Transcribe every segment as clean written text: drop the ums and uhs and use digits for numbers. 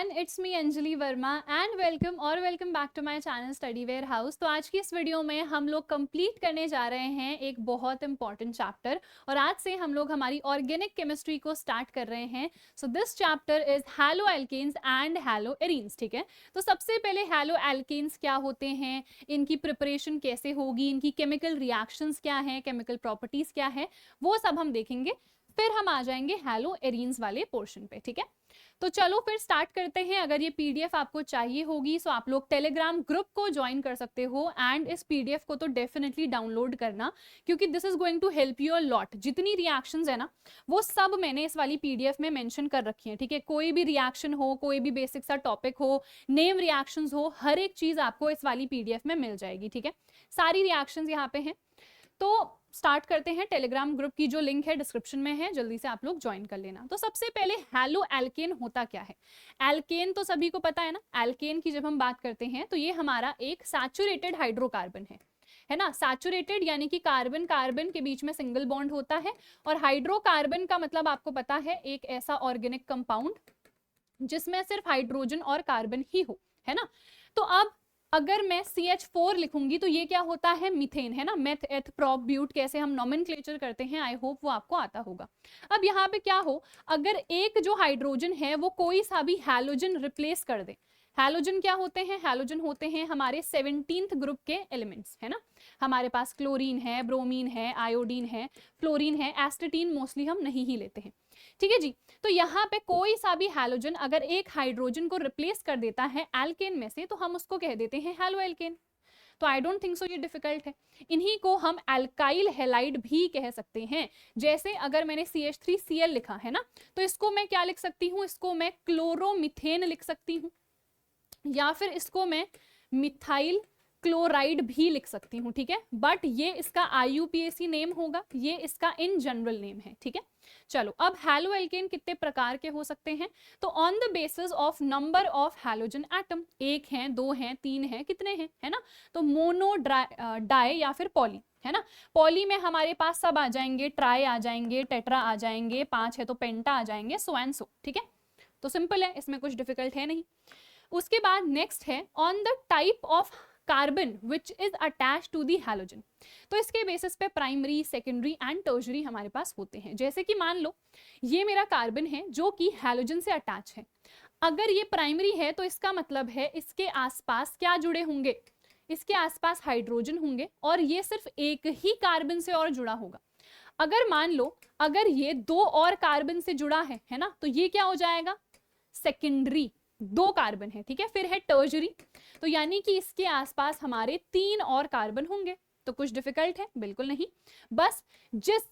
Everyone, it's me Anjali Verma and welcome back to my channel study warehouse. तो आज की इस वीडियो में हम लोग कंप्लीट करने जा रहे हैं एक बहुत इंपॉर्टेंट चैप्टर और आज से हम लोग हमारी ऑर्गेनिक केमिस्ट्री को स्टार्ट कर रहे हैं। So this chapter is haloalkanes and haloarenes. ठीक है, तो सबसे पहले हैलो एल्केन्स क्या होते हैं, इनकी प्रिपरेशन कैसे होगी, इनकी केमिकल रिएक्शंस क्या है, केमिकल प्रॉपर्टीज क्या है, वो सब हम देखेंगे। फिर हम आ जाएंगे हैलो एरीन्स वाले पोर्शन पे। ठीक है, तो चलो फिर स्टार्ट करते हैं। अगर ये पीडीएफ आपको चाहिए होगी तो आप लोग टेलीग्राम ग्रुप को ज्वाइन कर सकते हो एंड इस पीडीएफ को तो डेफिनेटली डाउनलोड करना, क्योंकि this is going to help you a lot. जितनी रिएक्शंस है ना वो सब मैंने इस वाली पीडीएफ में मेंशन कर रखी है। ठीक है, कोई भी रिएक्शन हो, कोई भी बेसिक सा टॉपिक हो, नेम रिएक्शंस हो, हर एक चीज आपको इस वाली पीडीएफ में मिल जाएगी। ठीक है, सारी रिएक्शंस यहाँ पे हैं। तो स्टार्ट करते हैं। टेलीग्राम ग्रुप की जो लिंक है डिस्क्रिप्शन में है, जल्दी से आप लोग ज्वाइन कर लेना। तो सबसे पहले हैलो एल्केन होता क्या है। एल्केन तो सभी को पता है ना। एल्केन की जब हम बात करते हैं तो ये हमारा एक सैचुरेटेड हाइड्रोकार्बन है ना। सैचुरेटेड यानी कि कार्बन कार्बन के बीच में सिंगल बॉन्ड होता है, और हाइड्रोकार्बन का मतलब आपको पता है एक ऐसा ऑर्गेनिक कंपाउंड जिसमें सिर्फ हाइड्रोजन और कार्बन ही हो, है ना। तो अब अगर मैं CH4 लिखूंगी तो ये क्या होता है, मीथेन, है ना। मेथ एथ प्रोप ब्यूट कैसे हम नोमेनक्लेचर करते हैं, आई होप वो आपको आता होगा। अब यहाँ पे क्या हो, अगर एक जो हाइड्रोजन है वो कोई सा भी हैलोजन रिप्लेस कर दे। हैलोजन क्या होते हैं, हैलोजन होते हैं हमारे 17th ग्रुप के एलिमेंट्स, है ना। हमारे पास क्लोरीन है, ब्रोमीन है, आयोडीन है, फ्लोरीन है, एस्टेटीन मोस्टली हम नहीं ही लेते हैं। ठीक है जी, तो यहाँ पे कोई सा भी हैलोजन अगर एक हाइड्रोजन को रिप्लेस कर देता है एल्केन में से तो हम उसको कह देते हैं हैलो एल्केन। तो आई डोंट थिंक सो ये डिफिकल्ट है। इन्हीं को हम एल्काइल हैलाइड भी कह सकते हैं। जैसे अगर मैंने CH3Cl लिखा है ना, तो इसको मैं क्या लिख सकती हूँ, इसको मैं क्लोरोमिथेन लिख सकती हूँ, या फिर इसको मैं मिथाइल क्लोराइड भी लिख सकती हूँ। ठीक है, बट ये इसका IUPAC नेम होगा, ये इसका इन जनरल नेम है। ठीक है, चलो अब हैलो एल्केन कितने प्रकार के हो सकते हैं, तो on the basis of number of halogen atom, एक हैं, दो हैं, तीन हैं, कितने हैं, है ना। तो मोनो डाई या फिर पॉली, है ना। पॉली में हमारे पास सब आ जाएंगे, ट्राई आ जाएंगे, टेट्रा आ जाएंगे, 5 है तो पेंटा आ जाएंगे, सो एंड सो। ठीक है, तो सिंपल है, इसमें कुछ डिफिकल्ट है नहीं। उसके बाद नेक्स्ट है on the type of carbon which is attach to the halogen. तो इसके बेसिस पे प्राइमरी, सेकेंडरी एंड टर्शरी हमारे पास होते हैं। जैसे कि मान लो ये मेरा कार्बन है जो कि हैलोजन से अटैच है। अगर ये प्राइमरी है तो इसका मतलब है इसके आसपास क्या जुड़े होंगे, इसके आसपास हाइड्रोजन होंगे और ये सिर्फ एक ही कार्बन से और जुड़ा होगा। अगर मान लो अगर ये दो और कार्बन से जुड़ा है ना, तो ये क्या हो जाएगा, सेकेंडरी, दो कार्बन है। ठीक है, फिर है टर्शरी, तो यानी कि इसके आसपास हमारे 3 और कार्बन होंगे। तो कुछ डिफिकल्ट है, बिल्कुल नहीं। बस जिस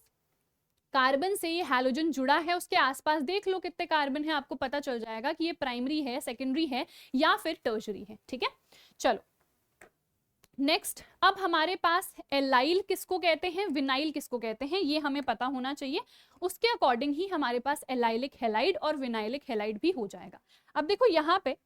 कार्बन से ये हैलोजन जुड़ा है उसके आसपास देख लो कितने कार्बन है, आपको पता चल जाएगा कि ये प्राइमरी है, सेकेंडरी है या फिर टर्शरी है। ठीक है, चलो नेक्स्ट, अब हमारे पास एलाइल किसको कहते हैं, विनाइल किसको कहते हैं, ये हमें पता होना चाहिए। उसके अकॉर्डिंग ही हमारे पास एलाइलिक हैलाइड और विनाइलिक हैलाइड भी हो जाएगा। अब देखो यहाँ पे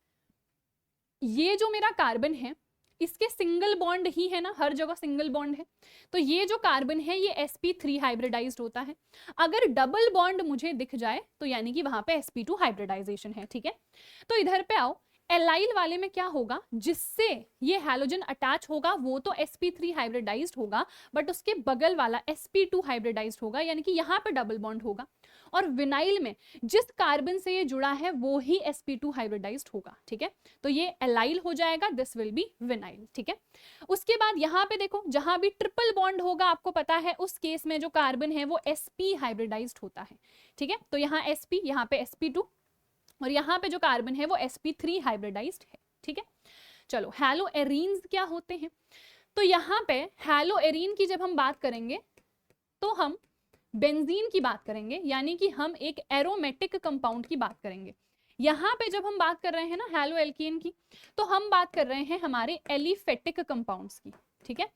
ये जो मेरा कार्बन है इसके सिंगल बॉन्ड ही है ना, हर जगह सिंगल बॉन्ड है। तो ये जो कार्बन है ये sp3 हाइब्रिडाइज्ड होता है। अगर डबल बॉन्ड मुझे दिख जाए तो यानी कि वहां पे sp2 हाइब्रिडाइजेशन है। ठीक है, तो इधर पे आओ, एलाइल वाले में क्या होगा, जिससे ये हैलोजन अटैच होगा वो तो sp3 हाइब्रिडाइज्ड होगा, बट उसके बगल वाला sp2 हाइब्रिडाइज्ड होगा, यानी कि यहाँ पे डबल बॉन्ड होगा। और विनाइल में जिस कार्बन से ये जुड़ा है वो ही sp2 हाइब्रिडाइज्ड होगा। ठीक है, तो ये एलाइल हो जाएगा, दिस विल बी विनाइल। ठीक है, उसके बाद यहाँ पे देखो जहां भी ट्रिपल बॉन्ड होगा आपको पता है उस केस में जो कार्बन है वो sp हाइब्रिडाइज्ड होता है। ठीक है, तो यहाँ sp, यहाँ पे sp2 और यहाँ पे जो कार्बन है वो sp3 हाइब्रिडाइज्ड है। ठीक है, चलो हैलो एरीन्स क्या होते हैं, तो यहाँ पे हैलो एरीन की जब हम बात करेंगे तो हम बेंजीन की बात करेंगे, यानी कि हम एक एरोमेटिक कंपाउंड की बात करेंगे। यहाँ पे जब हम बात कर रहे हैं ना हैलो एल्केन की, तो हम बात कर रहे हैं हमारे एलिफेटिक कंपाउंड्स की। ठीक है,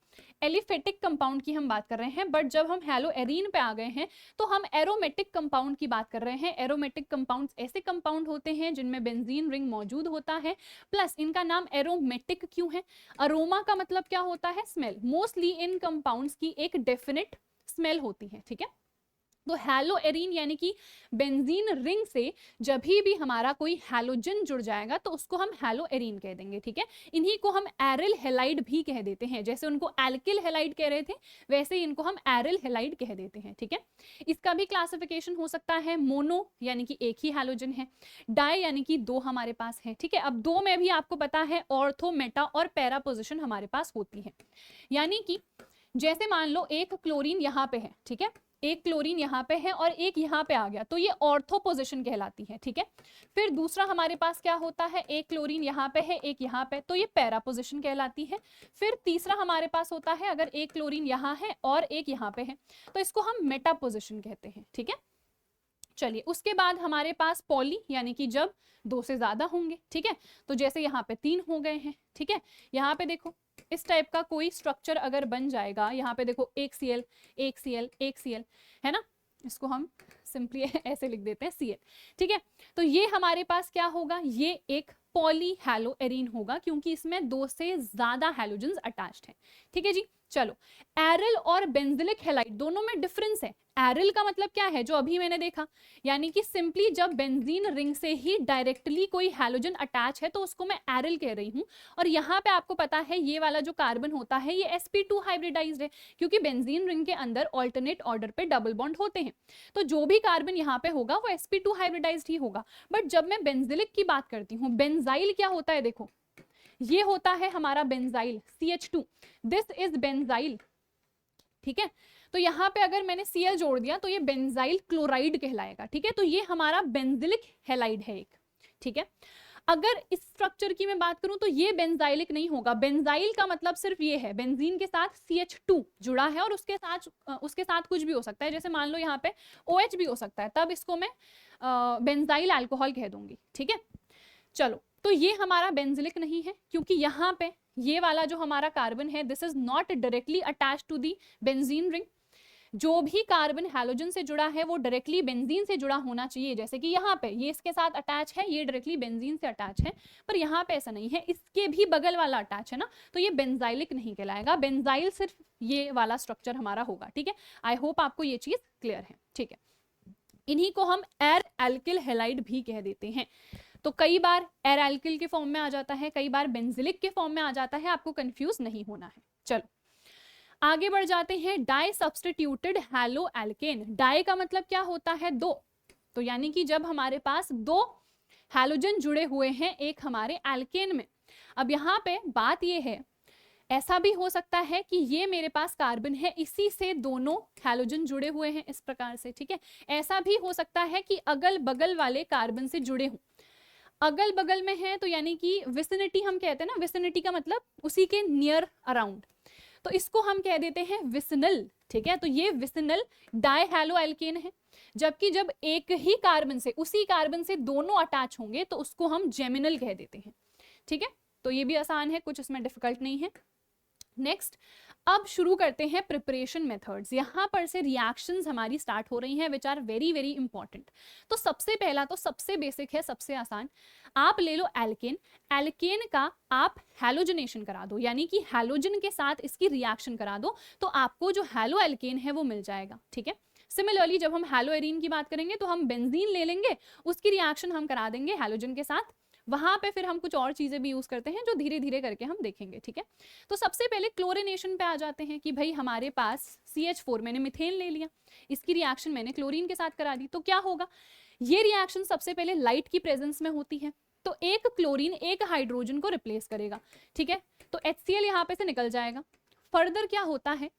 एलिफेटिक कंपाउंड की हम बात कर रहे हैं, बट जब हम हैलो एरीन पे आ गए हैं तो हम एरोमेटिक कंपाउंड की बात कर रहे हैं। एरोमेटिक कंपाउंड्स ऐसे कंपाउंड होते हैं जिनमें बेंजीन रिंग मौजूद होता है, प्लस इनका नाम एरोमेटिक क्यों है, अरोमा का मतलब क्या होता है, स्मेल। मोस्टली इन कंपाउंड्स की एक डेफिनेट स्मेल होती है। ठीक है, तो हैलो एरीन यानी कि बेंजीन रिंग से जब भी हमारा कोई हैलोजन जुड़ जाएगा तो उसको हम हैलो एरीन कह देंगे, ठीक है। इन्हीं को हम एरिल हेलाइड भी कह देते हैं, जैसे उनको एल्किल हेलाइड कह रहे थे वैसे ही इनको हम एरिल हेलाइड कह देते हैं, ठीक है। इसका भी क्लासिफिकेशन हो सकता है मोनो यानी कि एक ही हैलोजन है, डाई यानी कि दो हमारे पास है, ठीक है। अब दो में भी आपको पता है ऑर्थो, मेटा और पैरा पोजिशन हमारे पास होती है, यानी कि जैसे मान लो एक क्लोरीन यहाँ पे है, ठीक है, एक क्लोरीन यहाँ पे है और एक यहाँ पे आ गया तो ये ऑर्थो पोजीशन कहलाती है, ठीक है। फिर दूसरा हमारे पास क्या होता है, एक क्लोरीन यहाँ पे है एक यहाँ पे, तो ये पैरा पोजीशन कहलाती है। फिर तीसरा हमारे पास होता है अगर एक क्लोरीन यहाँ है और एक यहाँ पे है तो इसको हम मेटा पोजीशन कहते हैं, ठीक है। चलिए उसके बाद हमारे पास पॉली यानी कि जब दो से ज्यादा होंगे, ठीक है। तो जैसे यहाँ पे 3 हो गए हैं, ठीक है। यहाँ पे देखो इस टाइप का कोई स्ट्रक्चर अगर बन जाएगा, यहाँ पे देखो एक Cl एक Cl एक Cl है ना, इसको हम सिंपली ऐसे लिख देते हैं Cl, ठीक है। तो ये हमारे पास क्या होगा, ये एक पॉली हैलो एरीन होगा क्योंकि इसमें 2 से ज्यादा हैलोजेंस अटैच्ड हैं, ठीक है जी। चलो एरिल और बेंजिलिक हैलाइड दोनों में डिफरेंस है। एरिल का मतलब क्या है, जो अभी मैंने देखा, यानी कि सिंपली जब बेंजीन रिंग से ही डायरेक्टली कोई हैलोजन अटैच है तो उसको मैं एरिल कह रही हूँ। और यहाँ पे आपको पता है ये वाला जो कार्बन होता है ये sp2 हाइब्रिडाइज्ड है क्योंकि बेंजीन रिंग के अंदर ऑल्टरनेट ऑर्डर पे डबल बॉन्ड होते हैं, तो जो भी कार्बन यहाँ पे होगा वो sp2 हाइब्रिडाइज्ड ही होगा। बट जब मैं बेंजिलिक की बात करती हूँ, बेंजाइल क्या होता है, देखो ये होता है हमारा benzyl CH2, this is benzyl, ठीक है। तो यहाँ पे अगर मैंने Cl जोड़ दिया तो ये बेंजाइल क्लोराइड कहलाएगा, ठीक है। तो ये हमारा बेंजिलिक हैलाइड है एक, ठीक है। अगर इस स्ट्रक्चर की मैं बात करूं तो ये बेंजाइलिक नहीं होगा, बेंजाइल का मतलब सिर्फ ये है बेंजीन के साथ CH2 जुड़ा है और उसके साथ कुछ भी हो सकता है, जैसे मान लो यहाँ पे OH भी हो सकता है, तब इसको मैं बेंजाइल अल्कोहल कह दूंगी, ठीक है। चलो तो ये हमारा बेंजिलिक नहीं है क्योंकि यहाँ पे ये वाला जो हमारा कार्बन है this is not directly attached to the benzene ring. जो भी कार्बन हैलोजन से जुड़ा है वो डायरेक्टली बेंजीन से जुड़ा होना चाहिए, जैसे कि यहाँ पे ये इसके साथ अटैच है, ये डायरेक्टली बेंजीन से अटैच है, पर यहाँ पे ऐसा नहीं है, इसके भी बगल वाला अटैच है ना, तो ये बेंजाइलिक नहीं कहलाएगा। बेंजाइल सिर्फ ये वाला स्ट्रक्चर हमारा होगा, ठीक है। आई होप आपको ये चीज क्लियर है, ठीक है। इन्हीं को हम एर एल्किल हैलाइड भी कह देते हैं। तो कई बार एर एल्किल के फॉर्म में आ जाता है, कई बार बेंजिलिक के फॉर्म में आ जाता है, आपको कंफ्यूज नहीं होना है। चलो आगे बढ़ जाते हैं, di substituted haloalkane. Di का मतलब क्या होता है, दो, तो यानी कि जब हमारे पास दो हैलोजन जुड़े हुए हैं एक हमारे एल्केन में। अब यहाँ पे बात ये है, ऐसा भी हो सकता है कि ये मेरे पास कार्बन है, इसी से दोनों हैलोजन जुड़े हुए हैं इस प्रकार से, ठीक है। ऐसा भी हो सकता है कि अगल बगल वाले कार्बन से जुड़े हों, अगल बगल में है तो यानी कि विसिनिटी हम कहते हैं ना, विसिनिटी का मतलब उसी के नियर अराउंड, तो इसको हम कह देते हैं विसिनल, ठीक है। तो ये विसिनल डाई हैलो एल्केन है, जबकि जब एक ही कार्बन से उसी कार्बन से दोनों अटैच होंगे तो उसको हम जेमिनल कह देते हैं, ठीक है। तो ये भी आसान है, कुछ इसमें डिफिकल्ट नहीं है। नेक्स्ट अब शुरू करते हैं प्रिपरेशन मेथड्स। यहाँ पर से रिएक्शंस हमारी स्टार्ट हो रही हैं which are very very important. तो सबसे पहला तो सबसे बेसिक है, सबसे आसान, आप ले लो एल्केन, एल्केन का आप हैलोजनेशन करा दो, यानी कि हैलोजन के साथ इसकी रिएक्शन करा दो तो आपको जो हैलो एल्केन है वो मिल जाएगा, ठीक है। सिमिलरली जब हम हैलो एरीन की बात करेंगे तो हम बेंजीन ले लेंगे, उसकी रिएक्शन हम करा देंगे हैलोजन के साथ, वहां पे फिर हम कुछ और चीजें भी यूज करते हैं जो धीरे धीरे करके हम देखेंगे, ठीक है। तो सबसे पहले क्लोरिनेशन पे आ जाते हैं कि भाई हमारे पास CH4 मैंने मिथेन ले लिया, इसकी रिएक्शन मैंने क्लोरीन के साथ करा दी, तो क्या होगा, ये रिएक्शन सबसे पहले लाइट की प्रेजेंस में होती है, तो एक क्लोरीन एक हाइड्रोजन को रिप्लेस करेगा, ठीक है। तो HCl यहाँ पे से निकल जाएगा। फर्दर क्या होता है,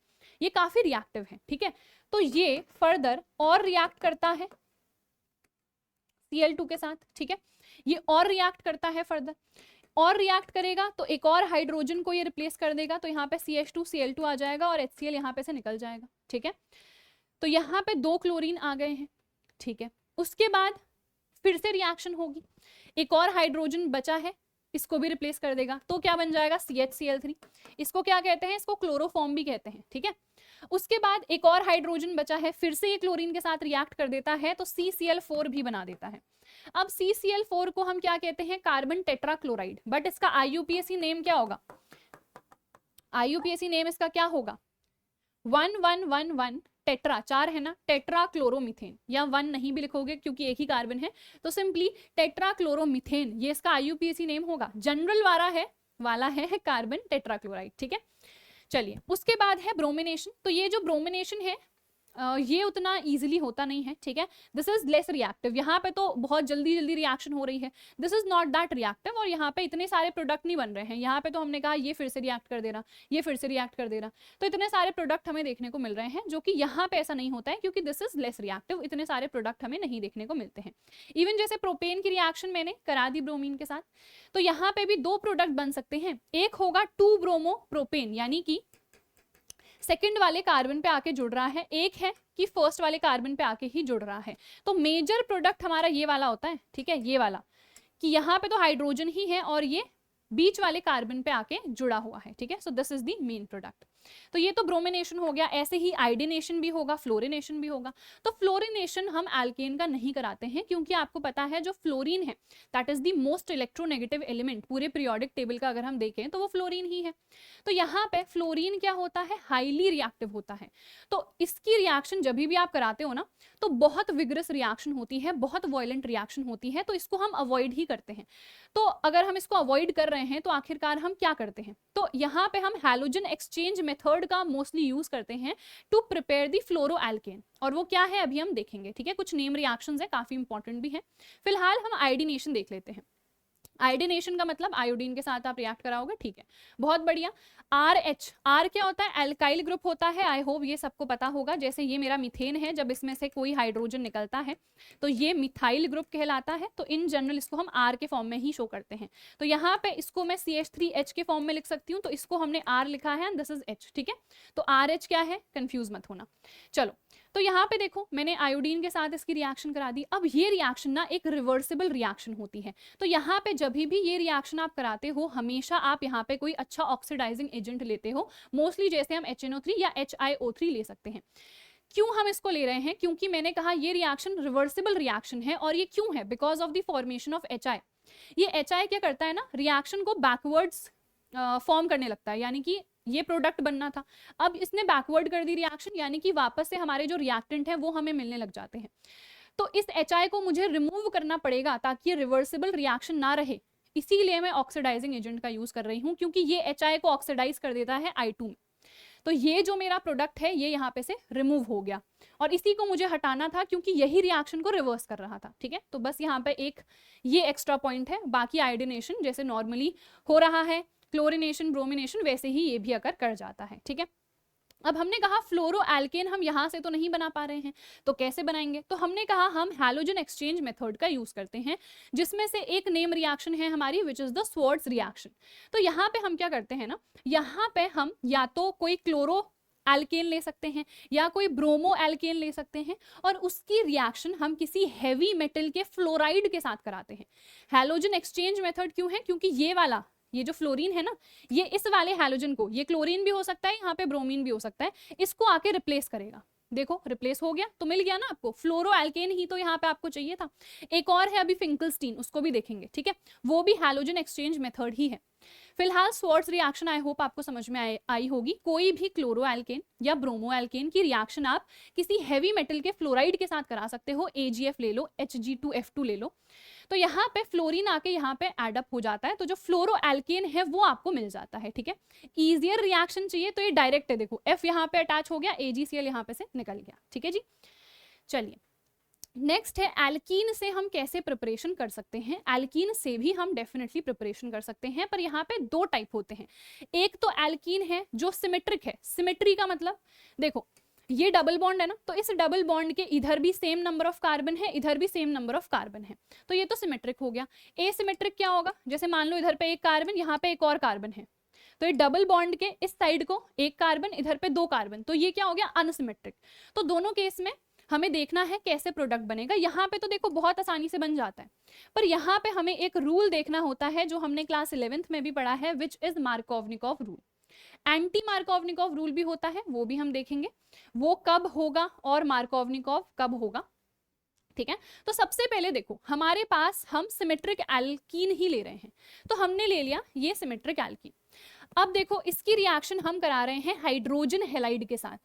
ये काफी रिएक्टिव है, ठीक है, तो ये फर्दर और रिएक्ट करता है Cl2 के साथ, ठीक है। ये और रिएक्ट करता है, फर्दर और रिएक्ट करेगा तो एक और हाइड्रोजन को ये रिप्लेस कर देगा, तो यहाँ पे CH2 Cl2 आ जाएगा और HCl यहाँ पे से निकल जाएगा, ठीक है। तो यहाँ पे 2 क्लोरीन आ गए हैं, ठीक है। उसके बाद फिर से रिएक्शन होगी, एक और हाइड्रोजन बचा है, इसको भी रिप्लेस कर देगा, तो क्या बन जाएगा CHCl3। इसको क्या कहते हैं, इसको क्लोरोफॉर्म भी कहते हैं, ठीक है। उसके बाद एक और हाइड्रोजन बचा है, फिर से ये क्लोरीन के साथ रिएक्ट कर देता है तो CCl4 भी बना देता है। अब CCl4 को हम क्या कहते हैं, कार्बन टेट्राक्लोराइड, बट इसका IUPAC नेम क्या होगा, IUPAC नेम इसका क्या होगा, 1111 टेट्रा, 4 है ना, टेट्रा क्लोरोमीथेन, या 1 नहीं भी लिखोगे क्योंकि एक ही कार्बन है, तो सिंपली टेट्रा क्लोरोमीथेन, ये इसका IUPAC नेम होगा। जनरल वाला है कार्बन टेट्राक्लोराइड, ठीक है। चलिए, उसके बाद है ब्रोमिनेशन। तो ये जो ब्रोमिनेशन है ये उतना इजीली होता नहीं है, ठीक है। दिस इज लेस रिएक्टिव, यहाँ पे तो बहुत जल्दी जल्दी रिएक्शन हो रही है, this is not that reactive, और यहाँ पे इतने सारे प्रोडक्ट नहीं बन रहे हैं। यहाँ पे तो हमने कहा ये फिर से रिएक्ट कर दे रहा, ये फिर से रिएक्ट कर दे रहा, तो इतने सारे प्रोडक्ट हमें देखने को मिल रहे हैं, जो कि यहाँ पे ऐसा नहीं होता है क्योंकि दिस इज लेस रिएक्टिव, इतने सारे प्रोडक्ट हमें नहीं देखने को मिलते हैं। इवन जैसे प्रोपेन की रिएक्शन मैंने करा दी ब्रोमीन के साथ, तो यहाँ पे भी 2 प्रोडक्ट बन सकते हैं। एक होगा 2 ब्रोमो प्रोपेन, यानी कि सेकंड वाले कार्बन पे आके जुड़ रहा है, एक है कि फर्स्ट वाले कार्बन पे आके ही जुड़ रहा है। तो मेजर प्रोडक्ट हमारा ये वाला होता है, ठीक है, ये वाला, कि यहाँ पे तो हाइड्रोजन ही है और ये बीच वाले कार्बन पे आके जुड़ा हुआ है, ठीक है। सो this is the main product. तो ये तो ब्रोमिनेशन हो गया। ऐसे ही आयोडिनेशन भी होगा, फ्लोरिनेशन भी होगा। तो फ्लोरिनेशन हम एल्केन का नहीं कराते हैं क्योंकि आपको पता है जो फ्लोरीन है that is the most electronegative element पूरे पीरियोडिक टेबल का अगर हम देखें तो वो फ्लोरीन ही है। तो यहाँ पे फ्लोरीन क्या होता है, हाईली रिएक्टिव होता है। तो इसकी रिएक्शन जब भी आप कराते हो ना तो बहुत विग्रस रिएक्शन होती है, बहुत वॉयलेंट रिएक्शन होती है, तो इसको हम अवॉइड ही करते हैं। तो अगर हम इसको अवॉइड कर रहे हैं तो आखिरकार हम क्या करते हैं, तो यहाँ पे हम हैलोजन एक्सचेंज मेथड का मोस्टली यूज करते हैं टू प्रिपेयर द फ्लोरोएल्केन, और वो क्या है अभी हम देखेंगे, ठीक है। कुछ नेम रिएक्शंस है, काफी इंपॉर्टेंट भी है। फिलहाल हम आयोडिनेशन देख लेते हैं। आयोडिनेशन का मतलब आयोडीन के साथ आप रिएक्ट कराओगे, ठीक है, बहुत बढ़िया। RH, R क्या होता है, एल्काइल ग्रुप होता है। आई होप ये सबको पता होगा। जैसे ये मेरा मीथेन है, जब इसमें से कोई हाइड्रोजन निकलता है तो ये मिथाइल ग्रुप कहलाता है। तो इन जनरल इसको हम R के फॉर्म में ही शो करते हैं। तो यहाँ पे इसको मैं CH3H के फॉर्म में लिख सकती हूँ, तो इसको हमने R लिखा है, दिस इज H, ठीक है। तो RH क्या है, कंफ्यूज मत होना। चलो, तो यहाँ पे देखो मैंने आयोडीन के साथ इसकी रिएक्शन करा दी। अब ये रिएक्शन ना एक रिवर्सिबल रिएक्शन होती है। तो यहाँ पे जब भी ये रिएक्शन आप कराते हो, हमेशा आप यहाँ पे कोई अच्छा ऑक्सीडाइजिंग एजेंट लेते हो। मोस्टली जैसे हम HNO3 या HiO3 ले सकते हैं। क्यों हम इसको ले रहे हैं, क्योंकि मैंने कहा ये रिएक्शन रिवर्सिबल रिएक्शन है। और ये क्यों है, because of the formation of HI। ये HI क्या करता है ना, रिएक्शन को बैकवर्ड्स फॉर्म करने लगता है। यानी कि ये प्रोडक्ट बनना था, अब इसने बैकवर्ड कर दी रिएक्शन, यानी कि वापस से हमारे जो रिएक्टेंट है वो हमें मिलने लग जाते हैं। तो इस HI को मुझे रिमूव करना पड़ेगा ताकि ये रिवर्सिबल रिएक्शन ना रहे। इसीलिए मैं ऑक्सीडाइजिंग एजेंट का यूज कर रही हूँ, क्योंकि ये HI को ऑक्सीडाइज कर देता है I2 में। तो ये जो मेरा प्रोडक्ट है ये यहाँ पे से रिमूव हो गया, और इसी को मुझे हटाना था क्योंकि यही रिएक्शन को रिवर्स कर रहा था, ठीक है। तो बस यहाँ पे एक ये एक्स्ट्रा पॉइंट है। बाकी आयोडिनेशन जैसे नॉर्मली हो रहा है, क्लोरिनेशन, ब्रोमिनेशन, वैसे ही ये भी अगर कर जाता है, ठीक है। अब हमने कहा फ्लोरोएल्केन हम यहाँ से तो नहीं बना पा रहे हैं, तो कैसे बनाएंगे, तो हमने कहा हम हैलोजन एक्सचेंज मेथड का यूज करते हैं, जिसमें से एक नेम रिएक्शन है हमारी which is the Swarts reaction. तो यहाँ पे हम क्या करते हैं ना, यहाँ पे हम या तो कोई क्लोरो एल्केन ले सकते हैं या कोई ब्रोमो एल्केन ले सकते हैं, और उसकी रिएक्शन हम किसी हैवी मेटल के फ्लोराइड के साथ कराते हैं। हैलोजन एक्सचेंज मेथड क्यों है, क्योंकि ये वाला, ये जो फ्लोरीन है ना, ये इस वाले हैलोजन को, ये क्लोरीन भी हो सकता है, यहाँ पे ब्रोमीन भी हो सकता है, इसको आके रिप्लेस करेगा। देखो रिप्लेस हो गया, तो मिल गया ना आपको, फ्लोरोएल्केन ही तो यहाँ पे आपको चाहिए था। एक और है अभी फिंकलस्टीन, उसको भी देखेंगे, ठीक है, वो भी हैलोजन एक्सचेंज मेथड ही है। फिलहाल स्वार्ट्ज रिएक्शन आई होप आपको समझ में आई होगी। कोई भी क्लोरोएल्केन या ब्रोमोएल्केन की रिएक्शन आप किसी हैवी मेटल के फ्लोराइड के साथ करा सकते हो। AgF ले लो, Hg2F2 ले लो, तो यहाँ पे फ्लोरीन आके यहाँ पे एडअप हो जाता है, तो जो फ्लोरोएल्केन है वो आपको मिल जाता है, ठीक है। ईजियर रिएक्शन चाहिए तो ये डायरेक्ट है, देखो F यहाँ पे अटैच हो गया, AgCl यहाँ पे से निकल गया, ठीक है जी। चलिए नेक्स्ट है एल्कीन से हम कैसे प्रिपरेशन कर सकते हैं। एल्कीन से भी हम डेफिनेटली प्रिपरेशन कर सकते हैं, पर यहाँ पे 2 टाइप होते हैं। एक तो एल्कीन है जो सिमेट्रिक है। सिमेट्री का मतलब देखो ये डबल बॉन्ड है ना, तो इस डबल बॉन्ड के इधर भी सेम नंबर ऑफ कार्बन है, इधर भी सेम नंबर ऑफ कार्बन है, तो ये तो सिमेट्रिक हो गया। एसिमेट्रिक क्या होगा, जैसे मान लो इधर पे एक कार्बन, यहाँ पे एक और कार्बन है, तो ये डबल बॉन्ड के इस साइड को एक कार्बन, इधर पे 2 कार्बन, तो ये क्या हो गया, अनसिमेट्रिक। तो दोनों केस में हमें देखना है कैसे प्रोडक्ट बनेगा। यहाँ पे तो देखो बहुत आसानी से बन जाता है, पर यहाँ पे हमें एक रूल देखना होता है जो हमने क्लास 11th में भी पढ़ा है, which is Markovnikov rule. Anti Markovnikov rule भी होता है, वो भी हम देखेंगे वो कब होगा और मार्कोवनिकॉफ कब होगा, ठीक है। तो सबसे पहले देखो हमारे पास हम सिमेट्रिक एल्कीन ही ले रहे हैं, तो हमने ले लिया ये सिमेट्रिक एल्कीन। अब देखो इसकी रिएक्शन हम करा रहे हैं हाइड्रोजन हैलाइड के साथ।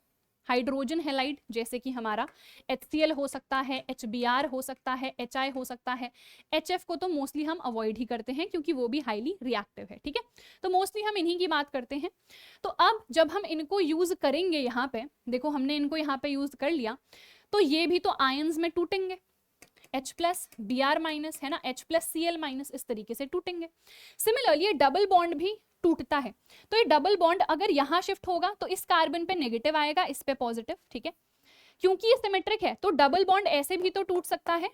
हाइड्रोजन हैलाइड जैसे कि हमारा HCl हो सकता है, HBr हो सकता है, HI हो सकता है। HF को तो मोस्टली हम अवॉइड ही करते हैं क्योंकि वो भी हाईली रिएक्टिव है, ठीक है। तो मोस्टली हम इन्हीं की बात करते हैं। तो अब जब हम इनको यूज करेंगे, यहाँ पे देखो हमने इनको यहाँ पे यूज कर लिया, तो ये भी तो आयंस में टूटेंगे, H प्लस Br माइनस है ना, H प्लस Cl माइनस, इस तरीके से टूटेंगे। सिमिलरली ये डबल बॉन्ड भी टूटता है, तो ये डबल बॉन्ड अगर यहाँ शिफ्ट होगा तो इस कार्बन पे नेगेटिव आएगा, इस पे पॉजिटिव, ठीक है। क्योंकि ये सिमेट्रिक है तो डबल बॉन्ड ऐसे भी तो टूट सकता है,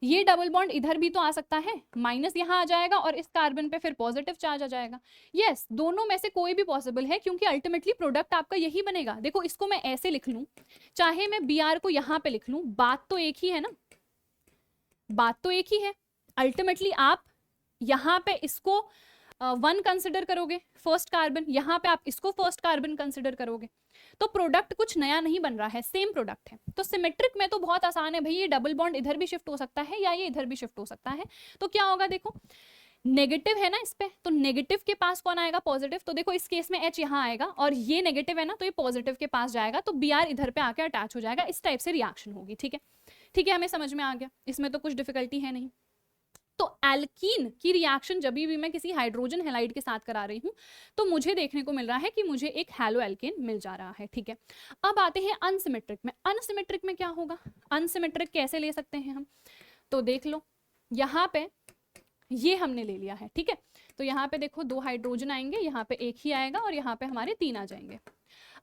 ये डबल बॉन्ड इधर भी तो आ सकता है, माइनस यहाँ आ जाएगा और इस कार्बन पे फिर पॉजिटिव चार्ज आ जाएगा। यस, दोनों में से कोई भी पॉसिबल है क्योंकि अल्टीमेटली प्रोडक्ट आपका यही बनेगा। देखो इसको मैं ऐसे लिख लूं, चाहे मैं Br को यहाँ पे लिख लूं, बात तो एक ही है ना, बात तो एक ही है। अल्टीमेटली आप यहाँ पे इसको 1 कंसिडर करोगे फर्स्ट कार्बन, यहाँ पे आप इसको फर्स्ट कार्बन कंसिडर करोगे, तो प्रोडक्ट कुछ नया नहीं बन रहा है, सेम प्रोडक्ट है। तो सिमेट्रिक में तो बहुत आसान है भाई, ये डबल बॉन्ड इधर भी शिफ्ट हो सकता है या ये इधर भी शिफ्ट हो सकता है। तो क्या होगा, देखो नेगेटिव है ना इस पे, तो नेगेटिव के पास कौन आएगा, पॉजिटिव। तो देखो इस केस में H यहाँ आएगा और ये नेगेटिव है ना, तो ये पॉजिटिव के पास जाएगा, तो Br इधर पे आके अटैच हो जाएगा। इस टाइप से रिएक्शन होगी, ठीक है। ठीक है, हमें समझ में आ गया, इसमें तो कुछ डिफिकल्टी है नहीं। तो एल्कीन की रिएक्शन जब भी मैं किसी हाइड्रोजन हैलाइड के साथ करा रही हूँ तो मुझे देखने को मिल रहा है कि मुझे एक हैलो एल्केन मिल जा रहा है, ठीक है। अब आते हैं अनसिमेट्रिक में। अनसिमेट्रिक में क्या होगा, अनसिमेट्रिक कैसे ले सकते हैं हम, तो देख लो यहाँ पे ये हमने ले लिया है, ठीक है। तो यहाँ पे देखो 2 हाइड्रोजन आएंगे, यहाँ पे 1 ही आएगा और यहाँ पे हमारे 3 आ जाएंगे।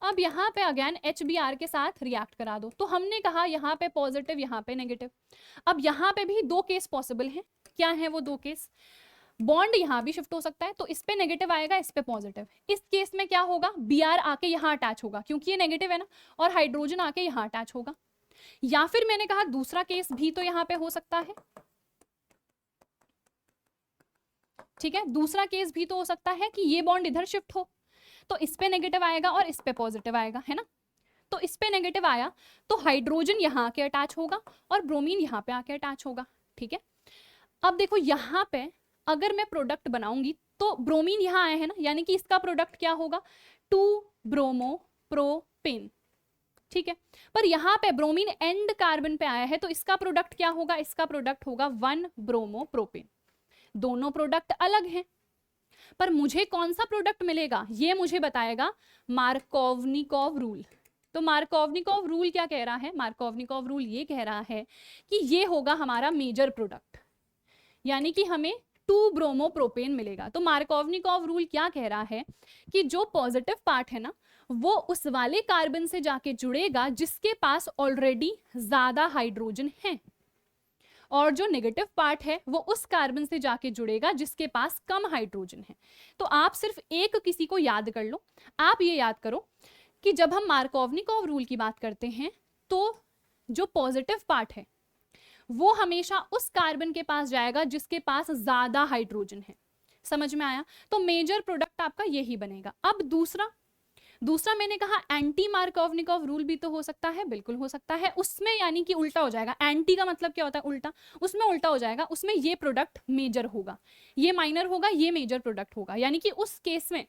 अब यहाँ पे अगेन HBr के साथ रिएक्ट करा दो, तो हमने कहा यहाँ पे पॉजिटिव, यहाँ पे नेगेटिव। अब यहाँ पे भी 2 केस पॉसिबल हैं, क्या है वो 2 केस, बॉन्ड यहाँ भी शिफ्ट हो सकता है, तो इस पे नेगेटिव आएगा, इस पे पॉजिटिव। इस केस में क्या होगा, Br आके यहाँ अटैच होगा क्योंकि ये नेगेटिव है ना, और हाइड्रोजन आके यहाँ अटैच होगा। या फिर मैंने कहा दूसरा केस भी तो यहाँ पे हो सकता है, ठीक है। दूसरा केस भी तो हो सकता है कि ये बॉन्ड इधर शिफ्ट हो, तो इस पे नेगेटिव आएगा और इस पे पॉजिटिव आएगा, है ना। तो इस पे नेगेटिव आया तो हाइड्रोजन यहाँ आके अटैच होगा और ब्रोमीन यहाँ पे आके अटैच होगा, ठीक है। अब देखो यहाँ पे अगर मैं प्रोडक्ट बनाऊंगी तो ब्रोमीन यहाँ आया है ना, यानी कि इसका प्रोडक्ट क्या होगा, 2 ब्रोमो प्रोपेन, ठीक है। पर यहाँ पे ब्रोमीन एंड कार्बन पे आया है तो इसका प्रोडक्ट क्या होगा, इसका प्रोडक्ट होगा 1 ब्रोमो प्रोपेन। दोनों प्रोडक्ट अलग हैं, पर मुझे कौन सा प्रोडक्ट मिलेगा ये मुझे बताएगा मार्कोवनिकोव रूल। तो मार्कोवनिकोव रूल क्या कह रहा है, मार्कोवनिकोव रूल ये कह रहा है कि ये होगा हमारा मेजर प्रोडक्ट, यानी कि हमें 2 ब्रोमो प्रोपेन मिलेगा। तो मार्कोवनिकोव रूल क्या कह रहा है कि जो पॉजिटिव पार्ट है ना वो उस वाले कार्बन से जाके जुड़ेगा जिसके पास ऑलरेडी ज्यादा हाइड्रोजन है, और जो नेगेटिव पार्ट है वो उस कार्बन से जाके जुड़ेगा जिसके पास कम हाइड्रोजन है। तो आप सिर्फ एक किसी को याद कर लो, आप ये याद करो कि जब हम मार्कोवनिकोव रूल की बात करते हैं तो जो पॉजिटिव पार्ट है वो हमेशा उस कार्बन के पास जाएगा जिसके पास ज्यादा हाइड्रोजन है। समझ में आया, तो मेजर प्रोडक्ट आपका यही बनेगा। अब दूसरा मैंने कहा एंटी मार्कोवनिकोव रूल भी तो हो सकता है, बिल्कुल हो सकता है। उसमें यानी कि उल्टा हो जाएगा, एंटी का मतलब क्या होता है, उल्टा, उसमें उल्टा हो जाएगा, उसमें ये प्रोडक्ट मेजर होगा, ये माइनर होगा, ये मेजर प्रोडक्ट होगा। यानी कि उस केस में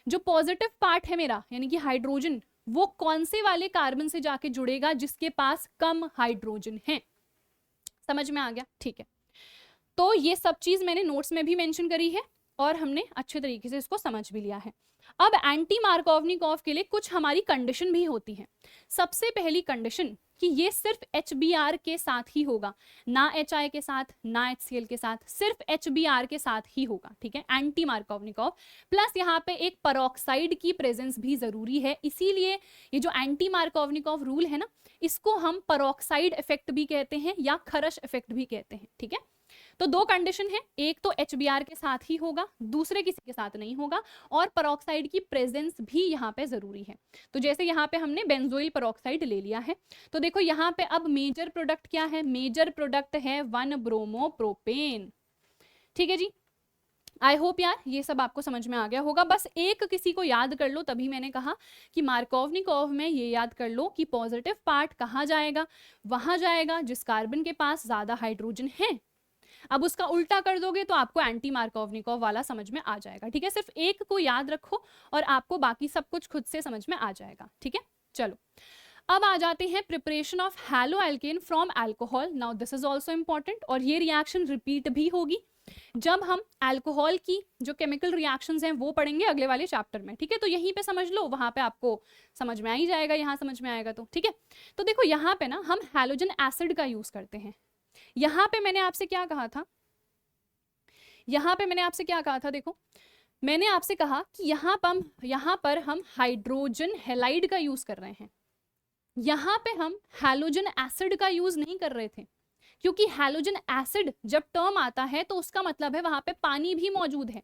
जो पॉजिटिव पार्ट है मेरा यानी कि हाइड्रोजन, वो कौन से वाले कार्बन से जाके जुड़ेगा जिसके पास कम हाइड्रोजन है। समझ में आ गया, ठीक है। तो ये सब चीज मैंने नोट्स में भी मेंशन करी है और हमने अच्छे तरीके से इसको समझ भी लिया है। अब एंटी मार्कोवनिकोव के लिए कुछ हमारी कंडीशन भी होती है। सबसे पहली कंडीशन कि ये सिर्फ HBr के साथ ही होगा, ना HI के साथ, ना HCl के साथ, सिर्फ HBr के साथ ही होगा, ठीक है, एंटी मार्कोवनिकोव। प्लस यहाँ पे एक पेरोक्साइड की प्रेजेंस भी जरूरी है, इसीलिए ये जो एंटी मार्कोवनिकोव रूल है ना इसको हम पेरोक्साइड इफेक्ट भी कहते हैं या खरश इफेक्ट भी कहते हैं, ठीक है। तो 2 कंडीशन है, एक तो HBr के साथ ही होगा, दूसरे किसी के साथ नहीं होगा, और पेरोक्साइड की प्रेजेंस भी यहाँ पे जरूरी है। तो जैसे यहाँ पे हमने बेंजोइल पेरोक्साइड ले लिया है, तो देखो यहाँ पे अब मेजर प्रोडक्ट क्या है, मेजर प्रोडक्ट है 1 ब्रोमो प्रोपेन, ठीक है जी। आई होप यार ये सब आपको समझ में आ गया होगा। बस एक किसी को याद कर लो, तभी मैंने कहा कि मार्कोवनिकोव में ये याद कर लो कि पॉजिटिव पार्ट कहाँ जाएगा, वहां जाएगा जिस कार्बन के पास ज्यादा हाइड्रोजन है। अब उसका उल्टा कर दोगे तो आपको एंटी मार्कोवनिकॉव वाला समझ में आ जाएगा, ठीक है। सिर्फ एक को याद रखो और आपको बाकी सब कुछ खुद से समझ में आ जाएगा, ठीक है। चलो अब आ जाते हैं preparation of haloalkane from alcohol. Now this is also important, और ये रिएक्शन रिपीट भी होगी जब हम अल्कोहल की जो केमिकल रिएक्शंस हैं वो पढ़ेंगे अगले वाले चैप्टर में, ठीक है। तो यहीं पे समझ लो, वहां पे आपको समझ में आ ही जाएगा, यहाँ समझ में आएगा तो ठीक है। तो देखो यहाँ पे ना हम हैलोजन एसिड का यूज करते हैं। यहाँ पे मैंने आपसे क्या कहा था, यहाँ पे मैंने आपसे क्या कहा था, देखो मैंने आपसे कहा कि यहाँ पर हम हाइड्रोजन हैलाइड का यूज कर रहे हैं, यहाँ पे हम हैलोजन एसिड का यूज नहीं कर रहे थे, क्योंकि हैलोजन एसिड जब टर्म आता है तो उसका मतलब है वहां पे पानी भी मौजूद है।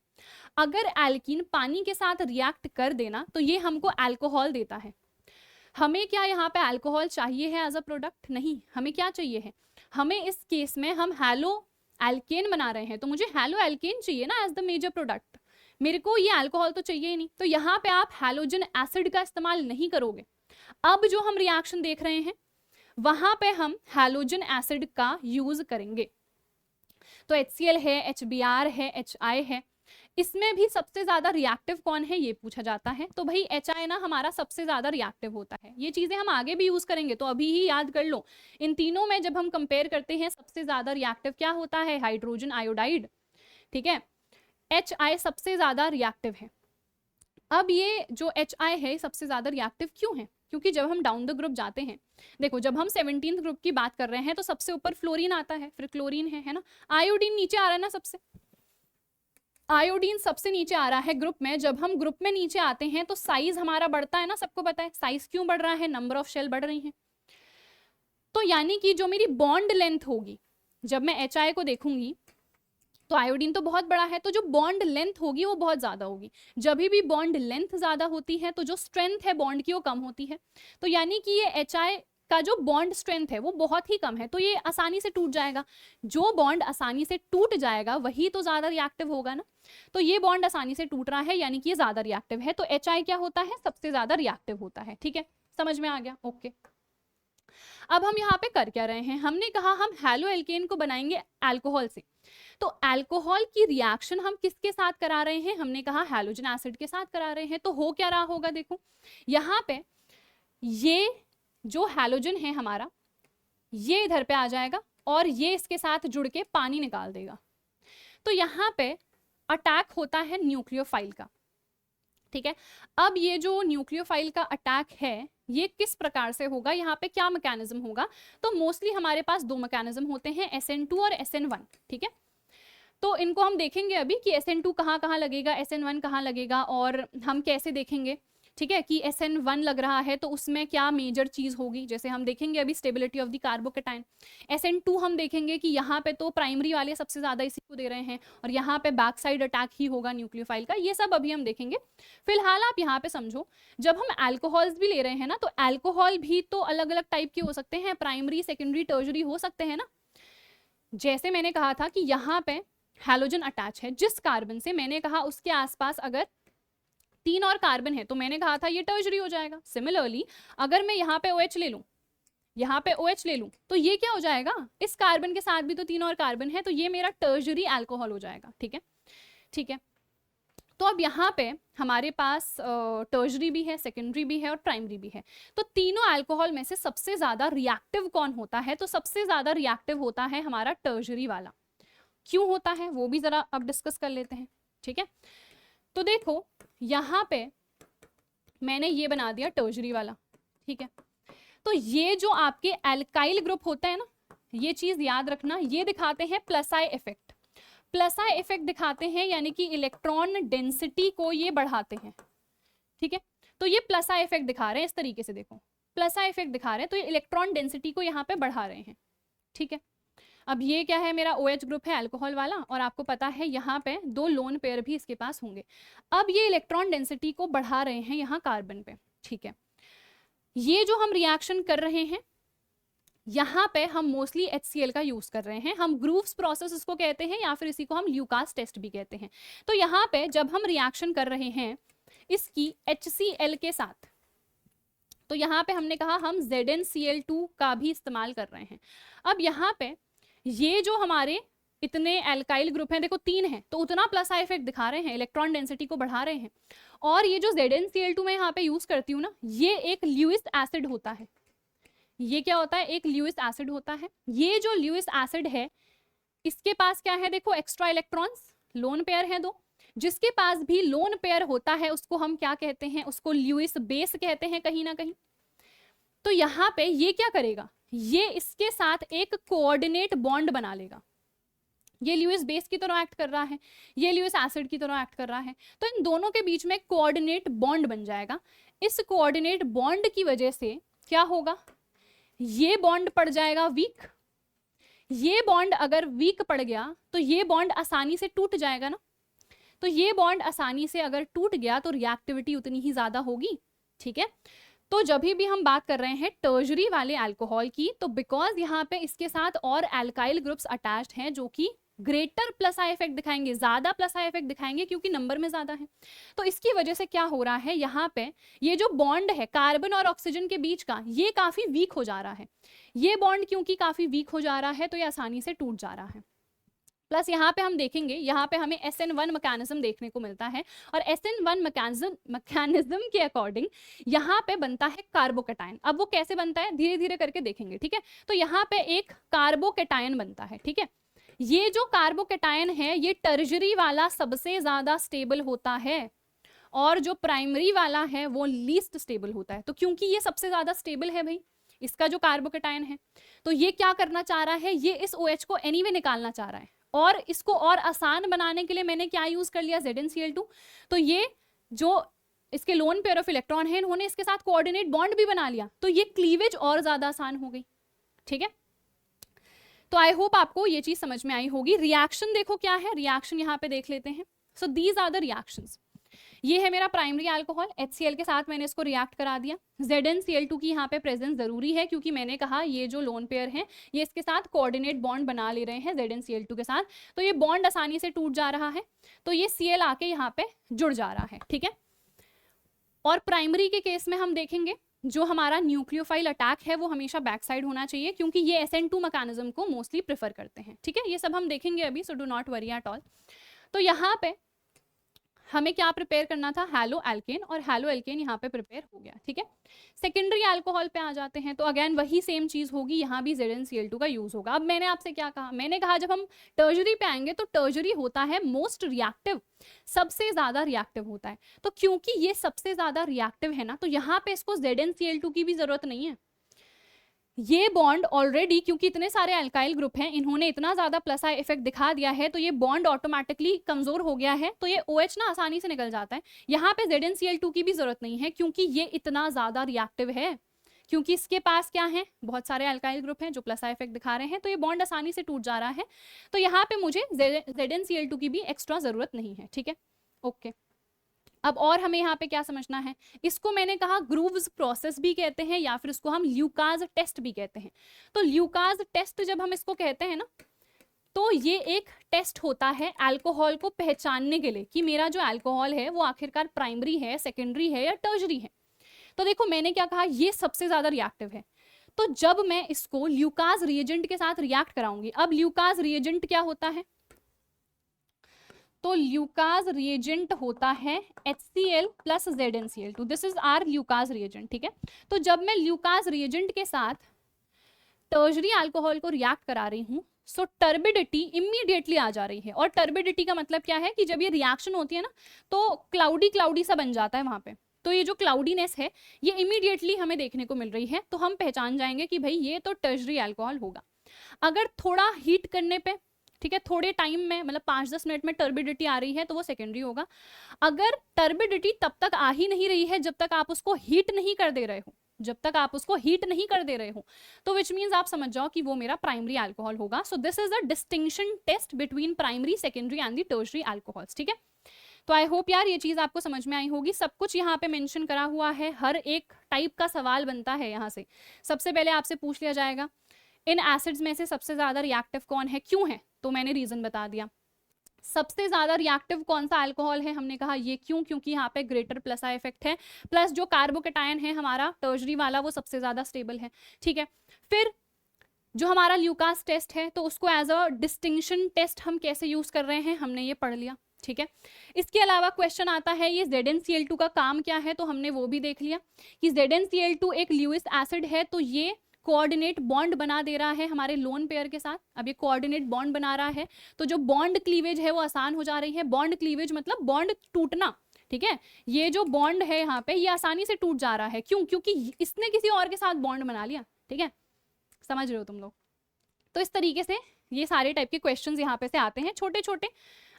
अगर एल्कीन पानी के साथ रिएक्ट कर देना तो ये हमको अल्कोहल देता है। हमें क्या यहाँ पे अल्कोहल चाहिए है एज अ प्रोडक्ट? नहीं, हमें क्या चाहिए है, हमें इस केस में हम हैलो एल्केन बना रहे हैं तो मुझे हैलो एल्केन चाहिए ना एज द मेजर प्रोडक्ट, मेरे को ये अल्कोहल तो चाहिए ही नहीं। तो यहाँ पे आप हैलोजन एसिड का इस्तेमाल नहीं करोगे। अब जो हम रिएक्शन देख रहे हैं वहां पे हम हैलोजन एसिड का यूज करेंगे। तो HCl है, HBr है, HI है, इसमें भी सबसे ज्यादा रिएक्टिव कौन है ये पूछा जाता है। तो भाई HI ना हमारा सबसे ज्यादा रिएक्टिव होता है। ये चीजें हम आगे भी यूज करेंगे तो अभी ही याद कर लो। इन तीनों में जब हम कंपेयर करते हैं सबसे ज्यादा रिएक्टिव क्या होता है, हाइड्रोजन आयोडाइड, ठीक है। HI सबसे ज्यादा रिएक्टिव है। अब ये जो HI है सबसे ज्यादा रिएक्टिव क्यों है, क्योंकि जब हम डाउन द ग्रुप जाते हैं, देखो जब हम 17th ग्रुप की बात कर रहे हैं तो सबसे ऊपर फ्लोरीन आता है, फिर क्लोरीन है ना, आयोडीन नीचे आ रहा है ना, सबसे आयोडीन सबसे नीचे आ रहा है ग्रुप में। जब हम ग्रुप में नीचे आते हैं तो साइज हमारा बढ़ता है ना, सबको पता है साइज क्यों बढ़ रहा है, नंबर ऑफ शेल बढ़ रही है। तो यानी कि जो मेरी बॉन्ड लेंथ होगी, जब मैं HI को देखूंगी तो आयोडीन तो बहुत बड़ा है, तो जो बॉन्ड लेंथ होगी वो बहुत ज्यादा होगी। जब भी बॉन्ड लेंथ ज्यादा होती है तो जो स्ट्रेंथ है बॉन्ड की वो कम होती है। तो यानी कि ये HI का जो बॉन्ड स्ट्रेंथ है वो बहुत ही कम है, तो ये आसानी से टूट जाएगा। जो बॉन्ड आसानी से टूट जाएगा वही तो ज्यादा रिएक्टिव होगा ना। तो ये बॉन्ड आसानी से टूट रहा है यानी कि ये ज्यादा रिएक्टिव है, तो HI क्या होता है, सबसे ज्यादा रिएक्टिव होता है, ठीक है। समझ में आ गया, ओके। अब हम यहाँ पे कर क्या रहे हैं, हमने कहा हम हैलो एल्केन को बनाएंगे अल्कोहल से। तो अल्कोहल की रिएक्शन हम किसके साथ करा रहे हैं, हमने कहा हैलोजन एसिड के साथ करा रहे हैं। तो हो क्या रहा होगा, देखो यहाँ पे ये जो हैलोजन है हमारा ये इधर पे आ जाएगा और ये इसके साथ जुड़ के पानी निकाल देगा। तो यहाँ पे अटैक होता है न्यूक्लियोफाइल का, ठीक है। अब ये जो न्यूक्लियोफाइल का अटैक है ये किस प्रकार से होगा, यहाँ पे क्या मैकेनिज्म होगा, तो मोस्टली हमारे पास दो मैकेनिज्म होते हैं, SN2 और SN1, ठीक है। तो इनको हम देखेंगे अभी कि SN2 कहाँ लगेगा, SN1 कहाँ लगेगा, और हम कैसे देखेंगे, ठीक है, कि SN1 लग रहा है तो उसमें क्या मेजर चीज होगी। जैसे हम देखेंगे अभी stability of the carbocation. SN2 हम देखेंगे कि यहाँ पे तो प्राइमरी वाले सबसे ज्यादा इसी को दे रहे हैं और यहाँ पे बैक साइड अटैक ही होगा न्यूक्लियोफाइल का, ये सब अभी हम देखेंगे। फिलहाल आप यहाँ पे समझो, जब हम अल्कोहल्स भी ले रहे हैं ना तो अल्कोहल भी तो अलग अलग टाइप के हो सकते हैं, प्राइमरी, सेकेंडरी, टर्शरी हो सकते हैं ना। जैसे मैंने कहा था कि यहाँ पे हैलोजन अटैच है जिस कार्बन से, मैंने कहा उसके आसपास अगर 3 और कार्बन है तो मैंने कहा था ये टर्शरी हो जाएगा। सिमिलरली अगर मैं यहाँ पे OH ले लूं, यहाँ पे OH ले लूं तो ये क्या हो जाएगा, इस कार्बन के साथ भी तो 3 और कार्बन है तो ये मेरा टर्शरी अल्कोहल हो जाएगा, ठीक है, ठीक है। तो अब यहाँ पे हमारे पास टर्शरी भी है, सेकेंडरी भी है और प्राइमरी भी है। तो तीनों अल्कोहल में से सबसे ज्यादा रिएक्टिव कौन होता है, तो सबसे ज्यादा रिएक्टिव होता है हमारा टर्शरी वाला। क्यों होता है वो भी जरा अब डिस्कस कर लेते हैं, ठीक है। तो देखो यहाँ पे मैंने ये बना दिया टर्शरी वाला, ठीक है। तो ये जो आपके एल्काइल ग्रुप होते हैं ना, ये चीज याद रखना, ये दिखाते हैं plus I effect. Plus I effect दिखाते हैं यानी कि इलेक्ट्रॉन डेंसिटी को ये बढ़ाते हैं, ठीक है। तो ये प्लस आई इफेक्ट दिखा रहे हैं, इस तरीके से देखो प्लस आई इफेक्ट दिखा रहे हैं, तो ये इलेक्ट्रॉन डेंसिटी को यहाँ पे बढ़ा रहे हैं, ठीक है। अब ये क्या है, मेरा OH ग्रुप है अल्कोहल वाला, और आपको पता है यहाँ पे 2 लोन पेयर भी इसके पास होंगे। अब ये इलेक्ट्रॉन डेंसिटी को बढ़ा रहे हैं यहाँ कार्बन पे, ठीक है। ये जो हम रिएक्शन कर रहे हैं यहाँ पे हम मोस्टली HCl का यूज कर रहे हैं, हम ग्रूव्स प्रोसेस इसको कहते हैं या फिर इसी को हम ल्यूकास टेस्ट भी कहते हैं। तो यहाँ पे जब हम रिएक्शन कर रहे हैं इसकी HCl के साथ, तो यहाँ पे हमने कहा हम ZnCl2 का भी इस्तेमाल कर रहे हैं। अब यहाँ पे ये जो हमारे इतने एल्काइल ग्रुप हैं, देखो 3 हैं, तो उतना प्लस आई इफेक्ट दिखा रहे हैं, इलेक्ट्रॉन डेंसिटी को बढ़ा रहे हैं। और ये जो ZnCl2 मैं यहाँ पे यूज करती हूँ ना, ये एक ल्यूइस एसिड होता है। ये क्या होता है? एक ल्यूइस एसिड होता है। ये जो ल्यूइस एसिड है, इसके पास क्या है? देखो एक्स्ट्रा इलेक्ट्रॉन्स, लोन पेयर है 2। जिसके पास भी लोन पेयर होता है उसको हम क्या कहते हैं? उसको ल्यूइस बेस कहते हैं कहीं ना कहीं। तो यहाँ पे ये क्या करेगा? ये इसके साथ एक कोऑर्डिनेट बॉन्ड बना लेगा। ये ल्यूइस बेस की तरह एक्ट कर रहा है, ये ल्यूइस एसिड की तरह एक्ट कर रहा है, तो इन दोनों के बीच में कोऑर्डिनेट बॉन्ड बन जाएगा। इस कोऑर्डिनेट बॉन्ड की वजह से क्या होगा? ये बॉन्ड पड़ जाएगा वीक। ये बॉन्ड अगर वीक पड़ गया तो ये बॉन्ड आसानी से टूट जाएगा ना। तो ये बॉन्ड आसानी से अगर टूट गया तो रिएक्टिविटी उतनी ही ज्यादा होगी। ठीक है, तो जब भी हम बात कर रहे हैं टर्जरी वाले अल्कोहल की, तो बिकॉज यहाँ पे इसके साथ और अल्काइल ग्रुप्स अटैच्ड हैं जो कि ग्रेटर प्लस आई इफेक्ट दिखाएंगे, ज्यादा प्लस आई इफेक्ट दिखाएंगे क्योंकि नंबर में ज्यादा है। तो इसकी वजह से क्या हो रहा है, यहाँ पे ये जो बॉन्ड है कार्बन और ऑक्सीजन के बीच का, ये काफी वीक हो जा रहा है। ये बॉन्ड क्योंकि काफी वीक हो जा रहा है तो ये आसानी से टूट जा रहा है। प्लस यहाँ पे हम देखेंगे, यहाँ पे हमें SN1 मैकेनिज्म देखने को मिलता है, और SN1 मैकेनिज्म के अकॉर्डिंग यहाँ पे बनता है कार्बोकेटायन। अब वो कैसे बनता है धीरे धीरे करके देखेंगे। ठीक है, तो यहाँ पे एक कार्बोकेटायन बनता है। ठीक है, ये जो कार्बोकेटायन है ये टर्जरी वाला सबसे ज्यादा स्टेबल होता है, और जो प्राइमरी वाला है वो लीस्ट स्टेबल होता है। तो क्योंकि ये सबसे ज्यादा स्टेबल है भाई, इसका जो कार्बोकेटायन है, तो ये क्या करना चाह रहा है? ये इस OH को एनीवे निकालना चाह रहा है, और इसको और आसान बनाने के लिए मैंने क्या यूज कर लिया? ZnCl2। तो ये जो इसके लोन पेयर ऑफ इलेक्ट्रॉन है, इन्होंने इसके साथ कोऑर्डिनेट बॉन्ड भी बना लिया, तो ये क्लीवेज और ज्यादा आसान हो गई। ठीक है, तो आई होप आपको ये चीज समझ में आई होगी। रिएक्शन देखो क्या है, रिएक्शन यहाँ पे देख लेते हैं। So these are the reactions. ये है मेरा प्राइमरी अल्कोहल, HCl के साथ मैंने इसको रिएक्ट करा दिया। ZnCl2 की यहाँ पे प्रेजेंस जरूरी है क्योंकि मैंने कहा ये जो लोन पेयर है ये इसके साथ कोऑर्डिनेट बॉन्ड बना ले रहे हैं ZnCl2 के साथ, तो ये बॉन्ड आसानी से टूट जा रहा है, तो ये Cl आके यहाँ पे जुड़ जा रहा है। ठीक है, और प्राइमरी के केस में हम देखेंगे जो हमारा न्यूक्लियोफाइल अटैक है वो हमेशा बैक साइड होना चाहिए क्योंकि ये SN2 मैकेनिज्म को मोस्टली प्रेफर करते हैं। ठीक है, ये सब हम देखेंगे अभी, so do not worry at all. तो यहाँ पे हमें क्या प्रिपेयर करना था? हैलो एल्केन, और हैलो एल्केन यहाँ पे प्रिपेयर हो गया। ठीक है, सेकेंडरी अल्कोहल पे आ जाते हैं, तो अगेन वही सेम चीज होगी, यहाँ भी ZnCl2 का यूज होगा। अब मैंने आपसे क्या कहा? मैंने कहा जब हम टर्जरी पे आएंगे तो टर्जरी होता है मोस्ट रिएक्टिव, सबसे ज्यादा रिएक्टिव होता है। तो क्योंकि ये सबसे ज्यादा रिएक्टिव है ना, तो यहाँ पे इसको ZnCl2 की भी जरूरत नहीं है। ये बॉन्ड ऑलरेडी, क्योंकि इतने सारे अल्काइल ग्रुप हैं, इन्होंने इतना ज्यादा प्लस आई इफेक्ट दिखा दिया है, तो ये बॉन्ड ऑटोमेटिकली कमजोर हो गया है, तो ये OH ना आसानी से निकल जाता है। यहाँ पे ZnCl2 की भी जरूरत नहीं है क्योंकि ये इतना ज्यादा रिएक्टिव है, क्योंकि इसके पास क्या है? बहुत सारे अल्काइल ग्रुप हैं जो प्लस आई इफेक्ट दिखा रहे हैं, तो ये बॉन्ड आसानी से टूट जा रहा है। तो यहाँ पे मुझे ZnCl2 की भी एक्स्ट्रा जरूरत नहीं है। ठीक है, ओके। अब और हमें यहाँ पे क्या समझना है? इसको मैंने कहा ग्रूव्स प्रोसेस भी कहते हैं या फिर इसको हम ल्यूकास टेस्ट भी कहते हैं। तो ल्यूकास टेस्ट जब हम इसको कहते हैं ना, तो ये एक टेस्ट होता है अल्कोहल को पहचानने के लिए कि मेरा जो अल्कोहल है वो आखिरकार प्राइमरी है, सेकेंडरी है या टर्जरी है। तो देखो मैंने क्या कहा, ये सबसे ज्यादा रिएक्टिव है, तो जब मैं इसको ल्यूकास रिएजेंट के साथ रिएक्ट कराऊंगी। अब ल्यूकास रिएजेंट क्या होता है? तो ल्यूकास रिएजेंट होता है HCl plus ZnCl2, this is our Lucas reagent. ठीक है, तो जब मैं ल्यूकास रिएजेंट के साथ टर्जरी अल्कोहल को रिएक्ट करा रही हूँ, सो टर्बिडिटी इमीडिएटली आ जा रही है। और टर्बिडिटी का मतलब क्या है कि जब ये रिएक्शन होती है ना, तो क्लाउडी क्लाउडी सा बन जाता है वहां पे, तो ये जो क्लाउडीनेस है ये इमीडिएटली हमें देखने को मिल रही है, तो हम पहचान जाएंगे कि भाई ये तो टर्जरी अल्कोहल होगा। अगर थोड़ा हीट करने पे, ठीक है, थोड़े टाइम में, मतलब 5-10 मिनट में टर्बिडिटी आ रही है तो वो सेकेंडरी होगा। अगर टर्बिडिटी तब तक आ ही नहीं रही है जब तक आप उसको हीट नहीं कर दे रहे हो, जब तक आप उसको हीट नहीं कर दे रहे हो, तो विच मीन्स आप समझ जाओ कि वो मेरा प्राइमरी अल्कोहल होगा। So this is a distinction test between primary, secondary and the tertiary alcohols. ठीक है, तो आई होप यार ये चीज आपको समझ में आई होगी। सब कुछ यहाँ पे मेंशन करा हुआ है, हर एक टाइप का सवाल बनता है यहाँ से। सबसे पहले आपसे पूछ लिया जाएगा इन एसिड्स में से सबसे ज्यादा रिएक्टिव कौन है, क्यों है? तो मैंने रीजन बता दिया। सबसे ज्यादा रिएक्टिव कौन सा अल्कोहल है? हमने कहा ये क्यों? क्योंकि यहाँ पे ग्रेटर प्लस आई इफेक्ट है, प्लस जो कार्बोकेटायन है हमारा टर्जरी वाला वो सबसे ज्यादा स्टेबल है। ठीक है, फिर जो हमारा ल्यूकास टेस्ट है तो उसको एज अ डिस्टिंक्शन टेस्ट हम कैसे यूज कर रहे हैं हमने ये पढ़ लिया, ठीक है। इसके अलावा क्वेश्चन आता है ये ZnCl2 का काम क्या है, तो हमने वो भी देख लिया कि ZnCl2 एक ल्यूइस एसिड है, तो ये कोऑर्डिनेट बॉन्ड बना दे रहा है हमारे लोन पेयर के साथ। अब ये कोऑर्डिनेट बॉन्ड बना रहा है तो जो बॉन्ड क्लीवेज है वो आसान हो जा रही है। बॉन्ड क्लीवेज मतलब बॉन्ड टूटना, ठीक है। ये जो बॉन्ड है यहाँ पे ये आसानी से टूट जा रहा है, क्यों? क्योंकि इसने किसी और के साथ बॉन्ड बना लिया, ठीक है। समझ रहे हो तुम लोग? तो इस तरीके से ये सारे टाइप के क्वेश्चंस यहाँ पे से आते हैं, छोटे छोटे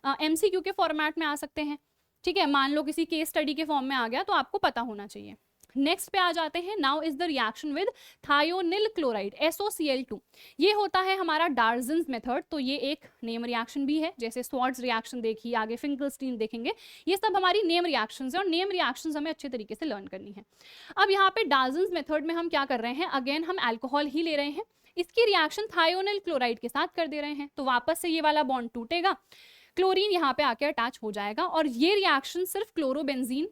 MCQ के फॉर्मेट में आ सकते हैं, ठीक है। मान लो किसी केस स्टडी के फॉर्म में आ गया तो आपको पता होना चाहिए। नेक्स्ट पे आ जाते हैं, now is the reaction with thionyl chloride SOCl2। ये होता है हमारा डार्जन्स मेथड, तो ये एक नेम रिएक्शन भी है, जैसे स्वार्ट्ज रिएक्शन देखी, आगे फिंकलस्टीन देखेंगे, ये सब हमारी नेम रिएक्शंस है और नेम रिएक्शंस हमें अच्छे तरीके से लर्न करनी है। अब यहाँ पे डार्जन्स मेथड में हम क्या कर रहे हैं, अगेन हम अल्कोहल ही ले रहे हैं, इसकी रिएक्शन थायोनिल क्लोराइड के साथ कर दे रहे हैं, तो वापस से ये वाला बॉन्ड टूटेगा, क्लोरीन यहाँ पे आके अटैच हो जाएगा और ये रिएक्शन सिर्फ क्लोरोबेंजीन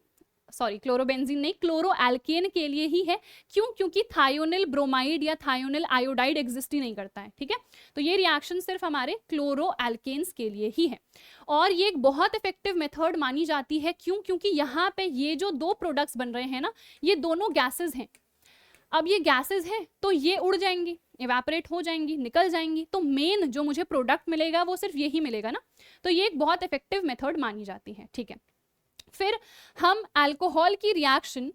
नहीं, क्लोरो एल्केन के लिए ही है। क्यों? क्योंकि थायोनिल ब्रोमाइड या थायोनिल आयोडाइड एग्जिस्ट ही नहीं करता है, ठीक है। तो ये रिएक्शन सिर्फ हमारे क्लोरो एल्केन्स के लिए ही है और ये एक बहुत इफेक्टिव मेथड मानी जाती है। क्यों? क्योंकि यहाँ पे ये जो दो प्रोडक्ट्स बन रहे हैं ना, ये दोनों गैसेज हैं। अब ये गैसेज हैं तो ये उड़ जाएंगी, इवेपोरेट हो जाएंगी, निकल जाएंगी, तो मेन जो मुझे प्रोडक्ट मिलेगा वो सिर्फ यही मिलेगा ना, तो ये एक बहुत इफेक्टिव मेथड मानी जाती है, ठीक है। फिर हम अल्कोहल की रिएक्शन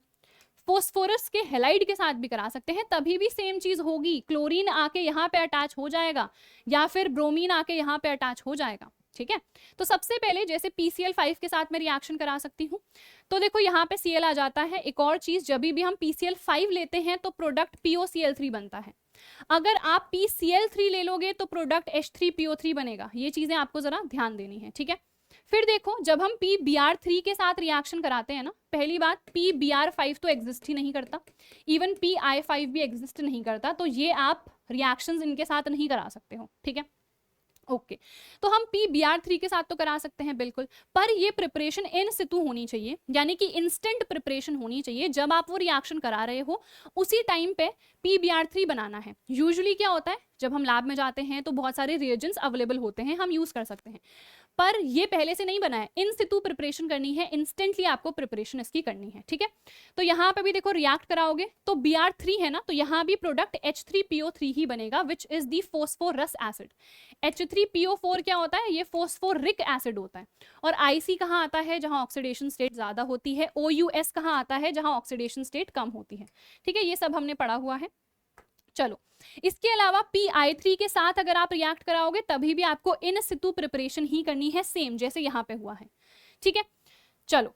फोस्फोरस के हेलाइड के साथ भी करा सकते हैं, तभी भी सेम चीज होगी, क्लोरीन आके यहाँ पे अटैच हो जाएगा या फिर ब्रोमीन आके यहाँ पे अटैच हो जाएगा, ठीक है। तो सबसे पहले जैसे PCl5 के साथ मैं रिएक्शन करा सकती हूँ, तो देखो यहाँ पे Cl आ जाता है। एक और चीज, जब भी हम PCl5 लेते हैं तो प्रोडक्ट POCl3 बनता है। अगर आप PCl3 ले लोगे तो प्रोडक्ट H3PO3 बनेगा। ये चीजें आपको जरा ध्यान देनी है, ठीक है। फिर देखो जब हम PBr3 के साथ रिएक्शन कराते हैं ना, पहली बात PBr5 तो एग्जिस्ट ही नहीं करता, इवन PI5 भी एग्जिस्ट नहीं करता, तो ये आप रिएक्शंस इनके साथ नहीं करा सकते हो, ठीक है। ओके तो हम PBr3 के साथ तो करा सकते हैं बिल्कुल, पर ये प्रिपरेशन इन सितु होनी चाहिए, यानी कि इंस्टेंट प्रिपरेशन होनी चाहिए। जब आप वो रिएक्शन करा रहे हो उसी टाइम पे PBr3 बनाना है। यूजुअली क्या होता है, जब हम लैब में जाते हैं तो बहुत सारे रिएजेंट्स अवेलेबल होते हैं, हम यूज कर सकते हैं, पर ये पहले से नहीं बना है, इन सितु प्रिपरेशन करनी है, इंस्टेंटली आपको प्रिपरेशन इसकी करनी है, ठीक है। तो यहाँ पे भी देखो रिएक्ट कराओगे तो Br3 है ना, तो यहाँ भी प्रोडक्ट H3PO3 ही बनेगा, which is the phosphorus acid. H3PO4 क्या होता है, ये फोस्फोरिक एसिड होता है। और IC कहाँ आता है, जहाँ ऑक्सीडेशन स्टेट ज्यादा होती है। OUS कहाँ आता है, जहाँ ऑक्सीडेशन स्टेट कम होती है, ठीक है। ये सब हमने पढ़ा हुआ है। चलो इसके अलावा PI3 के साथ अगर आप रिएक्ट कराओगे तभी भी आपको इन सितु प्रिपरेशन ही करनी है, सेम जैसे यहाँ पे हुआ है, ठीक है। चलो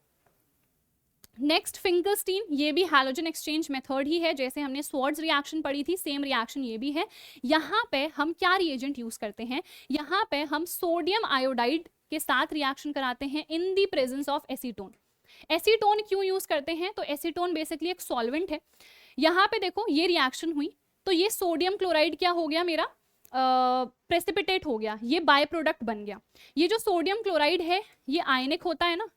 नेक्स्ट फिंकलस्टीन, ये भी हैलोजन एक्सचेंज मेथड ही है, जैसे हमने स्वार्ट्ज रिएक्शन पढ़ी थी, सेम रिएक्शन ये भी है। यहाँ पे हम क्या रिएजेंट यूज करते हैं, यहाँ पे हम सोडियम आयोडाइड के साथ रिएक्शन कराते हैं in the presence of acetone. Acetone क्यों यूज करते हैं, तो एसीटोन बेसिकली एक सॉल्वेंट है। यहाँ पे देखो ये रिएक्शन हुई तो ये सोडियम क्लोराइड क्या हो गया मेरा, प्रेसिपिटेट हो गया, ये बाय प्रोडक्ट बन गया। ये जो सोडियम क्लोराइड है ये आयनिक होता है ना,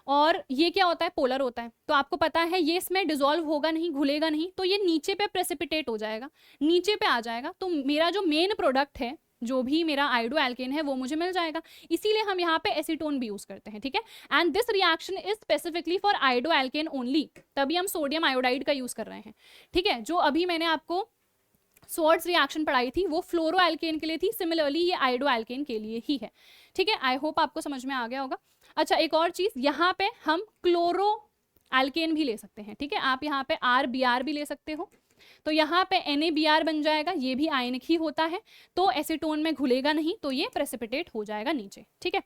और ये क्या होता है, पोलर होता है। तो आपको पता है ये इसमें डिसॉल्व होगा नहीं, घुलेगा नहीं, तो ये नीचे पे प्रेसिपिटेट हो जाएगा, नीचे पे आ जाएगा, तो मेरा जो मेन प्रोडक्ट है, जो भी मेरा आयोडो एल्केन है, वो मुझे मिल जाएगा। इसीलिए हम यहाँ पे एसीटोन भी यूज करते हैं, ठीक है। And this reaction is specifically for iodoalkane only, तभी हम सोडियम आयोडाइड का यूज कर रहे हैं, ठीक है। जो अभी मैंने आपको स्वार्ट्ज रिएक्शन पढ़ाई थी वो फ्लोरो एल्केन के लिए थी, सिमिलरली ये आयोडो एल्केन के लिए ही है, ठीक है। आई होप आपको समझ में आ गया होगा। अच्छा एक और चीज, यहाँ पे हम क्लोरो एल्केन भी ले सकते हैं, ठीक है। आप यहाँ पे RBr भी ले सकते हो, तो यहाँ पे NaBr बन जाएगा, ये भी आयनिक ही होता है, तो एसीटोन में घुलेगा नहीं, तो ये प्रेसिपिटेट हो जाएगा नीचे, ठीक है।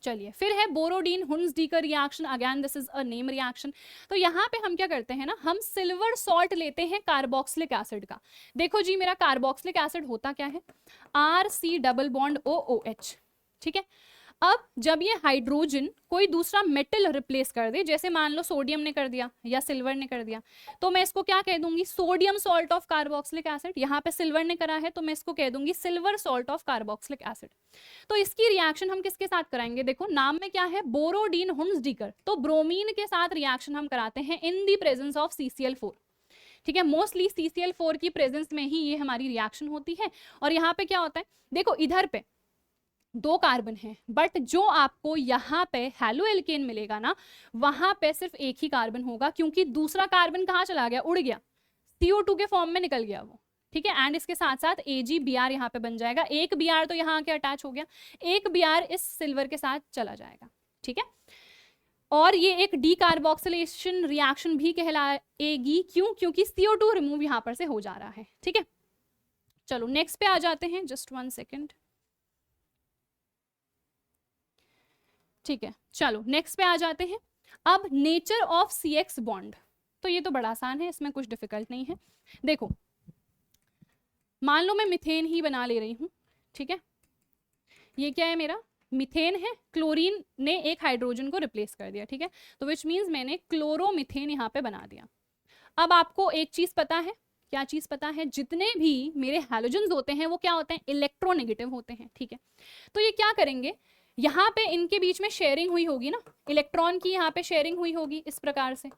चलिए फिर है Borodin Hunsdiecker reaction, again this is a name reaction. तो यहाँ पे हम क्या करते हैं ना, हम सिल्वर सॉल्ट लेते हैं कार्बोक्सिलिक एसिड का। देखो जी मेरा कार्बोक्सिलिक एसिड होता क्या है, RC डबल बॉन्ड OOH, ठीक है। अब जब ये हाइड्रोजन कोई दूसरा मेटल रिप्लेस कर दे, जैसे मान लो सोडियम ने कर दिया या सिल्वर ने कर दिया, तो मैं इसको क्या कह दूंगी, sodium salt of carboxylic acid. यहाँ पे सिल्वर ने करा है तो मैं इसको कह दूंगी silver salt of carboxylic acid. तो इसकी रिएक्शन हम किसके साथ कराएंगे, देखो नाम में क्या है, बोरोडीन हुन्सडीकर, तो ब्रोमीन के साथ रिएक्शन हम कराते हैं in the presence of CCl4, ठीक है। मोस्टली CCl4 की प्रेजेंस में ही ये हमारी रिएक्शन होती है। और यहाँ पे क्या होता है, देखो इधर पे 2 कार्बन है, बट जो आपको यहाँ पे हैलो एल्केन मिलेगा ना, वहां पे सिर्फ एक ही कार्बन होगा, क्योंकि दूसरा कार्बन कहाँ चला गया, उड़ गया, CO2 के फॉर्म में निकल गया वो, ठीक है। एंड इसके साथ साथ AgBr यहाँ पे बन जाएगा, एक Br तो यहाँ आके अटैच हो गया, एक Br इस सिल्वर के साथ चला जाएगा, ठीक है। और ये एक डीकार्बोक्सिलेशन रिएक्शन भी कहलाएगी, क्यों, क्योंकि CO2 रिमूव यहाँ पर से हो जा रहा है, ठीक है। चलो नेक्स्ट पे आ जाते हैं, जस्ट 1 सेकेंड, ठीक है। चलो नेक्स्ट पे आ जाते हैं। अब नेचर ऑफ CX बॉन्ड, तो ये तो बड़ा आसान है, इसमें कुछ डिफिकल्ट नहीं है। देखो मान लो मैं मिथेन ही बना ले रही हूँ, ठीक है। ये क्या है, मेरा मिथेन है, क्लोरीन ने एक हाइड्रोजन को रिप्लेस कर दिया, ठीक है। तो विच मीन्स मैंने क्लोरोमिथेन यहाँ पे बना दिया। अब आपको एक चीज पता है, क्या चीज पता है, जितने भी मेरे हैलोजन्स होते हैं वो क्या होते हैं, इलेक्ट्रोनेगेटिव होते हैं, ठीक है। तो ये क्या करेंगे, यहाँ पे इनके बीच में शेयरिंग हुई होगी ना, इलेक्ट्रॉन की यहाँ पे शेयरिंग हुई होगी इस प्रकार से।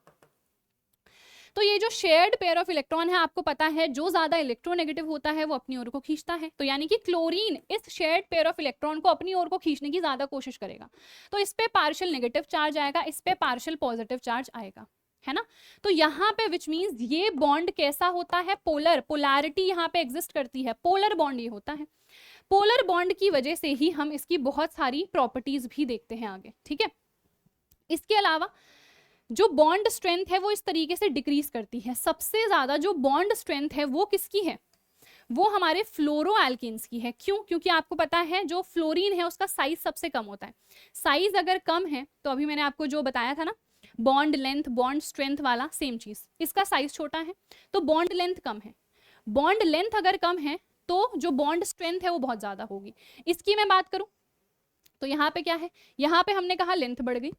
तो ये जो शेयर्ड पेयर ऑफ इलेक्ट्रॉन है, आपको पता है जो ज्यादा इलेक्ट्रोनेगेटिव होता है वो अपनी ओर को खींचता है, तो यानी कि क्लोरीन इस शेयर्ड पेयर ऑफ इलेक्ट्रॉन को अपनी ओर को खींचने की ज्यादा कोशिश करेगा। तो इस पे पार्शियल नेगेटिव चार्ज आएगा, इस पे पार्शियल पॉजिटिव चार्ज आएगा, है ना। तो यहाँ पे विच मीन्स ये बॉन्ड कैसा होता है, पोलर, पोलैरिटी यहाँ पे एग्जिस्ट करती है, पोलर बॉन्ड ये होता है। पोलर बॉन्ड की वजह से ही हम इसकी बहुत सारी प्रॉपर्टीज भी देखते हैं आगे, ठीक है। इसके अलावा जो बॉन्ड स्ट्रेंथ है वो इस तरीके से डिक्रीज करती है। सबसे ज्यादा जो बॉन्ड स्ट्रेंथ है वो किसकी है, वो हमारे फ्लोरो एल्केन्स की है। क्यों, क्योंकि आपको पता है जो फ्लोरीन है उसका साइज सबसे कम होता है। साइज अगर कम है तो अभी मैंने आपको जो बताया था ना, बॉन्ड लेंथ बॉन्ड स्ट्रेंथ वाला, सेम चीज, इसका साइज छोटा है तो बॉन्ड लेंथ कम है। बॉन्ड लेंथ अगर कम है तो जो बॉन्ड स्ट्रेंथ है वो बहुत ज्यादा होगी। इसकी मैं बात करूं तो यहाँ पे क्या है, यहाँ पे हमने कहा लेंथ बढ़ गई,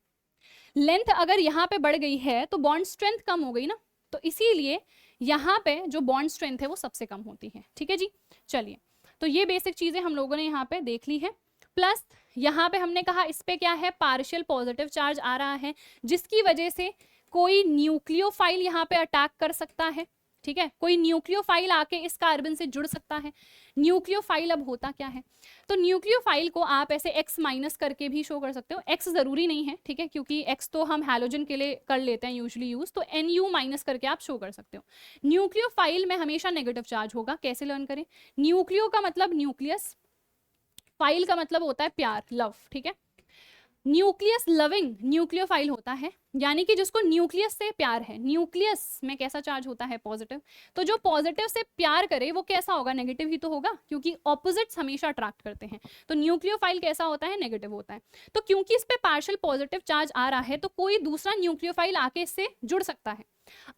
लेंथ अगर यहाँ पे बढ़ गई है तो बॉन्ड स्ट्रेंथ कम हो गई ना, तो इसीलिए यहाँ पे जो बॉन्ड स्ट्रेंथ है वो सबसे कम होती है, ठीक है जी। चलिए, तो ये बेसिक चीजें हम लोगों ने यहाँ पे देख ली है। प्लस यहाँ पे हमने कहा इस पे क्या है, पार्शियल पॉजिटिव चार्ज आ रहा है, जिसकी वजह से कोई न्यूक्लियोफाइल यहाँ पे अटैक कर सकता है, ठीक है। कोई न्यूक्लियोफाइल आके इस कार्बन से जुड़ सकता है। न्यूक्लियोफाइल अब होता क्या है, तो न्यूक्लियोफाइल को आप ऐसे X माइनस करके भी शो कर सकते हो। X जरूरी नहीं है, ठीक है, क्योंकि X तो हम हैलोजन के लिए कर लेते हैं यूजुअली यूज, तो NU माइनस करके आप शो कर सकते हो। न्यूक्लियोफाइल में हमेशा नेगेटिव चार्ज होगा। कैसे लर्न करें, न्यूक्लियो का मतलब न्यूक्लियस, फाइल का मतलब होता है प्यार, लव, ठीक है। न्यूक्लियस लविंग न्यूक्लियोफाइल होता है, यानी कि जिसको न्यूक्लियस से प्यार है। न्यूक्लियस में कैसा चार्ज होता है, पॉजिटिव। तो जो पॉजिटिव से प्यार करे वो कैसा होगा, नेगेटिव ही तो होगा, क्योंकि ऑपोजिट्स हमेशा अट्रैक्ट करते हैं। तो न्यूक्लियोफाइल कैसा होता है, नेगेटिव होता है। तो क्योंकि इस पे पार्शियल पॉजिटिव चार्ज आ रहा है तो कोई दूसरा न्यूक्लियोफाइल आके इससे जुड़ सकता है।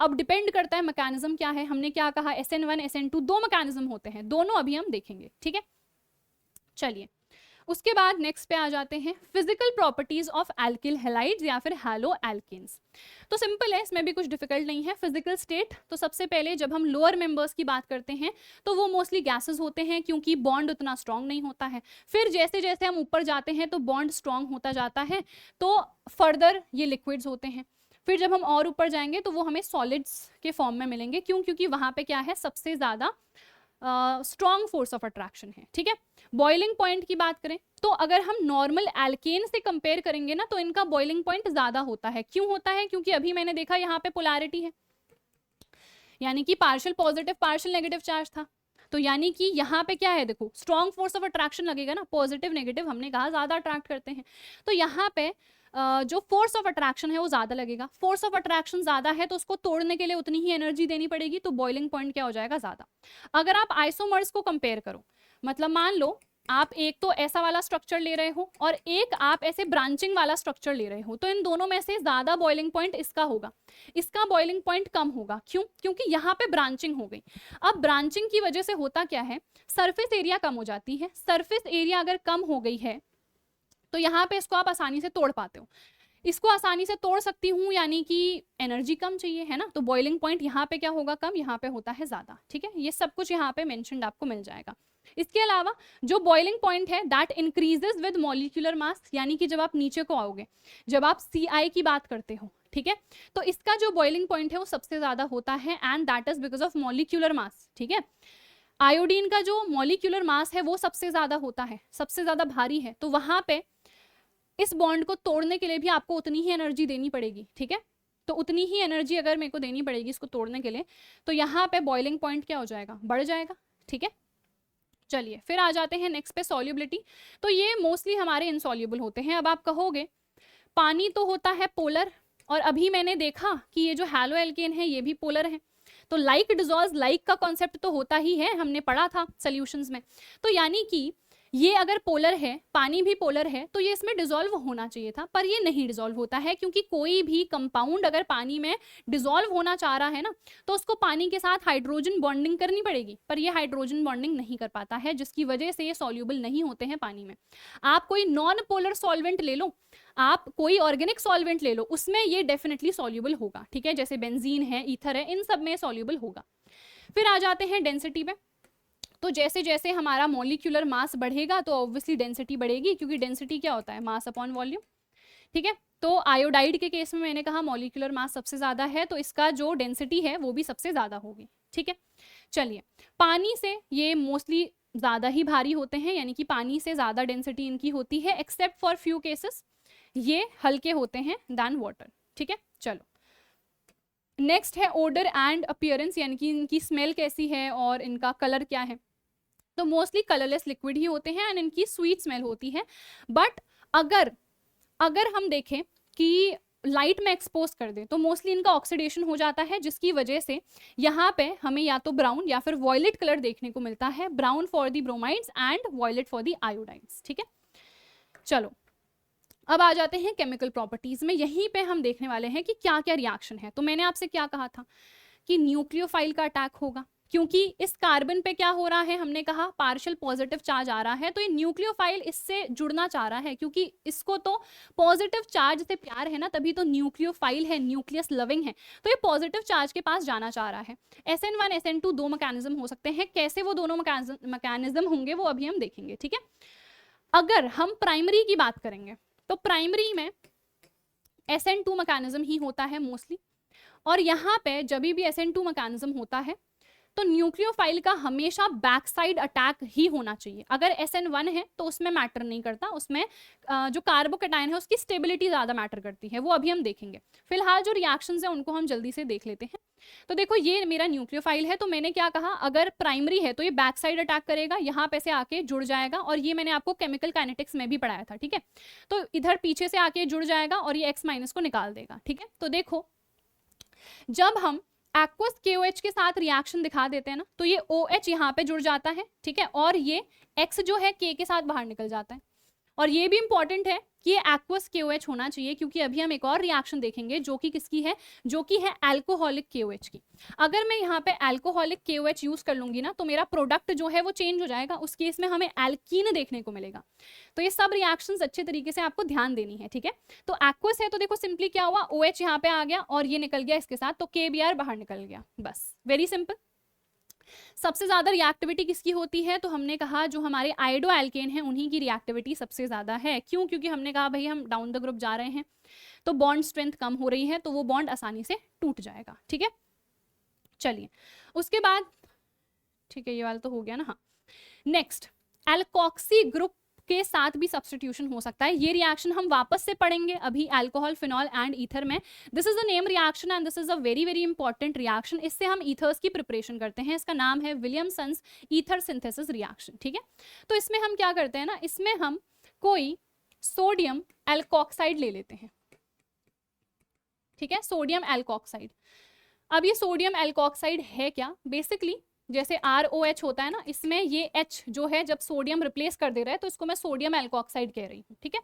अब डिपेंड करता है मैकेनिज्म क्या है, हमने क्या कहा SN1 SN2 दो मैकेनिज्म होते हैं, दोनों अभी हम देखेंगे, ठीक है। चलिए, उसके बाद नेक्स्ट पे आ जाते हैं physical properties of alkyl halides या फिर हैलो एल्केन्स। तो सिंपल है, इसमें भी कुछ डिफिकल्ट नहीं है। फिजिकल स्टेट, तो सबसे पहले जब हम लोअर मेंबर्स की बात करते हैं तो वो मोस्टली गैसेस होते हैं, क्योंकि बॉन्ड उतना स्ट्रांग नहीं होता है। फिर जैसे जैसे हम ऊपर जाते हैं तो बॉन्ड स्ट्रांग होता जाता है, तो फर्दर ये लिक्विड्स होते हैं। फिर जब हम और ऊपर जाएंगे तो वो हमें सॉलिड्स के फॉर्म में मिलेंगे। क्यों, क्योंकि वहां पे क्या है, सबसे ज्यादा स्ट्रॉन्ग फोर्स ऑफ अट्रैक्शन है, ठीक है। बॉइलिंग पॉइंट की बात करें तो अगर हम नॉर्मल एल्केन से कंपेयर करेंगे ना तो इनका बॉइलिंग पॉइंट ज्यादा होता है। क्यों होता है, क्योंकि अभी मैंने देखा यहाँ पे पोलैरिटी है, यानी कि partial positive partial negative charge था। तो यानी कि यहाँ पे क्या है, देखो स्ट्रॉन्ग फोर्स ऑफ अट्रैक्शन लगेगा ना, पॉजिटिव नेगेटिव हमने कहा ज्यादा अट्रैक्ट करते हैं, तो यहाँ पे जो फोर्स ऑफ अट्रैक्शन है वो ज्यादा लगेगा। फोर्स ऑफ अट्रैक्शन ज्यादा है तो उसको तोड़ने के लिए उतनी ही एनर्जी देनी पड़ेगी, तो बॉइलिंग पॉइंट क्या हो जाएगा, ज्यादा। अगर आप आइसोमर्स को कंपेयर करो, मतलब मान लो आप एक तो ऐसा वाला स्ट्रक्चर ले रहे हो और एक आप ऐसे ब्रांचिंग वाला स्ट्रक्चर ले रहे हो, तो इन दोनों में से ज्यादा बॉइलिंग पॉइंट इसका होगा, इसका बॉइलिंग पॉइंट कम होगा। क्यों, क्योंकि यहाँ पे ब्रांचिंग हो गई। अब ब्रांचिंग की वजह से होता क्या है, सरफेस एरिया कम हो जाती है। सरफेस एरिया अगर कम हो गई है तो यहाँ पे इसको आप आसानी से तोड़ पाते हो। इसको आसानी से तोड़ सकती हूँ, यानी कि एनर्जी कम चाहिए, है ना, तो बॉइलिंग पॉइंट यहाँ पे क्या होगा, कम, यहाँ पे होता है ज्यादा, ठीक है। ये सब कुछ यहाँ पे मेंशन्ड आपको मिल जाएगा। इसके अलावा जो बॉइलिंग पॉइंट है that increases with molecular mass, यानी कि जब आप नीचे को आओगे, जब आप CI की बात करते हो, ठीक है। तो इसका जो बॉइलिंग पॉइंट है वो सबसे ज्यादा होता है and that is because of molecular mass, ठीक है। आयोडीन का जो मॉलिक्यूलर मास है वो सबसे ज्यादा होता है, सबसे ज्यादा भारी है, तो वहां पे इस बॉन्ड को तोड़ने के लिए भी आपको उतनी ही एनर्जी देनी पड़ेगी, ठीक है। तो उतनी ही एनर्जी अगर मेरे को देनी पड़ेगी इसको तोड़ने के लिए, तो यहाँ पे बॉइलिंग पॉइंट क्या हो जाएगा, बढ़ जाएगा, ठीक है। चलिए फिर आ जाते हैं नेक्स्ट पे, सॉल्युबिलिटी। तो ये मोस्टली हमारे इनसॉल्युबल होते हैं। अब आप कहोगे पानी तो होता है पोलर, और अभी मैंने देखा कि ये जो हैलो एल्केन है ये भी पोलर है, तो लाइक डिजॉल्व लाइक का कॉन्सेप्ट तो होता ही है, हमने पढ़ा था सॉल्यूशंस में। तो यानी कि ये अगर पोलर है, पानी भी पोलर है, तो ये इसमें डिसॉल्व होना चाहिए था, पर ये नहीं डिसॉल्व होता है, क्योंकि कोई भी कंपाउंड अगर पानी में डिसॉल्व होना चाह रहा है ना, तो उसको पानी के साथ हाइड्रोजन बॉन्डिंग करनी पड़ेगी, पर ये हाइड्रोजन बॉन्डिंग नहीं कर पाता है, जिसकी वजह से ये सॉल्यूबल नहीं होते हैं पानी में। आप कोई नॉन पोलर सॉल्वेंट ले लो, आप कोई ऑर्गेनिक सॉल्वेंट ले लो, उसमें ये डेफिनेटली सॉल्यूबल होगा, ठीक है। जैसे बेंजीन है, ईथर है, इन सब में सॉल्यूबल होगा। फिर आ जाते हैं डेंसिटी पे। तो जैसे जैसे हमारा मॉलिक्यूलर मास बढ़ेगा तो ऑब्वियसली डेंसिटी बढ़ेगी, क्योंकि डेंसिटी क्या होता है, मास अपॉन वॉल्यूम, ठीक है। तो आयोडाइड के केस में मैंने कहा मॉलिक्यूलर मास सबसे ज्यादा है, तो इसका जो डेंसिटी है वो भी सबसे ज्यादा होगी, ठीक है। चलिए, पानी से ये मोस्टली ज्यादा ही भारी होते हैं, यानी कि पानी से ज्यादा डेंसिटी इनकी होती है, एक्सेप्ट फॉर फ्यू केसेस ये हल्के होते हैं दैन वाटर, ठीक है। चलो नेक्स्ट है ओडर एंड अपीयरेंस, यानी कि इनकी स्मेल कैसी है और इनका कलर क्या है। तो मोस्टली कलरलेस लिक्विड ही होते हैं एंड इनकी स्वीट स्मेल होती है। बट अगर हम देखें कि लाइट में एक्सपोज कर दें तो मोस्टली इनका ऑक्सीडेशन हो जाता है, जिसकी वजह से यहाँ पे हमें या तो ब्राउन या फिर वॉयलेट कलर देखने को मिलता है, brown for the bromides and violet for the iodides, ठीक है। चलो अब आ जाते हैं केमिकल प्रॉपर्टीज में। यहीं पे हम देखने वाले हैं कि क्या क्या रिएक्शन है। तो मैंने आपसे क्या कहा था कि न्यूक्लियोफाइल का अटैक होगा, क्योंकि इस कार्बन पे क्या हो रहा है, हमने कहा पार्शियल पॉजिटिव चार्ज आ रहा है, तो ये न्यूक्लियोफाइल इससे जुड़ना चाह रहा है, क्योंकि इसको तो पॉजिटिव चार्ज से प्यार है ना, तभी तो न्यूक्लियोफाइल है, न्यूक्लियस लविंग है, तो ये पॉजिटिव चार्ज के पास जाना चाह रहा है। SN1 SN2 दो मैकेनिज्म हो सकते हैं, कैसे वो दोनों मैकेनिज्म होंगे वो अभी हम देखेंगे, ठीक है। अगर हम प्राइमरी की बात करेंगे तो प्राइमरी में SN2 मैकेनिज्म ही होता है मोस्टली, और यहाँ पे जब भी SN2 मैकेनिज्म होता है तो न्यूक्लियोफाइल का हमेशा बैक साइड अटैक ही होना चाहिए। अगर SN1 है तो उसमें मैटर नहीं करता, उसमें जो कार्बोकेटाइन है उसकी स्टेबिलिटी ज्यादा मैटर करती है, वो अभी हम देखेंगे। फिलहाल जो रिएक्शंस हैं उनको हम जल्दी से देख लेते हैं। तो देखो ये मेरा न्यूक्लियोफाइल है, तो मैंने क्या कहा, अगर प्राइमरी है तो ये बैक साइड अटैक करेगा, यहाँ पे से आके जुड़ जाएगा, और ये मैंने आपको केमिकल काइनेटिक्स में भी पढ़ाया था, ठीक है। तो इधर पीछे से आके जुड़ जाएगा और ये X- को निकाल देगा, ठीक है। तो देखो जब हम एक्वस KOH के साथ रिएक्शन दिखा देते हैं ना, तो ये OH यहाँ पे जुड़ जाता है, ठीक है, और ये X जो है K के साथ बाहर निकल जाता है। और ये भी इंपॉर्टेंट है कि ये एक्वस KOH होना चाहिए, क्योंकि अभी हम एक और रिएक्शन देखेंगे जो कि किसकी है, जो कि है अल्कोहलिक KOH की। अगर मैं यहाँ पे अल्कोहलिक KOH यूज कर लूंगी ना, तो मेरा प्रोडक्ट जो है वो चेंज हो जाएगा, उस केस में हमें एल्कीन देखने को मिलेगा। तो ये सब रिएक्शंस अच्छे तरीके से आपको ध्यान देनी है, ठीक है। तो एक्वस है तो देखो सिंपली क्या हुआ, OH यहाँ पे आ गया और ये निकल गया इसके साथ, तो KBr बाहर निकल गया, बस वेरी सिंपल। सबसे ज्यादा रिएक्टिविटी किसकी होती है, तो हमने कहा जो हमारे आयोडो एल्केन है उन्हीं की रिएक्टिविटी सबसे ज्यादा है। क्यों, क्योंकि हमने कहा भाई हम डाउन द ग्रुप जा रहे हैं तो बॉन्ड स्ट्रेंथ कम हो रही है, तो वो बॉन्ड आसानी से टूट जाएगा, ठीक है। चलिए उसके बाद, ठीक है ये वाला तो हो गया ना, हाँ। नेक्स्ट एल्कोक्सी ग्रुप के साथ भी सब्स्टिट्यूशन हो सकता है। ये रिएक्शन हम वापस से पढ़ेंगे अभी अल्कोहल, फिनॉल एंड ईथर में। This is a name reaction and this is a very very important reaction. इससे हम ईथर्स की प्रिपरेशन करते हैं, इसका नाम है विलियमसन्स ईथर सिंथेसिस रिएक्शन, ठीक है। तो इसमें हम क्या करते हैं ना, इसमें हम कोई सोडियम एल्कोक्साइड ले लेते हैं, ठीक है, सोडियम एल्कोक्साइड। अब ये सोडियम एल्कोक्साइड है क्या, बेसिकली जैसे ROH होता है ना, इसमें ये H जो है जब सोडियम रिप्लेस कर दे रहा है तो इसको मैं सोडियम एल्कोक्साइड कह रही हूँ, ठीक है।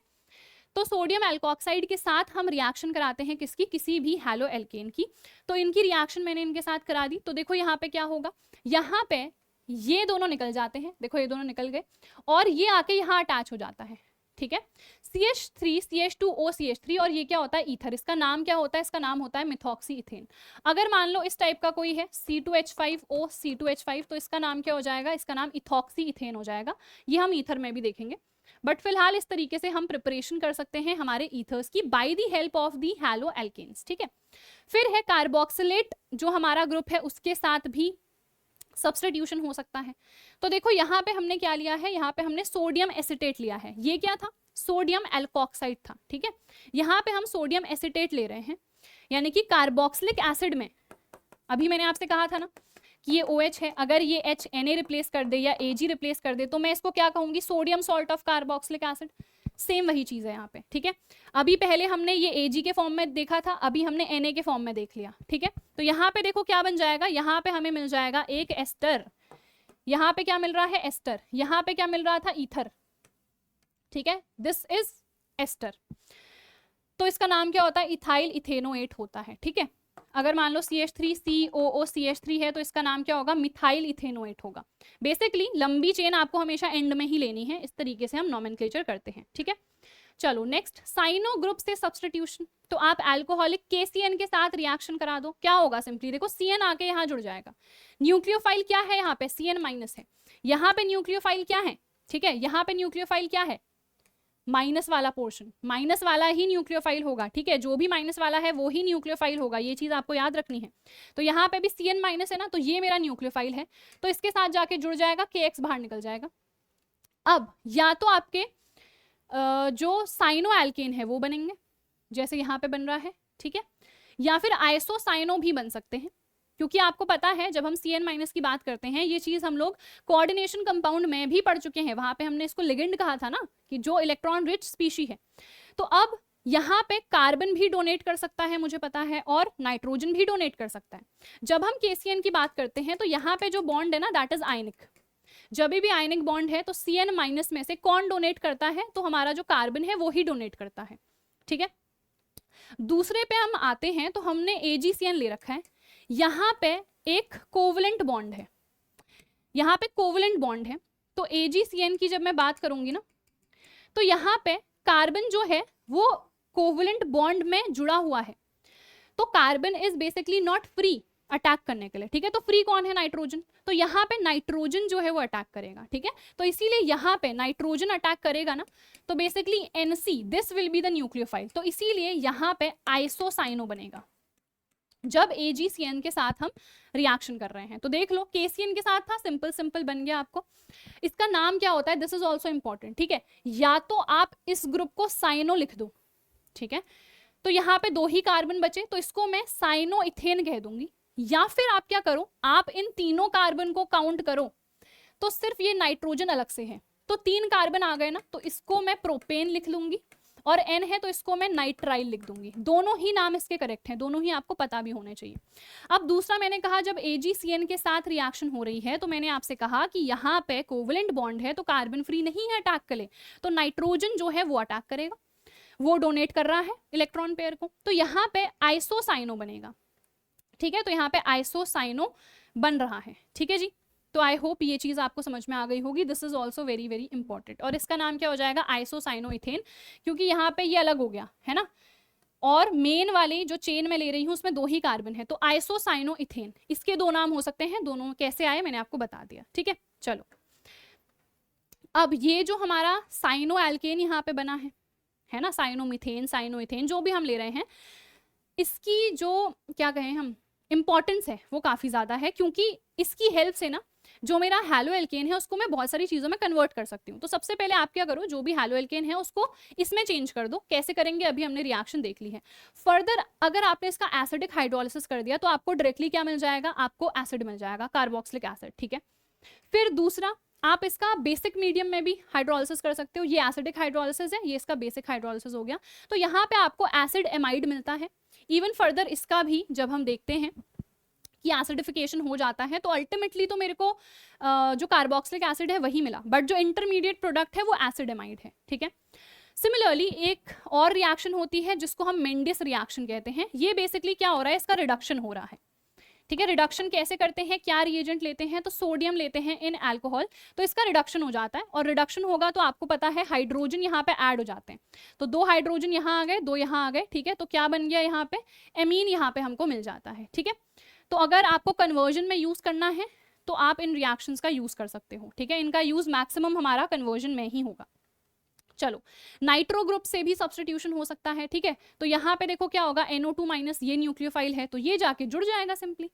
तो सोडियम एल्कोक्साइड के साथ हम रिएक्शन कराते हैं किसकी, किसी भी हैलो एल्केन की। तो इनकी रिएक्शन मैंने इनके साथ करा दी, तो देखो यहाँ पे क्या होगा, यहाँ पे ये दोनों निकल जाते हैं, देखो ये दोनों निकल गए और ये आके यहाँ अटैच हो जाता है, ठीक है। CH3 CH2O CH3 और ये क्या होता है, ईथर। इसका नाम क्या होता है, इसका नाम होता है मिथॉक्सी इथेन। अगर मान लो इस टाइप का कोई है C2H5O C2H5, तो इसका नाम क्या हो जाएगा, इसका नाम इथॉक्सी इथेन हो जाएगा। ये हम ईथर में भी देखेंगे। बट फिलहाल इस तरीके से हम प्रिपरेशन कर सकते हैं हमारे ईथर्स की by the help of the haloalkanes, ठीक है। फिर है कार्बोक्सिलेट, जो हमारा ग्रुप है उसके साथ भी सब्स्टिट्यूशन हो सकता है। तो देखो यहाँ पे हमने क्या लिया है, यहाँ पे हमने सोडियम एसिटेट लिया है, ये क्या था, सोडियम एल्कोक्साइड था, ठीक है। यहाँ पे हम सोडियम एसिटेट ले रहे हैं, यानी कि कार्बोक्सिलिक एसिड में अभी मैंने आपसे कहा था ना कि ये OH है, अगर ये H Na रिप्लेस कर दे या Ag रिप्लेस कर दे तो मैं इसको क्या कहूंगी, sodium salt of carboxylic acid. Same वही चीज है यहाँ पे, ठीक है। अभी पहले हमने ये Ag के फॉर्म में देखा था, अभी हमने Na के फॉर्म में देख लिया, ठीक है। तो यहाँ पे देखो क्या बन जाएगा, यहाँ पे हमें मिल जाएगा एक एस्टर, यहाँ पे क्या मिल रहा है, एस्टर, यहाँ पे क्या मिल रहा था, ईथर, ठीक है। This is ester. तो इसका नाम क्या होता है, इथाइल इथेनोएट होता है, ठीक है। अगर मान लो CH3COOCH3 है तो इसका नाम क्या होगा, मिथाइल इथेनोएट होगा। बेसिकली लंबी चेन आपको हमेशा एंड में ही लेनी है, इस तरीके से हम नॉमेनक्लेचर करते हैं, ठीक है। चलो नेक्स्ट, साइनो ग्रुप से सब्स्टिट्यूशन। तो आप अल्कोहलिक KCN के साथ रिएक्शन करा दो, क्या होगा, सिंपली देखो CN आके यहाँ जुड़ जाएगा। न्यूक्लियोफाइल क्या है, यहाँ पे CN माइनस है, यहाँ पे न्यूक्लियोफाइल क्या है, ठीक है, यहाँ पे न्यूक्लियोफाइल क्या है, माइनस वाला पोर्शन, माइनस वाला ही न्यूक्लियोफाइल होगा, ठीक है। जो भी माइनस वाला है वो ही न्यूक्लियोफाइल होगा, ये चीज आपको याद रखनी है। तो यहाँ पे भी CN माइनस है ना, तो ये मेरा न्यूक्लियोफाइल है, तो इसके साथ जाके जुड़ जाएगा, KX बाहर निकल जाएगा। अब या तो आपके जो साइनो एल्केन है वो बनेंगे, जैसे यहाँ पे बन रहा है, ठीक है, या फिर आइसोसाइनो भी बन सकते हैं, क्योंकि आपको पता है जब हम CN माइनस की बात करते हैं, ये चीज हम लोग कोऑर्डिनेशन कंपाउंड में भी पढ़ चुके हैं, वहां पे हमने इसको लिगेंड कहा था ना, कि जो इलेक्ट्रॉन रिच स्पीशी है। तो अब यहाँ पे कार्बन भी डोनेट कर सकता है, मुझे पता है, और नाइट्रोजन भी डोनेट कर सकता है। जब हम KCN की बात करते हैं तो यहाँ पे जो बॉन्ड है ना, दैट इज आयनिक। जब भी आयनिक बॉन्ड है तो CN माइनस में से कौन डोनेट करता है, तो हमारा जो कार्बन है वो ही डोनेट करता है, ठीक है। दूसरे पे हम आते हैं तो हमने AgCN ले रखा है, यहाँ पे एक कोवलेंट बॉन्ड है, यहाँ पे कोवलेंट बॉन्ड है। तो AgCN की जब मैं बात करूंगी ना, तो यहाँ पे कार्बन जो है वो कोवलेंट बॉन्ड में जुड़ा हुआ है, तो carbon is basically not free attack करने के लिए, ठीक है। तो फ्री कौन है, नाइट्रोजन, तो यहाँ पे नाइट्रोजन जो है वो अटैक करेगा, ठीक है। तो इसीलिए यहाँ पे नाइट्रोजन अटैक करेगा ना, तो basically NC this will be the nucleophile, तो इसीलिए यहाँ पे आइसोसाइनो बनेगा जब AgCN के साथ हम रिएक्शन कर रहे हैं। तो देख लो KCN के साथ था, सिंपल सिंपल बन गया आपको। इसका नाम क्या होता है, दिस इज ऑल्सो इंपॉर्टेंट, ठीक है। या तो आप इस ग्रुप को साइनो लिख दो, ठीक है, तो यहाँ पे 2 ही कार्बन बचे, तो इसको मैं साइनो इथेन कह दूंगी। या फिर आप क्या करो, आप इन तीनों कार्बन को काउंट करो, तो सिर्फ ये नाइट्रोजन अलग से है, तो 3 कार्बन आ गए ना, तो इसको मैं प्रोपेन लिख लूंगी, और N है तो इसको मैं नाइट्राइल लिख दूंगी। दोनों ही नाम इसके करेक्ट हैं, दोनों ही आपको पता भी होने चाहिए। अब दूसरा मैंने कहा जब AgCN के साथ रिएक्शन हो रही है, तो मैंने आपसे कहा कि यहाँ पे कोवलेंट बॉन्ड है, तो कार्बन फ्री नहीं है अटैक करे, तो नाइट्रोजन जो है वो अटैक करेगा, वो डोनेट कर रहा है इलेक्ट्रॉन पेयर को, तो यहाँ पे आइसोसाइनो बनेगा, ठीक है। तो यहाँ पे आइसोसाइनो बन रहा है, ठीक है जी। तो आई होप ये चीज आपको समझ में आ गई होगी, this is also very very important. और इसका नाम क्या हो जाएगा, आइसोसाइनो इथेन, क्योंकि यहाँ पे ये अलग हो गया है ना, और मेन वाली जो चेन में ले रही हूँ उसमें 2 ही कार्बन है, तो आइसोसाइनो इथेन, इसके 2 नाम हो सकते हैं, दोनों कैसे आए मैंने आपको बता दिया, ठीक है। चलो अब ये जो हमारा साइनो एल्केन यहाँ पे बना है ना, साइनोमिथेन साइनो इथेन जो भी हम ले रहे हैं, इसकी जो क्या कहें हम इंपॉर्टेंस है वो काफी ज्यादा है, क्योंकि इसकी हेल्प से ना जो मेरा हैलो एल्केन है उसको मैं बहुत सारी चीजों में कन्वर्ट कर सकती हूँ। तो सबसे पहले आप क्या करो, जो भी हैलो एल्केन है उसको इसमें चेंज कर दो। कैसे करेंगे अभी हमने रिएक्शन देख ली है। फर्दर अगर आपने इसका एसिडिक हाइड्रोलिसिस कर दिया तो आपको डायरेक्टली क्या मिल जाएगा, आपको एसिड मिल जाएगा, कार्बोक्सिलिक एसिड, ठीक है। फिर दूसरा आप इसका बेसिक मीडियम में भी हाइड्रोलिसिस कर सकते हो, ये एसिडिक हाइड्रोलिसिस है, ये इसका बेसिक हाइड्रोलिसिस हो गया, तो यहाँ पे आपको एसिड एमाइड मिलता है। इवन फर्दर इसका भी जब हम देखते हैं कि एसिडिफिकेशन हो जाता है तो अल्टीमेटली तो मेरे को जो कार्बोक्सिलिक एसिड है वही मिला, बट जो इंटरमीडिएट प्रोडक्ट है वो एसिड एमाइड है, ठीक है। सिमिलरली एक और रिएक्शन होती है जिसको हम मेंडिस रिएक्शन कहते हैं। ये बेसिकली क्या हो रहा है, इसका रिडक्शन हो रहा है, ठीक है। रिडक्शन कैसे करते हैं, क्या रिएजेंट लेते हैं, तो सोडियम लेते हैं इन अल्कोहल, तो इसका रिडक्शन हो जाता है, और रिडक्शन होगा तो आपको पता है हाइड्रोजन यहाँ पे ऐड हो जाते हैं, तो 2 हाइड्रोजन यहाँ आ गए, 2 यहाँ आ गए, ठीक है। तो क्या बन गया यहाँ पे, एमीन यहाँ पे हमको मिल जाता है, ठीक है। तो अगर आपको कन्वर्जन में यूज करना है तो आप इन रिएक्शंस का यूज कर सकते हो, ठीक है। इनका यूज मैक्सिमम हमारा कन्वर्जन में ही होगा। चलो, नाइट्रो ग्रुप से भी सब्स्टिट्यूशन हो सकता है, ठीक है। तो यहाँ पे देखो क्या होगा, NO2 माइनस ये न्यूक्लियोफाइल है तो ये जाके जुड़ जाएगा सिंपली।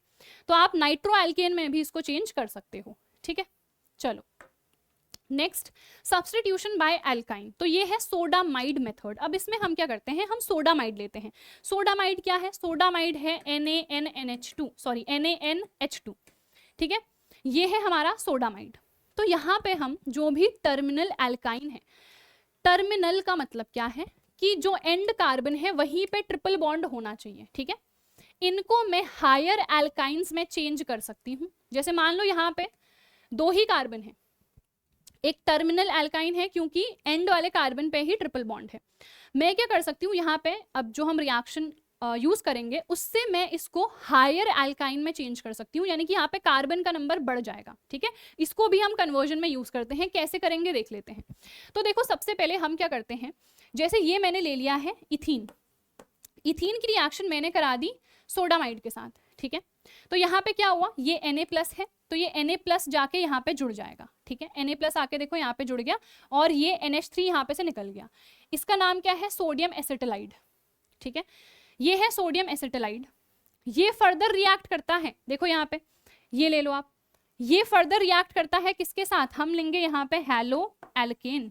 तो आप नाइट्रो एल्केन में भी इसको चेंज कर सकते हो, ठीक है। चलो नेक्स्ट, सब्स्टिट्यूशन बाय एल्काइन। तो ये है सोडामाइड मेथड। अब इसमें हम क्या करते हैं, हम सोडामाइड लेते हैं। सोडामाइड क्या है, सोडामाइड है NaNH2, सॉरी NaNH2, ठीक है। ये है हमारा सोडामाइड। तो यहाँ पे हम जो भी टर्मिनल एल्काइन है, टर्मिनल का मतलब क्या है कि जो एंड कार्बन है वहीं पे ट्रिपल बॉन्ड होना चाहिए, ठीक है। इनको मैं हायर एल्काइंस में चेंज कर सकती हूँ। जैसे मान लो यहाँ पे 2 ही कार्बन है, एक टर्मिनल एल्काइन है क्योंकि एंड वाले कार्बन पे ही ट्रिपल बॉन्ड है। मैं क्या कर सकती हूँ यहाँ पे, अब जो हम रिएक्शन यूज करेंगे उससे मैं इसको हायर एल्काइन में चेंज कर सकती हूँ, यानी कि यहाँ पे कार्बन का नंबर बढ़ जाएगा, ठीक है। इसको भी हम कन्वर्जन में यूज करते हैं, कैसे करेंगे देख लेते हैं। तो देखो सबसे पहले हम क्या करते हैं, जैसे ये मैंने ले लिया है इथीन, इथीन की रिएक्शन मैंने करा दी सोडामाइड के साथ, ठीक है। तो यहाँ पे क्या हुआ, ये Na+ है तो ये Na+ जाके यहाँ पे जुड़ जाएगा, ठीक है। Na+ आके देखो यहाँ पे जुड़ गया और ये NH3 यहाँ पे से निकल गया। इसका नाम क्या है, सोडियम एसिटिलाइड, ठीक है। ये है सोडियम एसिटिलाइड। ये फर्दर रिएक्ट करता है, देखो यहाँ पे ये ले लो आप, ये फर्दर रिएक्ट करता है किसके साथ, हम लेंगे यहाँ पे हैलो एल्केन।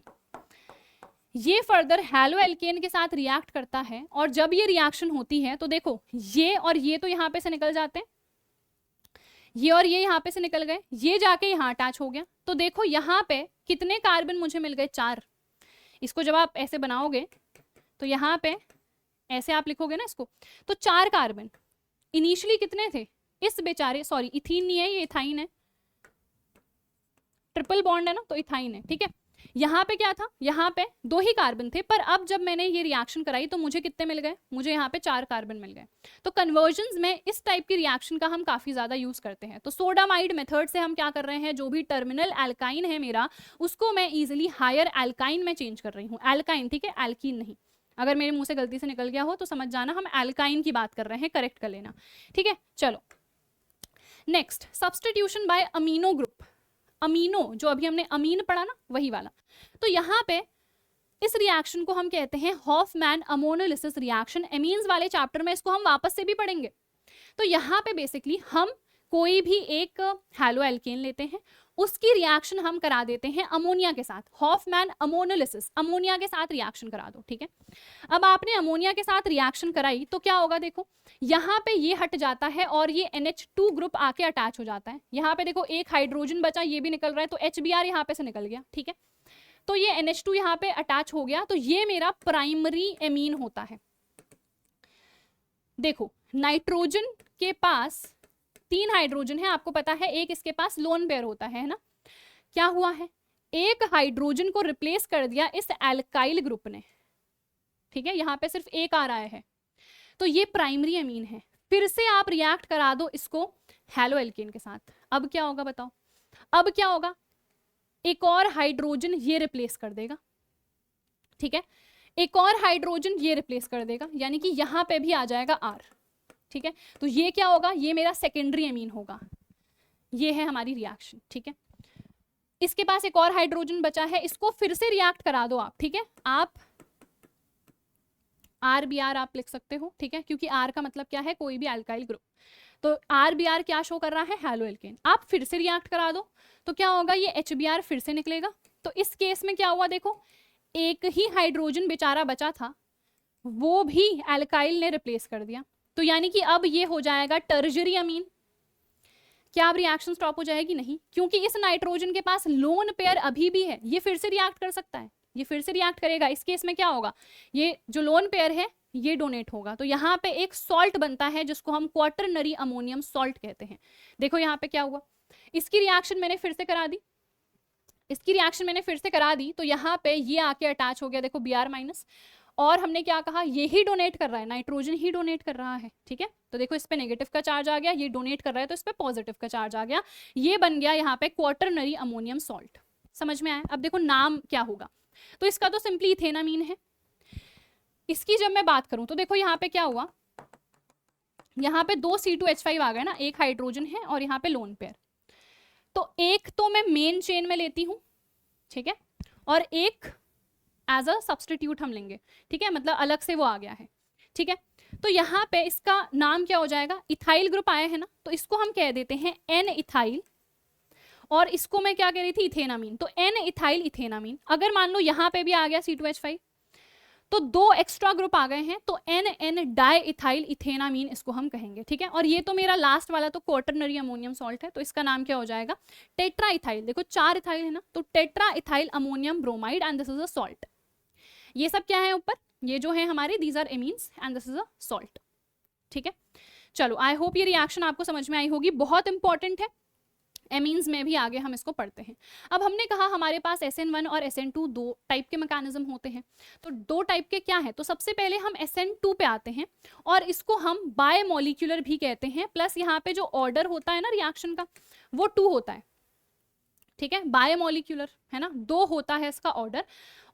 ये फर्दर हैलो एल्केन के साथ रिएक्ट करता है और जब ये रिएक्शन होती है तो देखो ये और ये तो यहाँ पे से निकल जाते हैं, ये और ये यहाँ पे से निकल गए, ये जाके यहाँ अटैच हो गया। तो देखो यहाँ पे कितने कार्बन मुझे मिल गए, 4। इसको जब आप ऐसे बनाओगे तो यहाँ पे ऐसे आप लिखोगे ना इसको, तो 4 कार्बन। इनिशियली कितने थे इस बेचारे, सॉरी इथीन नहीं है ये इथाइन है, ट्रिपल बॉन्ड है ना तो इथाइन है, ठीक है। यहाँ पे क्या था, यहाँ पे 2 ही कार्बन थे, पर अब जब मैंने ये रिएक्शन कराई तो मुझे कितने मिल गए, मुझे यहाँ पे 4 कार्बन मिल गए। तो कन्वर्जन्स में इस टाइप की रिएक्शन का हम काफी ज्यादा यूज करते हैं। तो सोडामाइड मेथड से हम क्या कर रहे हैं, जो भी टर्मिनल एल्काइन है मेरा उसको मैं इजिली हायर एल्काइन में चेंज कर रही हूँ। एल्काइन, ठीक है, एल्कीन नहीं। अगर मेरे मुंह से गलती से निकल गया हो तो समझ जाना हम एल्काइन की बात कर रहे हैं, करेक्ट कर लेना, ठीक है। चलो next, substitution by amino group. Amino जो अभी हमने अमीन पढ़ा ना वही वाला। तो यहाँ पे इस रिएक्शन को हम कहते हैं हॉफमैन अमोनोलिसिस रिएक्शन। एमीन्स वाले चैप्टर में इसको हम वापस से भी पढ़ेंगे। तो यहाँ पे बेसिकली हम कोई भी एक हैलो एल्केन लेते हैं, उसकी रिएक्शन हम करा देते हैं अमोनिया के साथ। हॉफमैन अमोनोलिसिस, अमोनिया के साथ रिएक्शन करा दो, ठीक है। अब आपने अमोनिया के साथ रिएक्शन कराई तो क्या होगा, देखो यहाँ पे ये हट जाता है और ये NH2 ग्रुप आके अटैच हो जाता है। यहाँ पे देखो एक हाइड्रोजन बचा, ये भी निकल रहा है, तो HBr यहाँ पे से निकल गया, ठीक है। तो ये NH2 यहाँ पे अटैच हो गया, तो ये मेरा प्राइमरी एमीन होता है। देखो नाइट्रोजन के पास 3 हाइड्रोजन है, आपको पता है, एक इसके पास लोन पेयर होता है ना। क्या हुआ है, एक हाइड्रोजन को रिप्लेस कर दिया इस एल्काइल ग्रुप ने, ठीक है। यहाँ पे सिर्फ एक आ रहा है, तो ये प्राइमरी एमीन है। फिर से आप रिएक्ट करा दो इसको हैलो एल्केन के साथ, अब क्या होगा बताओ, अब क्या होगा, एक और हाइड्रोजन ये रिप्लेस कर देगा, ठीक है। एक और हाइड्रोजन ये रिप्लेस कर देगा, यानी कि यहाँ पे भी आ जाएगा R, ठीक है। तो ये क्या होगा, ये मेरा सेकेंडरी एमीन होगा। ये है हमारी रिएक्शन, ठीक है। इसके पास एक और हाइड्रोजन बचा है, इसको फिर से रिएक्ट करा दो आप, ठीक है। आप RBr आप लिख सकते हो, ठीक है, क्योंकि R का मतलब क्या है, कोई भी अल्काइल ग्रुप। तो RBr क्या शो कर रहा है, हैलो एल्केन। आप फिर से रिएक्ट करा दो तो क्या होगा, ये HBr फिर से निकलेगा। तो इस केस में क्या हुआ, देखो एक ही हाइड्रोजन बेचारा बचा था, वो भी अल्काइल ने रिप्लेस कर दिया। तो यानी कि अब ये हो जाएगा टर्जरी अमीन। क्या अब रिएक्शन स्टॉप हो जाएगी, नहीं, क्योंकि इस नाइट्रोजन के पास लोन पेयर अभी भी है, ये फिर से रिएक्ट कर सकता है, ये फिर से रिएक्ट करेगा। इस केस में क्या होगा, ये जो लोन पेयर है ये डोनेट होगा। तो यहाँ पे एक सॉल्ट बनता है जिसको हम क्वाटरनरी अमोनियम सॉल्ट कहते हैं। देखो यहाँ पे क्या हुआ, इसकी रिएक्शन मैंने फिर से करा दी, इसकी रिएक्शन मैंने फिर से करा दी, तो यहाँ पे ये आके अटैच हो गया, देखो Br-, और हमने क्या कहा, ये ही डोनेट कर रहा है, नाइट्रोजन ही डोनेट कर रहा है, ठीक है। तो देखो इस पे नेगेटिव का चार्ज आ गया, ये डोनेट कर रहा है तो इस पे पॉजिटिव का चार्ज आ गया, ये बन गया यहाँ पे क्वाटरनरी अमोनियम सॉल्ट। समझ में आया। अब देखो नाम क्या होगा, तो इसका तो सिंपली इथेनामीन है। इसकी जब मैं बात करूं तो देखो यहाँ पे क्या हुआ, यहाँ पे 2 C2H5 आ गए ना, एक हाइड्रोजन है और यहाँ पे लोन पेयर। तो एक तो मैं मेन चेन में लेती हूँ, ठीक है, और एक एज अ सब्सटीट्यूट हम लेंगे, ठीक है, मतलब अलग से वो आ गया है, ठीक है। तो यहाँ पे इसका नाम क्या हो जाएगा, इथाइल ग्रुप आया है ना, तो इसको हम कह देते हैं एन इथाइल, और इसको मैं क्या कह रही थी, इथेनामीन, तो एन इथाइल इथेनामीन। अगर मान लो यहाँ पे भी आ गया C2H5, तो दो एक्स्ट्रा ग्रुप आ गए हैं, तो एन एन डाई इथाइल इथेनामीन इसको हम कहेंगे, ठीक है। और ये तो मेरा लास्ट वाला तो क्वाटरनरी अमोनियम सॉल्ट है, तो इसका नाम क्या हो जाएगा, टेट्रा इथाइल। देखो 4 इथाइल है ना, तो tetra ethyl ammonium bromide and this is a salt. ये सब क्या है ऊपर, ये जो है हमारे these are amines and this is a salt, ठीक है। चलो आई होप ये रिएक्शन आपको समझ में आई होगी, बहुत इंपॉर्टेंट है, एमीन्स में भी आगे हम इसको पढ़ते हैं। अब हमने कहा हमारे पास SN1 और SN2 दो टाइप के मैकेनिज्म होते हैं, तो दो टाइप के क्या है, तो सबसे पहले हम SN2 पे आते हैं, और इसको हम बायमोलिक्यूलर भी कहते हैं, प्लस यहाँ पे जो ऑर्डर होता है ना रिएक्शन का वो 2 होता है, ठीक है, बायोमोलिक्यूलर है ना, 2 होता है इसका ऑर्डर,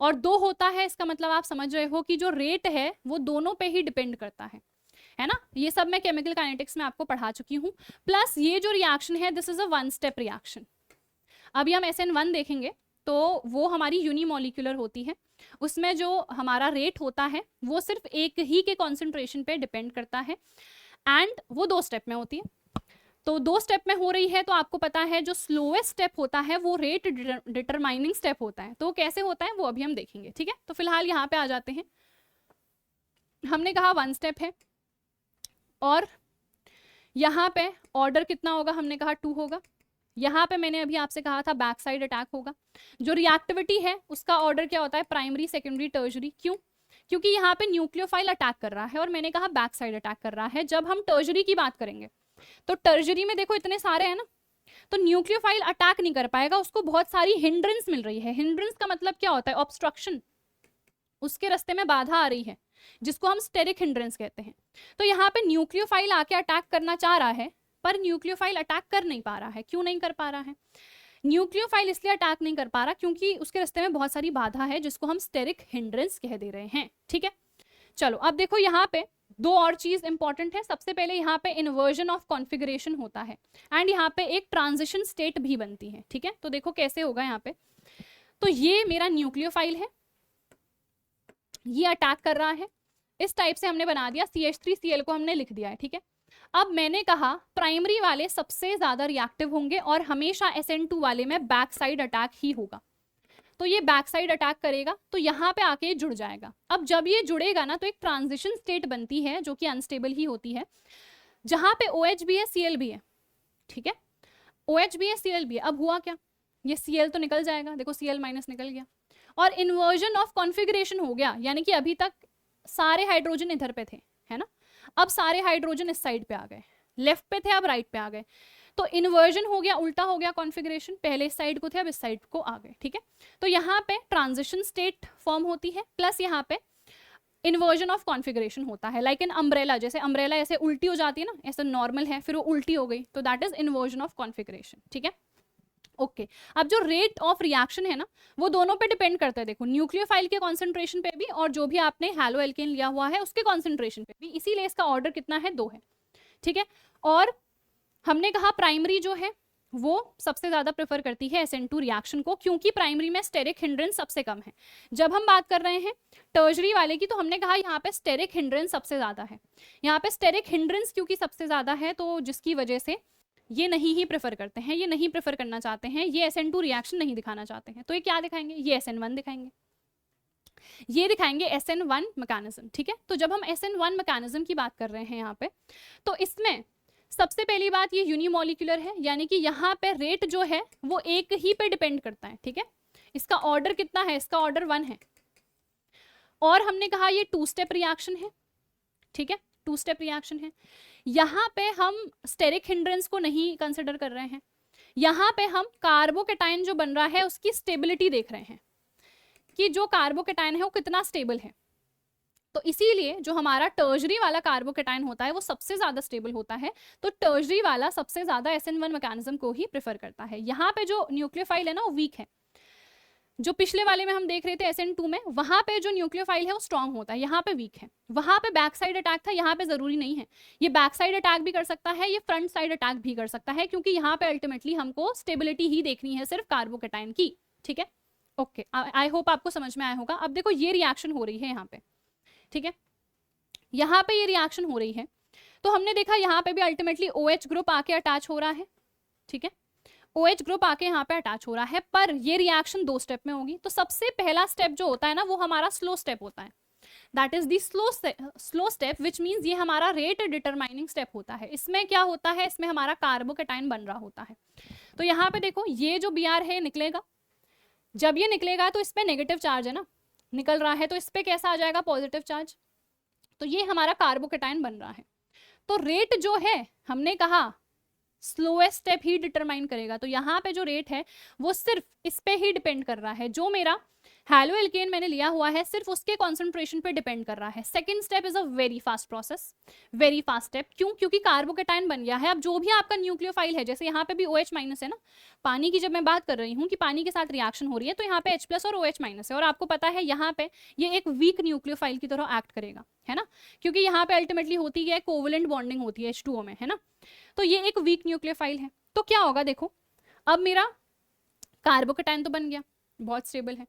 और 2 होता है इसका मतलब आप समझ रहे हो कि जो रेट है वो दोनों पे ही डिपेंड करता है ना। ये सब मैं केमिकल काइनेटिक्स में आपको पढ़ा चुकी हूँ। प्लस ये जो रिएक्शन है this is a 1 step reaction. अभी हम SN1 देखेंगे तो वो हमारी यूनिमोलिक्यूलर होती है, उसमें जो हमारा रेट होता है वो सिर्फ एक ही के कॉन्सेंट्रेशन पे डिपेंड करता है, एंड वो 2 स्टेप में होती है। तो 2 स्टेप में हो रही है, तो आपको पता है जो स्लोएस्ट स्टेप होता है वो रेट डिटरमाइनिंग स्टेप होता है, तो कैसे होता है वो अभी हम देखेंगे, ठीक है। तो फिलहाल यहाँ पे आ जाते हैं, हमने कहा 1 स्टेप है, और यहाँ पे ऑर्डर कितना होगा, हमने कहा 2 होगा। यहाँ पे मैंने अभी आपसे कहा था बैक साइड अटैक होगा। जो रिएक्टिविटी है उसका ऑर्डर क्या होता है, प्राइमरी सेकेंडरी टर्जरी। क्यों, क्योंकि यहाँ पे न्यूक्लियोफाइल अटैक कर रहा है, और मैंने कहा बैक साइड अटैक कर रहा है। जब हम टर्जरी की बात करेंगे तो टर्जरी में देखो इतने सारे हैं ना, तो न्यूक्लियोफाइल अटैक नहीं कर पाएगा, उसको बहुत सारी हिंड्रेंस मिल रही है। हिंड्रेंस का मतलब क्या होता है, ऑब्स्ट्रक्शन, उसके रास्ते में बाधा आ रही है, जिसको हम स्टेरिक हिंड्रेंस कहते हैं। तो यहाँ पे न्यूक्लियोफाइल आके अटैक करना चाह रहा है, पर न्यूक्लियोफाइल अटैक कर नहीं पा रहा है। क्यों नहीं कर पा रहा है, न्यूक्लियोफाइल इसलिए अटैक नहीं कर पा रहा क्योंकि उसके रास्ते में बहुत सारी बाधा है, जिसको हम स्टेरिक हिंड्रेंस कह दे रहे हैं, ठीक है। चलो अब देखो यहाँ पे 2 और चीज इंपॉर्टेंट है। सबसे पहले यहाँ पे इन्वर्जन ऑफ कॉन्फ़िगरेशन होता है, एंड यहाँ पे एक ट्रांजिशन स्टेट भी बनती है, ठीक है। तो देखो कैसे होगा यहाँ पे, तो ये मेरा न्यूक्लियोफाइल है, ये अटैक कर रहा है, इस टाइप से हमने बना दिया, CH3Cl को हमने लिख दिया है, ठीक है। अब मैंने कहा प्राइमरी वाले सबसे ज्यादा रिएक्टिव होंगे, और हमेशा SN2 वाले में बैक साइड अटैक ही होगा, तो ये बैक साइड अटैक करेगा, तो यहाँ पे आके जुड़ जाएगा। अब जब ये जुड़ेगा ना, तो एक ट्रांजिशन स्टेट बनती है जो कि अनस्टेबल ही होती है, जहां पे OH भी है Cl भी है, ठीक है, OH भी है Cl भी है। अब हुआ क्या, ये Cl तो निकल जाएगा, देखो Cl माइनस निकल गया, और इन्वर्जन ऑफ कॉन्फ़िगरेशन हो गया, यानी कि अभी तक सारे हाइड्रोजन इधर पे थे, है ना, अब सारे हाइड्रोजन इस साइड पे आ गए, लेफ्ट पे थे अब राइट पे आ गए, तो इन्वर्जन हो गया, उल्टा हो गया कॉन्फ़िगरेशन, पहले इस साइड को थे अब इस साइड को आ गए, ठीक है। तो यहाँ पे ट्रांजिशन स्टेट फॉर्म होती है, प्लस यहाँ पे इन्वर्जन ऑफ कॉन्फ़िगरेशन होता है, लाइक एन अम्ब्रेला, जैसे अम्ब्रेला ऐसे उल्टी हो जाती है ना, ऐसे नॉर्मल है फिर वो उल्टी हो गई, तो that is inversion of configuration, ठीक है। ओके अब जो रेट ऑफ रिएक्शन है ना, वो दोनों पे डिपेंड करता है, देखो न्यूक्लियोफाइल के कॉन्सेंट्रेशन पे भी, और जो भी आपने हैलो एल्केन लिया हुआ है उसके कॉन्सेंट्रेशन पे भी, इसीलिए इसका ऑर्डर कितना है, 2 है, ठीक है। और हमने कहा प्राइमरी जो है वो सबसे ज्यादा प्रेफर करती है SN2 रिएक्शन को, क्योंकि प्राइमरी में स्टेरिक हिंड्रेंस सबसे कम है। जब हम बात कर रहे हैं टर्जरी वाले की, तो हमने कहा यहाँ पे स्टेरिक हिंड्रेंस सबसे ज्यादा है, यहाँ पे स्टेरिक हिंड्रेंस क्योंकि सबसे ज्यादा है, तो जिसकी वजह से ये नहीं ही प्रेफर करते हैं, ये नहीं प्रेफर करना चाहते हैं, ये SN2 रिएक्शन नहीं दिखाना चाहते हैं, तो ये क्या दिखाएंगे, ये SN1 दिखाएंगे, ये दिखाएंगे SN1 मैकेनिज्म, ठीक है। तो जब हम SN1 मैकेनिज्म की बात कर रहे हैं यहाँ पे, तो इसमें सबसे पहली बात ये यूनिमोलिक्यूलर है, यानी कि यहाँ पे रेट जो है वो एक ही पे डिपेंड करता है, ठीक है। इसका ऑर्डर कितना है, इसका ऑर्डर 1 है, और हमने कहा ये 2 स्टेप रिएक्शन है, ठीक है, 2 स्टेप रिएक्शन है। यहाँ पे हम स्टेरिक हिंड्रेंस को नहीं कंसिडर कर रहे हैं, यहाँ पे हम कार्बोकेटाइन जो बन रहा है उसकी स्टेबिलिटी देख रहे हैं कि जो कार्बोकेटाइन है वो कितना स्टेबल है। तो इसीलिए जो हमारा टर्जरी वाला कार्बोकेटाइन होता है वो सबसे ज्यादा स्टेबल होता है, तो टर्जरी वाला सबसे ज्यादा SN1 मैकेनिज्म को ही प्रेफर करता है। यहाँ पे जो न्यूक्लियोफाइल है ना वो वीक है, जो पिछले वाले में हम देख रहे थे SN2 में, वहां पे जो न्यूक्लियोफाइल है वो स्ट्रांग होता है, यहाँ पे वीक है। वहां पे बैक साइड अटैक था, यहाँ पे जरूरी नहीं है, ये बैक साइड अटैक भी कर सकता है, ये फ्रंट साइड अटैक भी कर सकता है, क्योंकि यहाँ पे अल्टीमेटली हमको स्टेबिलिटी ही देखनी है सिर्फ कार्बोकेटाइन की, ठीक है। ओके, आई होप आपको समझ में आया होगा। अब देखो ये रिएक्शन हो रही है यहाँ पे, ठीक है, यहाँ पे ये रिएक्शन हो रही है। तो हमने देखा यहाँ पे भी अल्टीमेटली OH ग्रुप आके अटैच हो रहा है, ठीक है, OH ग्रुप आके यहाँ पे अटैच हो रहा है, पर ये रिएक्शन 2 स्टेप में होगी। तो सबसे पहला स्टेप जो होता है ना वो हमारा स्लो स्टेप होता है, that is the slow step, which means ये हमारा रेट डिटरमाइनिंग स्टेप होता है। इसमें क्या होता है, इसमें हमारा कार्बोकेटाइन बन रहा होता है। तो यहाँ पे देखो ये जो Br है निकलेगा, जब ये निकलेगा तो इस पे नेगेटिव चार्ज है ना, निकल रहा है, तो इस पे कैसा आ जाएगा, पॉजिटिव चार्ज। तो ये हमारा कार्बोकेटाइन बन रहा है। तो रेट जो है हमने कहा स्लोएस्ट स्टेप ही डिटरमाइन करेगा, तो यहाँ पे जो रेट है वो सिर्फ इस पे ही डिपेंड कर रहा है, जो मेरा हैलो एल्केन मैंने लिया हुआ है सिर्फ उसके कॉन्सेंट्रेशन पे डिपेंड कर रहा है। Second step is a very fast process, very fast step. क्यों? क्योंकि कार्बोकेटाइन बन गया है। अब जो भी आपका न्यूक्लियोफाइल है, जैसे यहाँ पे भी OH माइनस है ना, पानी की जब मैं बात कर रही हूँ कि पानी के साथ रिएक्शन हो रही है, तो यहाँ पे H प्लस और OH माइनस है, और आपको पता है यहाँ पे ये एक वीक न्यूक्लियोफाइल की तरह एक्ट करेगा, है ना, क्योंकि यहाँ पे अल्टीमेटली होती है कोवलेंट बॉन्डिंग होती है H2O में, है ना, तो ये एक वीक न्यूक्लियोफाइल है। तो क्या होगा, देखो अब मेरा कार्बोकेटाइन तो बन गया, बहुत स्टेबल है,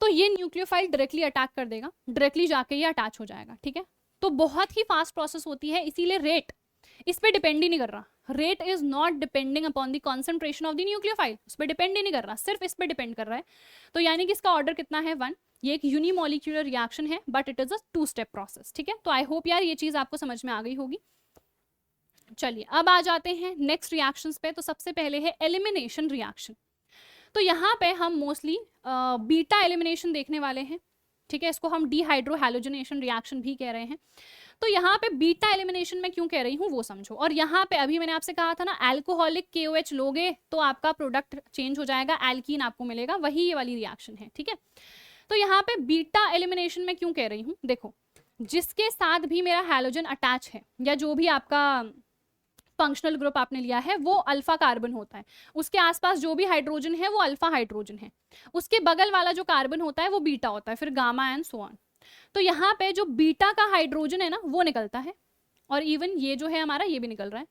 तो ये न्यूक्लियोफाइल डायरेक्टली अटैक कर देगा, डायरेक्टली जाके ये अटैच हो जाएगा, ठीक है। तो बहुत ही फास्ट प्रोसेस होती है, इसीलिए रेट इस पे डिपेंड ही नहीं कर रहा। Rate is not depending upon the concentration of the nucleophile, उस पर डिपेंड ही नहीं कर रहा, सिर्फ इस पे डिपेंड कर रहा है। तो यानी कि इसका ऑर्डर कितना है, 1। ये एक यूनिमोलिक्यूलर रिएक्शन है, but it is a 2 step process, ठीक है। तो आई होप यार ये चीज आपको समझ में आ गई होगी। चलिए अब आ जाते हैं नेक्स्ट रिएक्शंस पे। तो सबसे पहले है एलिमिनेशन रिएक्शन। तो यहाँ पे हम मोस्टली बीटा एलिमिनेशन देखने वाले हैं, ठीक है, इसको हम डिहाइड्रोहैलोजनेशन रिएक्शन भी कह रहे हैं। तो यहाँ पे बीटा एलिमिनेशन में क्यों कह रही हूँ वो समझो। और यहाँ पे अभी मैंने आपसे कहा था ना, एल्कोहलिक KOH लोगे तो आपका प्रोडक्ट चेंज हो जाएगा, एल्कीन आपको मिलेगा, वही ये वाली रिएक्शन है, ठीक है। तो यहाँ पे बीटा एलिमिनेशन में क्यों कह रही हूँ, देखो जिसके साथ भी मेरा हैलोजन अटैच है, या जो भी आपका फंक्शनल ग्रुप आपने लिया है, वो अल्फा कार्बन होता है, उसके आसपास जो भी हाइड्रोजन है वो अल्फा हाइड्रोजन है, उसके बगल वाला जो कार्बन होता है वो बीटा होता है, फिर गामा एंड सो ऑन। तो यहाँ पे जो बीटा का हाइड्रोजन है ना वो निकलता है, और इवन ये जो है हमारा ये भी निकल रहा है।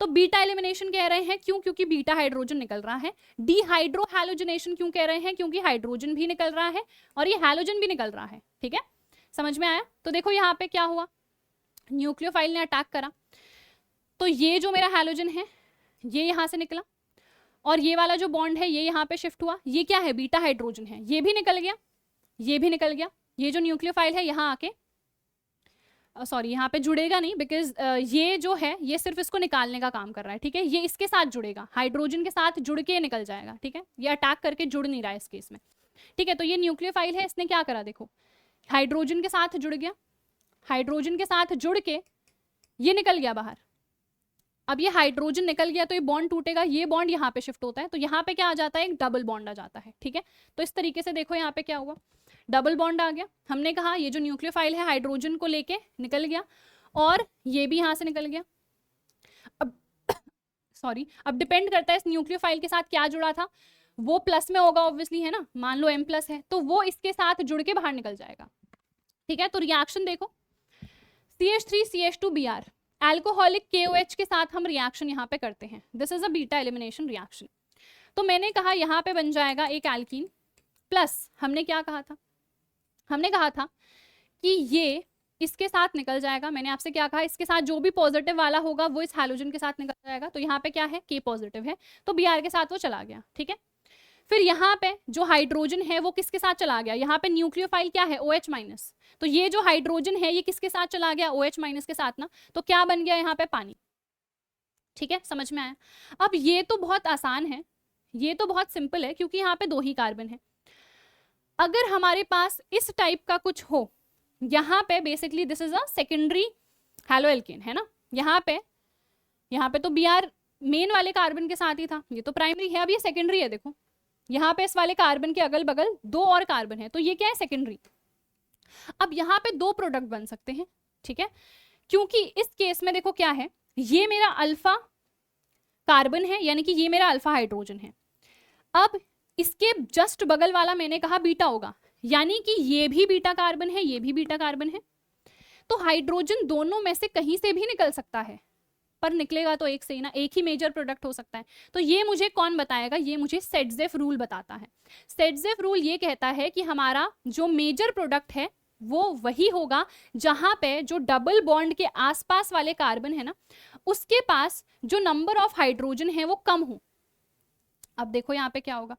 तो बीटा एलिमिनेशन कह रहे हैं, क्यों? क्योंकि बीटा हाइड्रोजन निकल रहा है। डिहाइड्रोहैलोजनेशन क्यों कह रहे हैं? क्योंकि हाइड्रोजन भी निकल रहा है और ये हैलोजन भी निकल रहा है, ठीक है, समझ में आया। तो देखो यहाँ पे क्या हुआ, न्यूक्लियोफाइल ने अटैक करा, तो ये जो मेरा हैलोजन है ये यहाँ से निकला, और ये वाला जो बॉन्ड है ये यहाँ पे शिफ्ट हुआ, ये क्या है, बीटा हाइड्रोजन है, ये भी निकल गया, ये भी निकल गया। ये जो न्यूक्लियोफाइल है यहाँ आके सॉरी यहाँ पे जुड़ेगा नहीं, बिकॉज ये जो है ये सिर्फ इसको निकालने का काम कर रहा है, ठीक है, ये इसके साथ जुड़ेगा, हाइड्रोजन के साथ जुड़ के निकल जाएगा, ठीक है, ये अटैक करके जुड़ नहीं रहा है इस केस में, ठीक है। तो ये न्यूक्लियोफाइल है, इसने क्या करा, देखो हाइड्रोजन के साथ जुड़ गया, हाइड्रोजन के साथ जुड़ के ये निकल गया बाहर। अब ये हाइड्रोजन निकल गया तो ये बॉन्ड टूटेगा, ये बॉन्ड यहाँ पे शिफ्ट होता है, तो यहाँ पे क्या आ जाता है, एक डबल बॉन्ड आ जाता है, ठीक है। तो इस तरीके से देखो यहाँ पे क्या हुआ, डबल बॉन्ड आ गया। हमने कहा ये जो न्यूक्लियोफाइल है हाइड्रोजन को लेके निकल गया, और ये भी यहाँ से निकल गया। अब सॉरी, अब डिपेंड करता है इस न्यूक्लियोफाइल के साथ क्या जुड़ा था, वो प्लस में होगा ऑब्वियसली, है ना, मान लो M प्लस है तो वो इसके साथ जुड़ के बाहर निकल जाएगा, ठीक है। तो रिएक्शन देखो, CH3CH2Br, एल्कोहलिक KOH के साथ हम रिएक्शन यहाँ पे करते हैं, this is a beta elimination reaction. तो मैंने कहा यहाँ पे बन जाएगा एक एल्कीन, प्लस हमने क्या कहा था, हमने कहा था कि ये इसके साथ निकल जाएगा। मैंने आपसे क्या कहा, इसके साथ जो भी पॉजिटिव वाला होगा वो इस हैलोजन के साथ निकल जाएगा। तो यहाँ पे क्या है, K पॉजिटिव है, तो Br के साथ वो चला गया, ठीक है। फिर यहाँ पे जो हाइड्रोजन है वो किसके साथ चला गया, यहाँ पे न्यूक्लियोफाइल क्या है, OH माइनस, तो ये जो हाइड्रोजन है ये किसके साथ चला गया, OH माइनस के साथ ना, तो क्या बन गया यहाँ पे, पानी, ठीक है, समझ में आया। अब ये तो बहुत आसान है, ये तो बहुत सिंपल है, क्योंकि यहाँ पे 2 ही कार्बन है। अगर हमारे पास इस टाइप का कुछ हो, यहाँ पे basically this is a secondary haloalkane, है ना, यहाँ पे तो Br मेन वाले कार्बन के साथ ही था, ये तो प्राइमरी है, अब ये सेकेंडरी है। देखो यहाँ पे इस वाले कार्बन के अगल बगल 2 और कार्बन है, तो ये क्या है, सेकेंडरी। अब यहाँ पे 2 प्रोडक्ट बन सकते हैं, ठीक है, क्योंकि इस केस में देखो क्या है, ये मेरा अल्फा कार्बन है, यानी कि ये मेरा अल्फा हाइड्रोजन है। अब इसके जस्ट बगल वाला मैंने कहा बीटा होगा, यानी कि ये भी बीटा कार्बन है, ये भी बीटा कार्बन है, तो हाइड्रोजन दोनों में से कहीं से भी निकल सकता है, पर निकलेगा तो एक से ही ना, एक ही मेजर प्रोडक्ट हो सकता है। तो ये मुझे कौन बताएगा, ये मुझे सेटजेफ रूल बताता है। सेटजेफ रूल ये कहता है कि हमारा जो मेजर प्रोडक्ट है वो वही होगा जहां पे जो डबल बॉन्ड के आसपास वाले कार्बन है ना, उसके पास जो नंबर ऑफ हाइड्रोजन है वो कम हो। अब देखो यहाँ पे क्या होगा,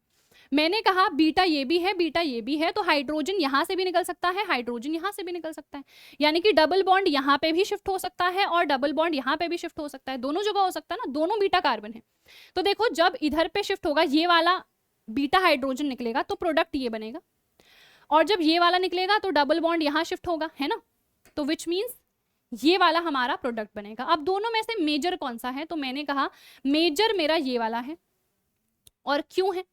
मैंने कहा बीटा ये भी है, बीटा ये भी है, तो हाइड्रोजन यहां से भी निकल सकता है, हाइड्रोजन यहां से भी निकल सकता है, यानी कि डबल बॉन्ड यहां पे भी शिफ्ट हो सकता है और डबल बॉन्ड यहां पे भी शिफ्ट हो सकता है, दोनों जगह हो सकता है ना, दोनों बीटा कार्बन है। तो देखो जब इधर पे शिफ्ट होगा ये वाला बीटा हाइड्रोजन निकलेगा तो प्रोडक्ट ये बनेगा, और जब ये वाला निकलेगा तो डबल बॉन्ड यहां शिफ्ट होगा, है ना, तो विच मीन्स ये वाला हमारा प्रोडक्ट बनेगा। अब दोनों में से मेजर कौन सा है, तो मैंने कहा मेजर मेरा ये वाला है। और क्यों है,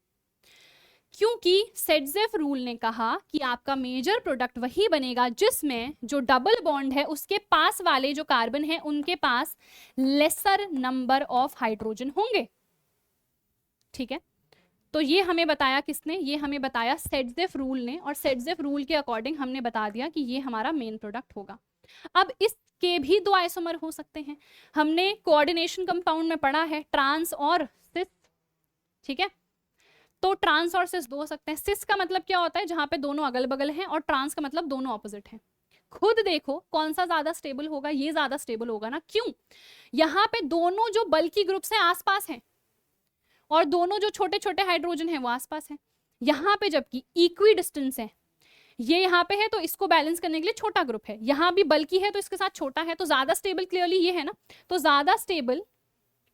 क्योंकि सेटजेफ रूल ने कहा कि आपका मेजर प्रोडक्ट वही बनेगा जिसमें जो डबल बॉन्ड है उसके पास वाले जो कार्बन है उनके पास लेसर नंबर ऑफ हाइड्रोजन होंगे। ठीक है, तो ये हमें बताया किसने, ये हमें बताया सेटजेफ रूल ने, और सेटजेफ रूल के अकॉर्डिंग हमने बता दिया कि ये हमारा मेन प्रोडक्ट होगा। अब इसके भी दो आइसोमर हो सकते हैं, हमने कोऑर्डिनेशन कंपाउंड में पढ़ा है ट्रांस और सिस। ठीक है, तो ट्रांस और सिस दो हो सकते हैं। सिस का मतलब क्या होता है, जहां पे दोनों अगल बगल हैं, और ट्रांस का मतलब दोनों ऑपोजिट हैं। खुद देखो कौन सा ज्यादा स्टेबल होगा, ये ज्यादा स्टेबल होगा ना, क्यों, यहाँ पे दोनों जो बल्की ग्रुप्स हैं आसपास हैं और दोनों जो छोटे छोटे हाइड्रोजन हैं वो आसपास हैं। यहाँ पे जबकि इक्वी डिस्टेंस है, ये यहाँ पे है तो इसको बैलेंस करने के लिए छोटा ग्रुप है, यहाँ भी बल्की है तो इसके साथ छोटा है, तो ज्यादा स्टेबल क्लियरली ये है ना, तो ज्यादा स्टेबल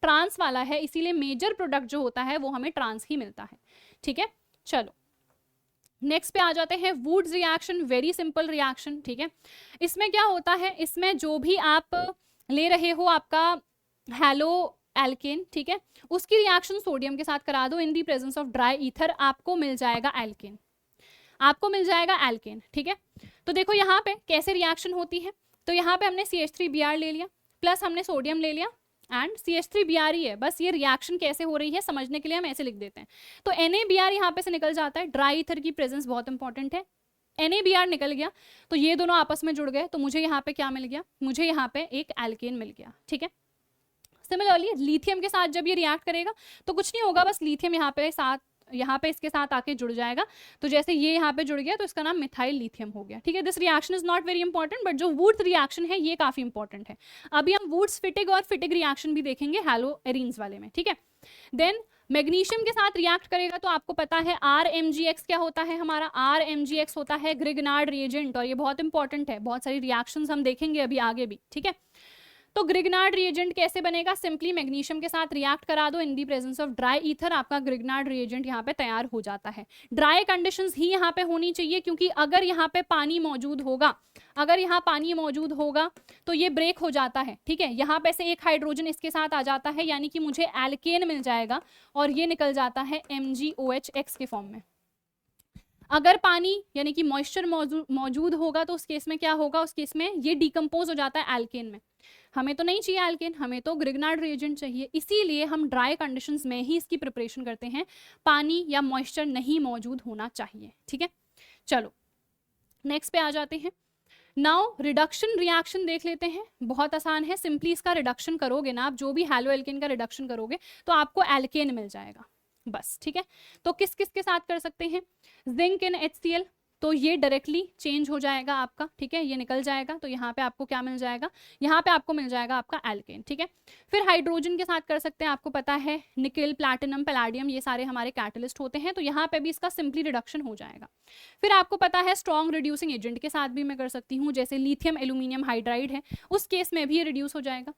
ट्रांस वाला है, इसीलिए मेजर प्रोडक्ट जो होता है वो हमें ट्रांस ही मिलता है। ठीक है, चलो नेक्स्ट पे आ जाते हैं, Wurtz reaction, very simple reaction. ठीक है, इसमें क्या होता है, इसमें जो भी आप ले रहे हो आपका हेलो एल्केन, ठीक है, उसकी रिएक्शन सोडियम के साथ करा दो in the presence of dry ether, आपको मिल जाएगा एल्केन, आपको मिल जाएगा एल्केन। ठीक है, तो देखो यहाँ पे कैसे रिएक्शन होती है, तो यहाँ पे हमने CH3Br ले लिया प्लस हमने सोडियम ले लिया एंड CH3Br ही है, बस ये रिएक्शन कैसे हो रही है समझने के लिए हम ऐसे लिख देते हैं। तो NaBr यहाँ पे से निकल जाता है, ड्राई ईथर की प्रेजेंस बहुत इंपॉर्टेंट है, NaBr निकल गया तो ये दोनों आपस में जुड़ गए, तो मुझे यहाँ पे क्या मिल गया, मुझे यहाँ पे एक एल्केन मिल गया। ठीक है, सिमिलरली लिथियम के साथ जब ये रिएक्ट करेगा तो कुछ नहीं होगा, बस लिथियम यहाँ पे इसके साथ आके जुड़ जाएगा, तो जैसे ये यहाँ पे जुड़ गया तो इसका नाम मिथाइल लिथियम हो गया। ठीक है, this reaction is not very important, but जो वुड्स रिएक्शन है ये काफी इंपॉर्टेंट है। अभी हम वुड्स फिटिग और फिटिग रिएक्शन भी देखेंगे हैलो एरीन्स वाले में। ठीक है, देन मैग्नीशियम के साथ रिएक्ट करेगा तो आपको पता है RMgX क्या होता है, हमारा RMgX होता है ग्रिगनार्ड रिएजेंट, और ये बहुत इंपॉर्टेंट है, बहुत सारी रिएक्शंस हम देखेंगे अभी आगे भी। ठीक है, तो ग्रिगनार्ड रिएजेंट कैसे बनेगा, सिंपली मैग्नीशियम के साथ रिएक्ट करा दो in the presence of dry ether, आपका ग्रिगनार्ड रिएजेंट यहाँ पे तैयार हो जाता है। ड्राई कंडीशंस ही यहाँ पे होनी चाहिए, क्योंकि अगर यहाँ पे पानी मौजूद होगा, अगर यहाँ पानी मौजूद होगा तो ये ब्रेक हो जाता है। ठीक है, यहाँ पे से एक हाइड्रोजन इसके साथ आ जाता है, यानी कि मुझे एल्केन मिल जाएगा और ये निकल जाता है MgOH के फॉर्म में। अगर पानी यानी कि मॉइस्चर मौजूद होगा तो उस केस में क्या होगा, उस केस में ये डिकम्पोज हो जाता है एल्केन में। हमें तो नहीं चाहिए एल्केन, हमें तो ग्रिगनार्ड रिएजेंट चाहिए, इसीलिए हम ड्राई कंडीशंस में ही इसकी प्रिपरेशन करते हैं, पानी या मॉइस्चर नहीं मौजूद होना चाहिए। ठीक है, चलो नेक्स्ट पे आ जाते हैं। नाउ रिडक्शन रिएक्शन देख लेते हैं, बहुत आसान है, सिंपली इसका रिडक्शन करोगे ना आप, जो भी हैलो एल्केन का रिडक्शन करोगे तो आपको एल्केन मिल जाएगा बस। ठीक है, तो किस किस के साथ कर सकते हैं, जिंक इन HCl, तो ये डायरेक्टली चेंज हो जाएगा आपका। ठीक है, ये निकल जाएगा, तो यहाँ पे आपको क्या मिल जाएगा, यहाँ पे आपको मिल जाएगा आपका एल्केन। ठीक है, फिर हाइड्रोजन के साथ कर सकते हैं, आपको पता है निकेल, प्लैटिनम, पैलाडियम ये सारे हमारे कैटलिस्ट होते हैं, तो यहाँ पे भी इसका सिंपली रिडक्शन हो जाएगा। फिर आपको पता है स्ट्रॉन्ग रिड्यूसिंग एजेंट के साथ भी मैं कर सकती हूँ, जैसे लिथियम एल्यूमिनियम हाइड्राइड है, उस केस में भी ये रिड्यूस हो जाएगा।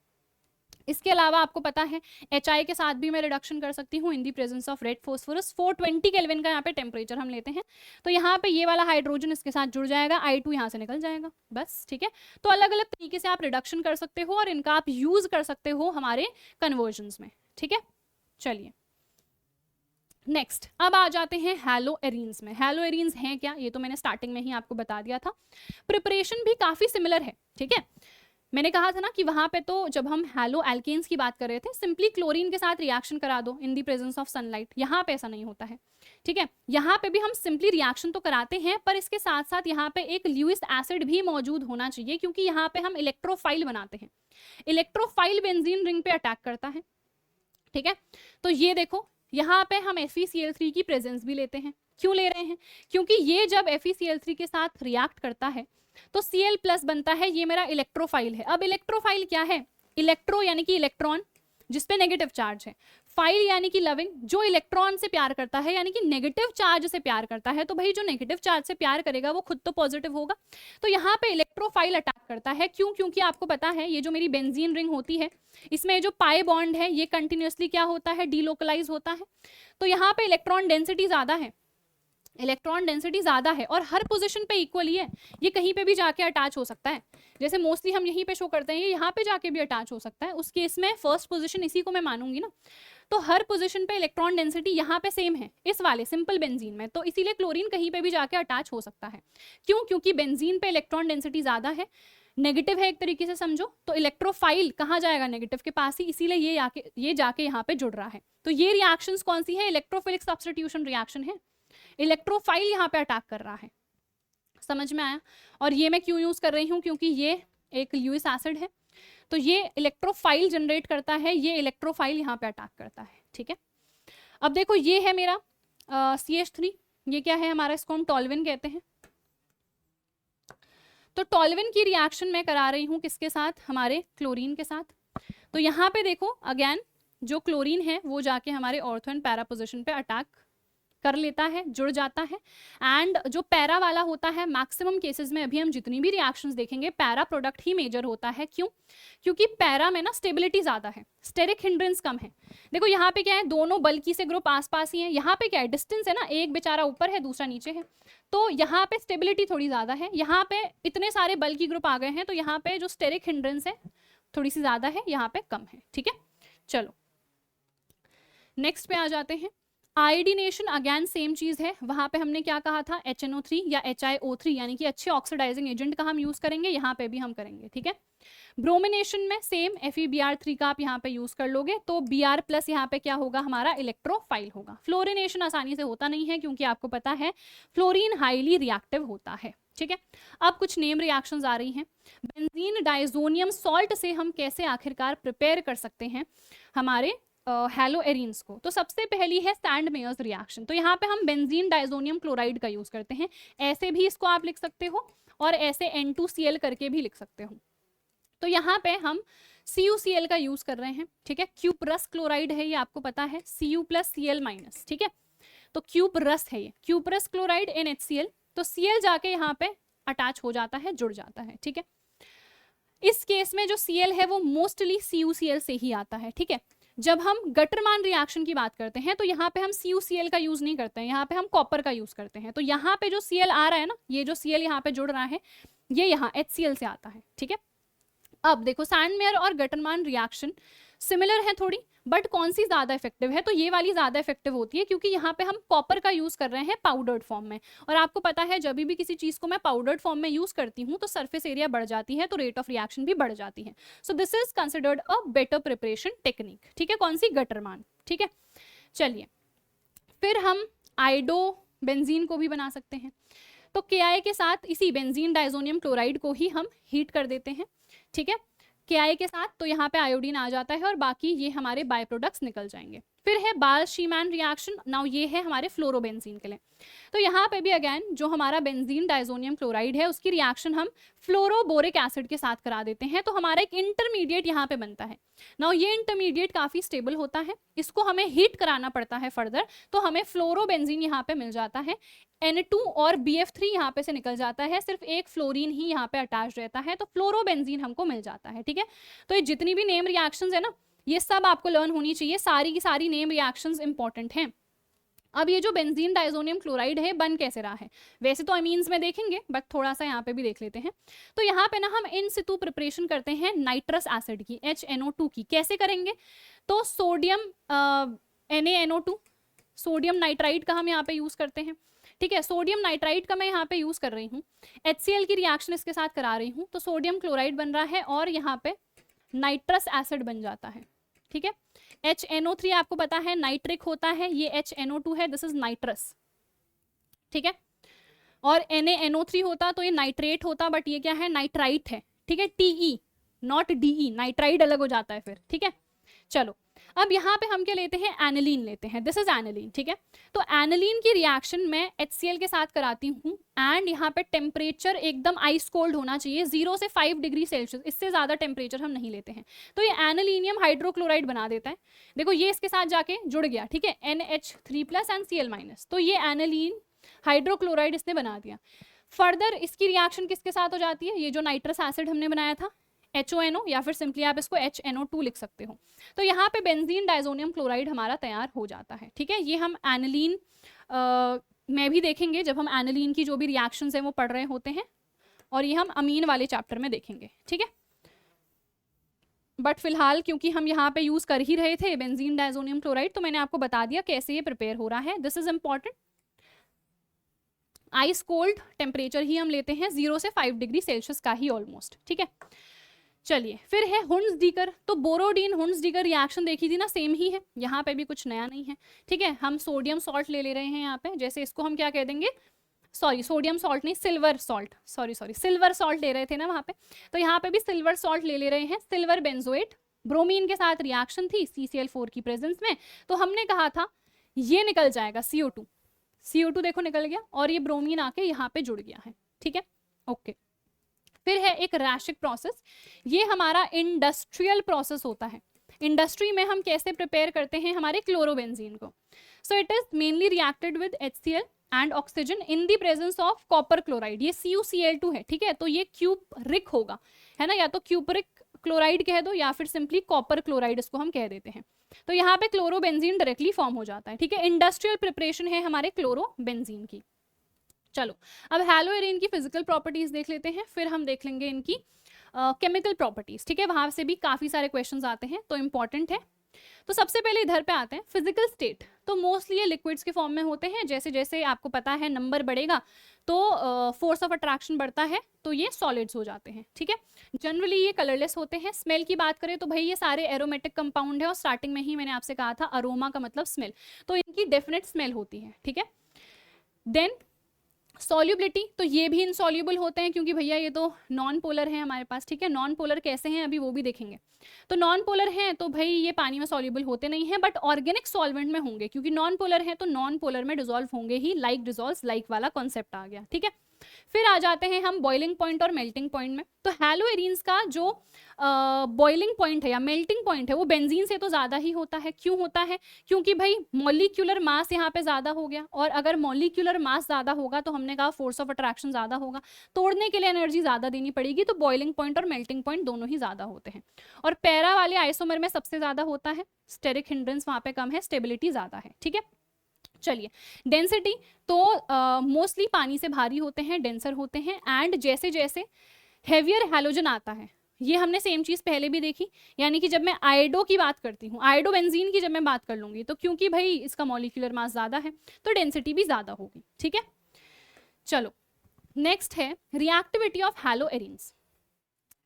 इसके अलावा आपको पता है HI के साथ भी मैं रिडक्शन कर सकती हूँ in the presence of red phosphorus. 420 kelvin का यहाँ पे टेम्परेचर हम लेते हैं, तो यहाँ पे ये वाला हाइड्रोजन इसके साथ जुड़ जाएगा, I2 यहाँ से निकल जाएगा बस। ठीक है, तो अलग अलग तरीके से आप रिडक्शन कर सकते हो और इनका आप यूज कर सकते हो हमारे कन्वर्जन्स में। ठीक है, चलिए नेक्स्ट अब आ जाते हैं हैलो एरीन्स में। हैलो एरीन्स हैं क्या, ये तो मैंने स्टार्टिंग में ही आपको बता दिया था। प्रिपरेशन भी काफी सिमिलर है। ठीक है, मैंने कहा था ना कि वहां पे तो जब हम हैलो एल्केन्स की बात कर रहे थे, सिंपली क्लोरीन के साथ रिएक्शन करा दो in the presence of sunlight. यहाँ पे ऐसा नहीं होता है, ठीक है। यहाँ पे भी हम सिंपली रिएक्शन तो कराते हैं, पर इसके साथ साथ यहाँ पे एक ल्यूइस एसिड भी मौजूद होना चाहिए, क्योंकि यहाँ पे हम इलेक्ट्रोफाइल बनाते हैं। इलेक्ट्रोफाइल बेंजीन रिंग पे अटैक करता है, ठीक है। तो ये देखो यहाँ पे हम FeCl3 की प्रेजेंस भी लेते हैं। क्यों ले रहे हैं? क्योंकि ये जब FeCl3 के साथ रिएक्ट करता है तो Cl+ बनता है, ये मेरा इलेक्ट्रोफाइल है। अब इलेक्ट्रोफाइल क्या है? इलेक्ट्रो यानी कि इलेक्ट्रॉन जिसपे नेगेटिव चार्ज है, फाइल यानी कि लविंग जो इलेक्ट्रॉन से प्यार करता है, यानी कि नेगेटिव चार्ज से प्यार करता है। तो भाई जो नेगेटिव चार्ज से प्यार करेगा वो खुद तो पॉजिटिव होगा। तो यहाँ पे इलेक्ट्रोफाइल अटैक करता है। क्यों? क्योंकि आपको पता है ये जो मेरी बेंजीन रिंग होती है, इसमें जो पाई बॉन्ड है ये कंटिन्यूसली क्या होता है? डीलोकलाइज होता है। तो यहाँ पे इलेक्ट्रॉन डेंसिटी ज्यादा है, इलेक्ट्रॉन डेंसिटी ज्यादा है और हर पोजीशन पे इक्वली है। ये कहीं पे भी जाके अटैच हो सकता है, जैसे मोस्टली हम यहीं पे शो करते हैं, ये यहाँ पे जाके भी अटैच हो सकता है। उस केस में फर्स्ट पोजीशन इसी को मैं मानूंगी ना। तो हर पोजीशन पे इलेक्ट्रॉन डेंसिटी यहाँ पे सेम है इस वाले सिंपल बेंजीन में, तो इसीलिए क्लोरीन कहीं पे भी जाके अटैच हो सकता है। क्यों? क्योंकि बेंजीन पे इलेक्ट्रॉन डेंसिटी ज्यादा है, नेगेटिव है एक तरीके से समझो। तो इलेक्ट्रोफाइल कहाँ जाएगा? नेगेटिव के पास ही, इसीलिए ये जाके यहाँ पे जुड़ रहा है। तो ये रिएक्शंस कौन सी है? इलेक्ट्रोफिलिक सब्स्टिट्यूशन रिएक्शन है। इलेक्ट्रोफाइल यहाँ पे अटैक कर रहा है, समझ में आया? और ये मैं क्यों यूज कर रही हूँ? क्योंकि ये एक ल्यूइस एसिड है, तो ये इलेक्ट्रोफाइल जनरेट करता है, ये इलेक्ट्रोफाइल यहाँ पे अटैक करता है, ठीक है। अब देखो ये है मेरा CH3, ये क्या है हमारा? इसको हम टॉल्विन कहते हैं। तो टॉल्विन की रिएक्शन मैं करा रही हूँ किसके साथ? हमारे क्लोरीन के साथ। तो यहाँ पे देखो अगेन जो क्लोरीन है वो जाके हमारे ऑर्थो एंड पैरा पोजिशन पे अटैक कर लेता है, जुड़ जाता है। एंड जो पैरा वाला होता है मैक्सिमम केसेस में, अभी हम जितनी भी रिएक्शंस देखेंगे पैरा प्रोडक्ट ही मेजर होता है। क्यों? क्योंकि पैरा में ना स्टेबिलिटी ज्यादा है, स्टेरिक हिंड्रेंस कम है। देखो यहाँ पे क्या है? दोनों बल्कि से ग्रुप आसपास ही है। यहाँ पे क्या है? डिस्टेंस है ना, एक बेचारा ऊपर है दूसरा नीचे है, तो यहाँ पे स्टेबिलिटी थोड़ी ज्यादा है। यहाँ पे इतने सारे बल्कि ग्रुप आ गए हैं, तो यहाँ पे जो स्टेरिक हिंड्रेंस है थोड़ी सी ज्यादा है, यहाँ पे कम है, ठीक है। चलो नेक्स्ट पे आ जाते हैं। आयोडीनेशन अगेन सेम चीज है। वहां पे हमने क्या कहा था? HNO3 या HiO3 यानी कि अच्छे ऑक्सीडाइजिंग एजेंट का हम यूज करेंगे, यहाँ पे भी हम करेंगे, ठीक है। ब्रोमिनेशन में सेम FeBr3 का आप यहाँ पे यूज कर लोगे, तो Br+ यहाँ पे क्या होगा? हमारा इलेक्ट्रोफाइल होगा। फ्लोरिनेशन आसानी से होता नहीं है, क्योंकि आपको पता है फ्लोरीन हाईली रिएक्टिव होता है, ठीक है। अब कुछ नेम रिएक्शंस आ रही हैं। बेंजीन डाइजोनियम सॉल्ट से हम कैसे आखिरकार प्रिपेयर कर सकते हैं हमारे हैलो एरीन्स को? तो सबसे पहली है सैंड मेयर्स रिएक्शन। तो यहाँ पे हम बेंजीन डाइजोनियम क्लोराइड का यूज करते हैं। ऐसे भी इसको आप लिख सकते हो और ऐसे N2Cl करके भी लिख सकते हो। तो यहाँ पे हम CuCl का यूज कर रहे हैं, ठीक है। क्यूपरस क्लोराइड है ये, आपको पता है, Cu+Cl-, ठीक है। तो क्यूपरस है ये, क्यूपरस क्लोराइड NaCl। तो Cl जाके यहाँ पे अटैच हो जाता है, जुड़ जाता है, ठीक है। इस केस में जो Cl है वो मोस्टली CuCl से ही आता है, ठीक है। जब हम गटरमान रिएक्शन की बात करते हैं तो यहाँ पे हम CuCl का यूज नहीं करते हैं, यहाँ पे हम कॉपर का यूज करते हैं। तो यहाँ पे जो Cl आ रहा है ना, ये जो Cl यहाँ पे जुड़ रहा है, ये यहाँ HCl से आता है, ठीक है। अब देखो सैंडमेयर और गटरमान रिएक्शन सिमिलर है थोड़ी, बट कौन सी ज्यादा इफेक्टिव है? तो ये वाली ज्यादा इफेक्टिव होती है, क्योंकि यहाँ पे हम कॉपर का यूज कर रहे हैं पाउडर्ड फॉर्म में। और आपको पता है जब भी किसी चीज को मैं पाउडर्ड फॉर्म में यूज करती हूँ तो सरफेस एरिया बढ़ जाती है, तो रेट ऑफ रिएक्शन भी बढ़ जाती है। सो this is considered a better preparation technique, ठीक है। कौन सी? गटरमान, ठीक है। चलिए फिर हम आइडो बेंजीन को भी बना सकते हैं। तो KI के साथ इसी बेंजीन डाइजोनियम क्लोराइड को ही हम हीट कर देते हैं, ठीक है, KI के साथ। तो यहाँ पे आयोडीन आ जाता है और बाकी ये हमारे बाय प्रोडक्ट्स निकल जाएंगे। फिर है बाल-शीमैन रिएक्शन। नाउ ये है हमारे फ्लोरोबेंजीन के लिए। तो यहाँ पे भी अगेन जो हमारा बेंजीन डाइजोनियम क्लोराइड है उसकी रिएक्शन हम फ्लोरोबोरिक एसिड के साथ करा देते हैं, तो हमारा एक इंटरमीडिएट यहाँ पे बनता है। नाउ ये इंटरमीडिएट काफी स्टेबल होता है, इसको हमें हीट कराना पड़ता है फर्दर, तो हमें फ्लोरोबेंजीन यहाँ पे मिल जाता है। N2 और BF3 यहाँ पे से निकल जाता है, सिर्फ एक फ्लोरीन ही यहाँ पे अटैच रहता है, तो फ्लोरोबेंजीन हमको मिल जाता है, ठीक है। तो ये जितनी भी नेम रिएक्शंस है ना, ये सब आपको लर्न होनी चाहिए, सारी की सारी नेम रिएक्शंस इंपॉर्टेंट हैं। अब ये जो बेंजीन डाइजोनियम क्लोराइड है बन कैसे रहा है? वैसे तो अमीन्स में देखेंगे, बट थोड़ा सा यहाँ पे भी देख लेते हैं। तो यहाँ पे ना हम इन सितु प्रिपरेशन करते हैं नाइट्रस एसिड की, HNO2 की। कैसे करेंगे? तो सोडियम NaNO2, सोडियम नाइट्राइड का हम यहाँ पे यूज करते हैं, ठीक है। सोडियम नाइट्राइड का मैं यहाँ पे यूज कर रही हूँ, HCl की रिएक्शन इसके साथ करा रही हूँ, तो सोडियम क्लोराइड बन रहा है और यहाँ पे नाइट्रस एसिड बन जाता है, ठीक है। HNO3 आपको पता है नाइट्रिक होता है, ये HNO2 है, दिस इज नाइट्रस, ठीक है। और NaNO3 होता तो ये नाइट्रेट होता, बट ये क्या है, नाइट्राइट है, ठीक है। TE नॉट DE, नाइट्राइड अलग हो जाता है फिर, ठीक है। चलो अब यहाँ पे हम क्या लेते हैं, एनिलीन लेते हैं, दिस इज एनिलीन, ठीक है। तो एनिलीन की रिएक्शन मैं HCl के साथ कराती हूँ एंड यहाँ पे टेम्परेचर एकदम आइस कोल्ड होना चाहिए, 0 से 5 डिग्री सेल्सियस, इससे ज्यादा टेम्परेचर हम नहीं लेते हैं। तो ये एनिलीनियम हाइड्रोक्लोराइड बना देता है, देखो ये इसके साथ जाके जुड़ गया, ठीक है, NH3+ एंड Cl-, तो ये एनिलीन हाइड्रोक्लोराइड इसने बना दिया। फर्दर इसकी रिएक्शन किसके साथ हो जाती है, ये जो नाइट्रस एसिड हमने बनाया था HONO, या फिर सिंपली आप इसको HNO2 लिख सकते हो। तो यहाँ पे बेंजीन डाइजोनियम क्लोराइड हमारा तैयार हो जाता है, ठीक है। ये हम एनिलीन में भी देखेंगे जब हम एनिलीन की जो भी रिएक्शंस हैं वो पढ़ रहे होते हैं, और ये हम अमीन वाले चैप्टर में देखेंगे, ठीक है। बट फिलहाल क्योंकि हम यहाँ पे यूज कर ही रहे थे बेंजीन डाइजोनियम क्लोराइड, तो मैंने आपको बता दिया कैसे ये प्रिपेयर हो रहा है, this is important. Ice cold temperature ही हम लेते हैं, 0 से 5 डिग्री सेल्सियस का ही ऑलमोस्ट, ठीक है। चलिए फिर है हुंसडीकर, तो बोरोडीन हुंसडीकर रिएक्शन देखी थी ना, सेम ही है, यहाँ पे भी कुछ नया नहीं है, ठीक है। हम सोडियम सॉल्ट ले रहे हैं यहाँ पे, जैसे इसको हम क्या कह देंगे, सॉरी सोडियम सॉल्ट नहीं, silver salt, sorry silver salt ले रहे थे ना वहाँ पे, तो यहाँ पे भी सिल्वर सॉल्ट ले रहे हैं, सिल्वर बेंजोएट, ब्रोमीन के साथ रिएक्शन थी CCl4 की प्रेजेंस में, तो हमने कहा था ये निकल जाएगा CO2 देखो निकल गया, और ये ब्रोमीन आके यहाँ पे जुड़ गया है, ठीक है, ओके। फिर है एक रैशिक प्रोसेस, ये हमारा इंडस्ट्रियल प्रोसेस होता है। इंडस्ट्री में हम कैसे प्रिपेयर करते हैं हमारे क्लोरोबेंजीन को, so it is mainly reacted with HCl and oxygen in the presence of copper chloride, ये CuCl2 है, ठीक है। तो ये क्यूपरिक होगा, है ना, या तो क्यूपरिक क्लोराइड कह दो या फिर सिंपली कॉपर क्लोराइड इसको हम कह देते हैं। तो यहाँ पे क्लोरोबेंजीन डायरेक्टली फॉर्म हो जाता है, ठीक है। इंडस्ट्रियल प्रिपरेशन है हमारे क्लोरोबेंजीन की। चलो अब हैलोएरीन की फिजिकल प्रॉपर्टीज देख लेते हैं, फिर हम देख लेंगे इनकी केमिकल प्रॉपर्टीज, ठीक है। वहां से भी काफी सारे क्वेश्चंस आते हैं, तो इंपॉर्टेंट है। तो सबसे पहले इधर पे आते हैं फिजिकल स्टेट, तो मोस्टली ये लिक्विड्स के फॉर्म में होते हैं, जैसे जैसे आपको पता है नंबर बढ़ेगा तो फोर्स ऑफ अट्रैक्शन बढ़ता है, तो ये सॉलिड्स हो जाते हैं, ठीक है। जनरली ये कलरलेस होते हैं। स्मेल की बात करें तो भाई ये सारे एरोमेटिक कंपाउंड है, और स्टार्टिंग में ही मैंने आपसे कहा था अरोमा का मतलब स्मेल, तो इनकी डेफिनेट स्मेल होती है, ठीक है। देन सॉल्युबिलिटी, तो ये भी इनसॉल्युबल होते हैं क्योंकि भैया ये तो नॉन पोलर है हमारे पास, ठीक है। नॉन पोलर कैसे हैं अभी वो भी देखेंगे। तो नॉन पोलर हैं तो भाई ये पानी में सॉल्युबल होते नहीं हैं, बट ऑर्गेनिक सॉल्वेंट में होंगे, क्योंकि नॉन पोलर हैं तो नॉन पोलर में डिसॉल्व होंगे ही, लाइक डिसॉल्व्स लाइक वाला कॉन्सेप्ट आ गया, ठीक है। फिर आ जाते हैं हम बॉइलिंग पॉइंट और मेल्टिंग पॉइंट में। तो हैलोएरीन्स का जो बॉइलिंग पॉइंट है या मेल्टिंग पॉइंट है वो बेंजीन से तो ज्यादा ही होता है। क्यों होता है, क्योंकि भाई मॉलिक्यूलर मास यहाँ पे ज्यादा हो गया, और अगर मॉलिक्यूलर मास ज्यादा होगा तो हमने कहा फोर्स ऑफ अट्रैक्शन ज्यादा होगा, तोड़ने के लिए एनर्जी ज्यादा देनी पड़ेगी, तो बॉइलिंग पॉइंट और मेल्टिंग पॉइंट दोनों ही ज्यादा होते हैं। और पैरा वाले आइसोमर में सबसे ज्यादा होता है, स्टेरिक हिंड्रेंस वहां पे कम है, स्टेबिलिटी ज्यादा है, ठीक है। चलिए डेंसिटी, तो मोस्टली पानी से भारी होते हैं, डेंसर होते हैं, एंड जैसे जैसे हेवियर हैलोजन आता है, ये हमने सेम चीज पहले भी देखी, यानी कि जब मैं आयोडो की बात करती हूँ, आयोडो बेंजीन की जब मैं बात कर लूंगी, तो क्योंकि भाई इसका मॉलिक्यूलर मास ज्यादा है तो डेंसिटी भी ज्यादा होगी, ठीक है। चलो नेक्स्ट है रिएक्टिविटी ऑफ हैलोएरीन्स।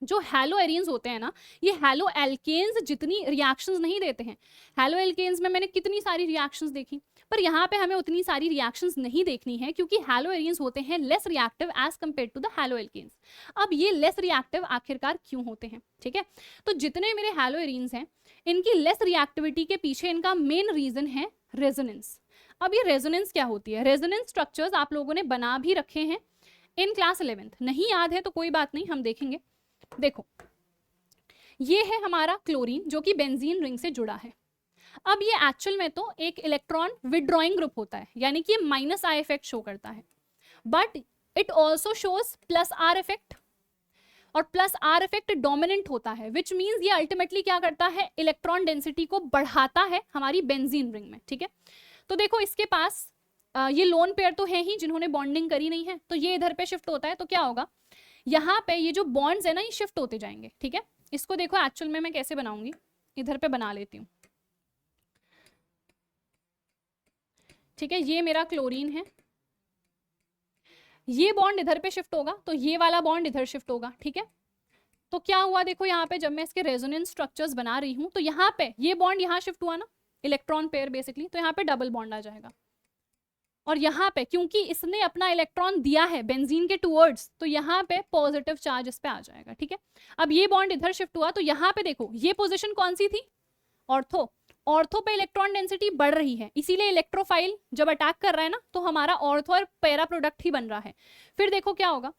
जो हैलोएरीन्स होते हैं ना, ये हैलो एल्केन्स जितनी रिएक्शंस नहीं देते हैं। हैलो एल्केन्स में मैंने कितनी सारी रिएक्शंस देखी, पर यहाँ पे हमें उतनी सारी रिएक्शंस नहीं देखनी है, क्योंकि हैलोएरीन्स होते हैं less reactive as compare to the haloalkanes. अब ये लेस रिएक्टिव आखिरकार क्यों होते हैं, ठीक है। तो जितने मेरे हैलोएरीन्स हैं इनकी लेस रिएक्टिविटी के पीछे इनका मेन रीजन है रेजोनेंस। अब ये रेजोनेंस क्या होती है, रेजोनेंस स्ट्रक्चर्स आप लोगों ने बना भी रखे हैं इन क्लास 11th, नहीं याद है तो कोई बात नहीं, हम देखेंगे। देखो ये है हमारा क्लोरीन जो कि बेंजीन रिंग से जुड़ा है। अब ये एक्चुअल में तो एक इलेक्ट्रॉन विड्रॉइंग ग्रुप होता है, यानी कि माइनस आई इफेक्ट शो करता है, but it also shows plus are effect, और प्लस आर इफेक्ट डोमिनेंट होता है, विच मीन्स ये अल्टीमेटली क्या करता है, इलेक्ट्रॉन डेंसिटी को बढ़ाता है हमारी बेंजीन रिंग में, ठीक है। तो देखो इसके पास ये लोन पेयर तो है ही जिन्होंने बॉन्डिंग करी नहीं है, तो ये इधर पे शिफ्ट होता है, तो क्या होगा यहाँ पे ये जो बॉन्ड्स है ना ये शिफ्ट होते जाएंगे, ठीक है। इसको देखो एक्चुअल में मैं कैसे बनाऊंगी, इधर पे बना लेती हूँ, ठीक है। ये मेरा क्लोरीन है, ये बॉन्ड इधर पे शिफ्ट होगा तो ये वाला बॉन्ड इधर शिफ्ट होगा, ठीक है। तो क्या हुआ देखो यहाँ पे, जब मैं इसके रेजोनेंस स्ट्रक्चर्स बना रही हूँ तो यहाँ पे ये बॉन्ड यहाँ शिफ्ट हुआ ना, इलेक्ट्रॉन पेयर बेसिकली, तो यहाँ पे डबल बॉन्ड आ जाएगा। और यहाँ पे क्योंकि इसने अपना इलेक्ट्रॉन दिया है बेंजीन के टूवर्ड्स, तो यहाँ पे पॉजिटिव चार्ज इस पे आ जाएगा, ठीक है। अब ये बॉन्ड इधर शिफ्ट हुआ तो यहाँ पे देखो ये पोजीशन कौन सी थी, ऑर्थो। ऑर्थो पे इलेक्ट्रॉन डेंसिटी बढ़ रही है, इसीलिए इलेक्ट्रोफाइल जब अटैक कर रहा है ना तो हमारा ऑर्थो और पैरा प्रोडक्ट ही बन रहा है। फिर देखो क्या होगा,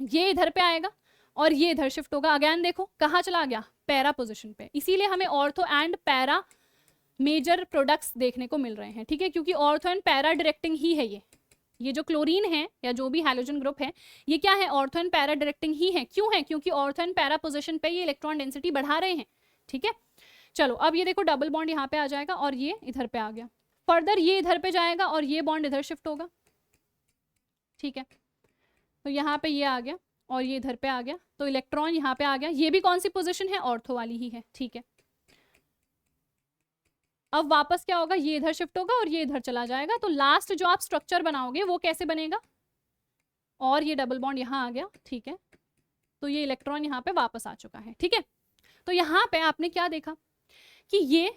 ये इधर पे आएगा और ये इधर शिफ्ट होगा। अगेन देखो कहाँ चला गया, पैरा पोजिशन पे। इसीलिए हमें ortho and para major products देखने को मिल रहे हैं, ठीक है, क्योंकि ऑर्थो एंड पैरा डायरेक्टिंग ही है ये जो क्लोरीन है या जो भी हैलोजन ग्रुप है ये क्या है, ऑर्थो एंड पैरा डायरेक्टिंग ही है। क्यों है, क्योंकि ऑर्थो एंड पैरा पोजीशन पे ये इलेक्ट्रॉन डेंसिटी बढ़ा रहे हैं, ठीक है। चलो अब ये देखो डबल बॉन्ड यहाँ पे आ जाएगा और ये इधर पे आ गया। फर्दर ये इधर पे जाएगा और ये बॉन्ड इधर शिफ्ट होगा, ठीक है। तो यहाँ पे ये आ गया और ये इधर पे आ गया, तो इलेक्ट्रॉन यहाँ पे आ गया। ये भी कौन सी पोजीशन है, ऑर्थो वाली ही है, ठीक है। अब वापस क्या होगा, ये इधर शिफ्ट होगा और ये इधर चला जाएगा। तो लास्ट जो आप स्ट्रक्चर बनाओगे वो कैसे बनेगा, और ये डबल बॉन्ड यहाँ आ गया, ठीक है। तो ये इलेक्ट्रॉन यहाँ पे वापस आ चुका है, ठीक है। तो यहाँ पे आपने क्या देखा कि ये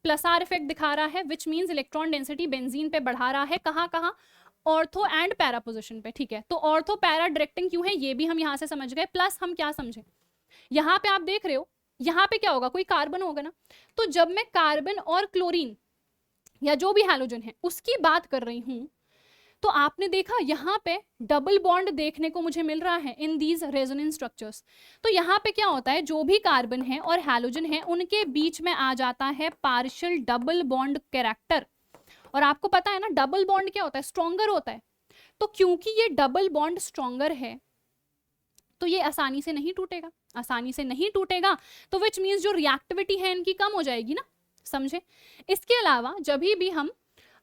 प्लस आर इफेक्ट दिखा रहा है, which means electron density benzene पे बढ़ा रहा है। कहाँ कहाँ, ऑर्थो एंड पैरा पोजिशन पे, ठीक है। तो ऑर्थो पैरा डायरेक्टिंग क्यों है ये भी हम यहाँ से समझ गए। प्लस हम क्या समझे, यहाँ पे आप देख रहे हो यहाँ पे क्या होगा, कोई कार्बन होगा ना, तो जब मैं कार्बन और क्लोरीन या जो भी हैलोजन है उसकी बात कर रही हूं तो आपने देखा यहाँ पे डबल बॉन्ड देखने को मुझे मिल रहा है इन दीज रेजोनेंस स्ट्रक्चर्स। तो यहाँ पे क्या होता है, जो भी कार्बन है और हैलोजन है उनके बीच में आ जाता है पार्शियल डबल बॉन्ड कैरेक्टर। और आपको पता है ना डबल बॉन्ड क्या होता है, स्ट्रॉन्गर होता है। तो क्योंकि ये डबल बॉन्ड स्ट्रॉन्गर है तो ये आसानी से नहीं टूटेगा, आसानी से नहीं टूटेगा, तो विच मीन्स जो रिएक्टिविटी है इनकी कम हो जाएगी ना, समझे। इसके अलावा जब भी हम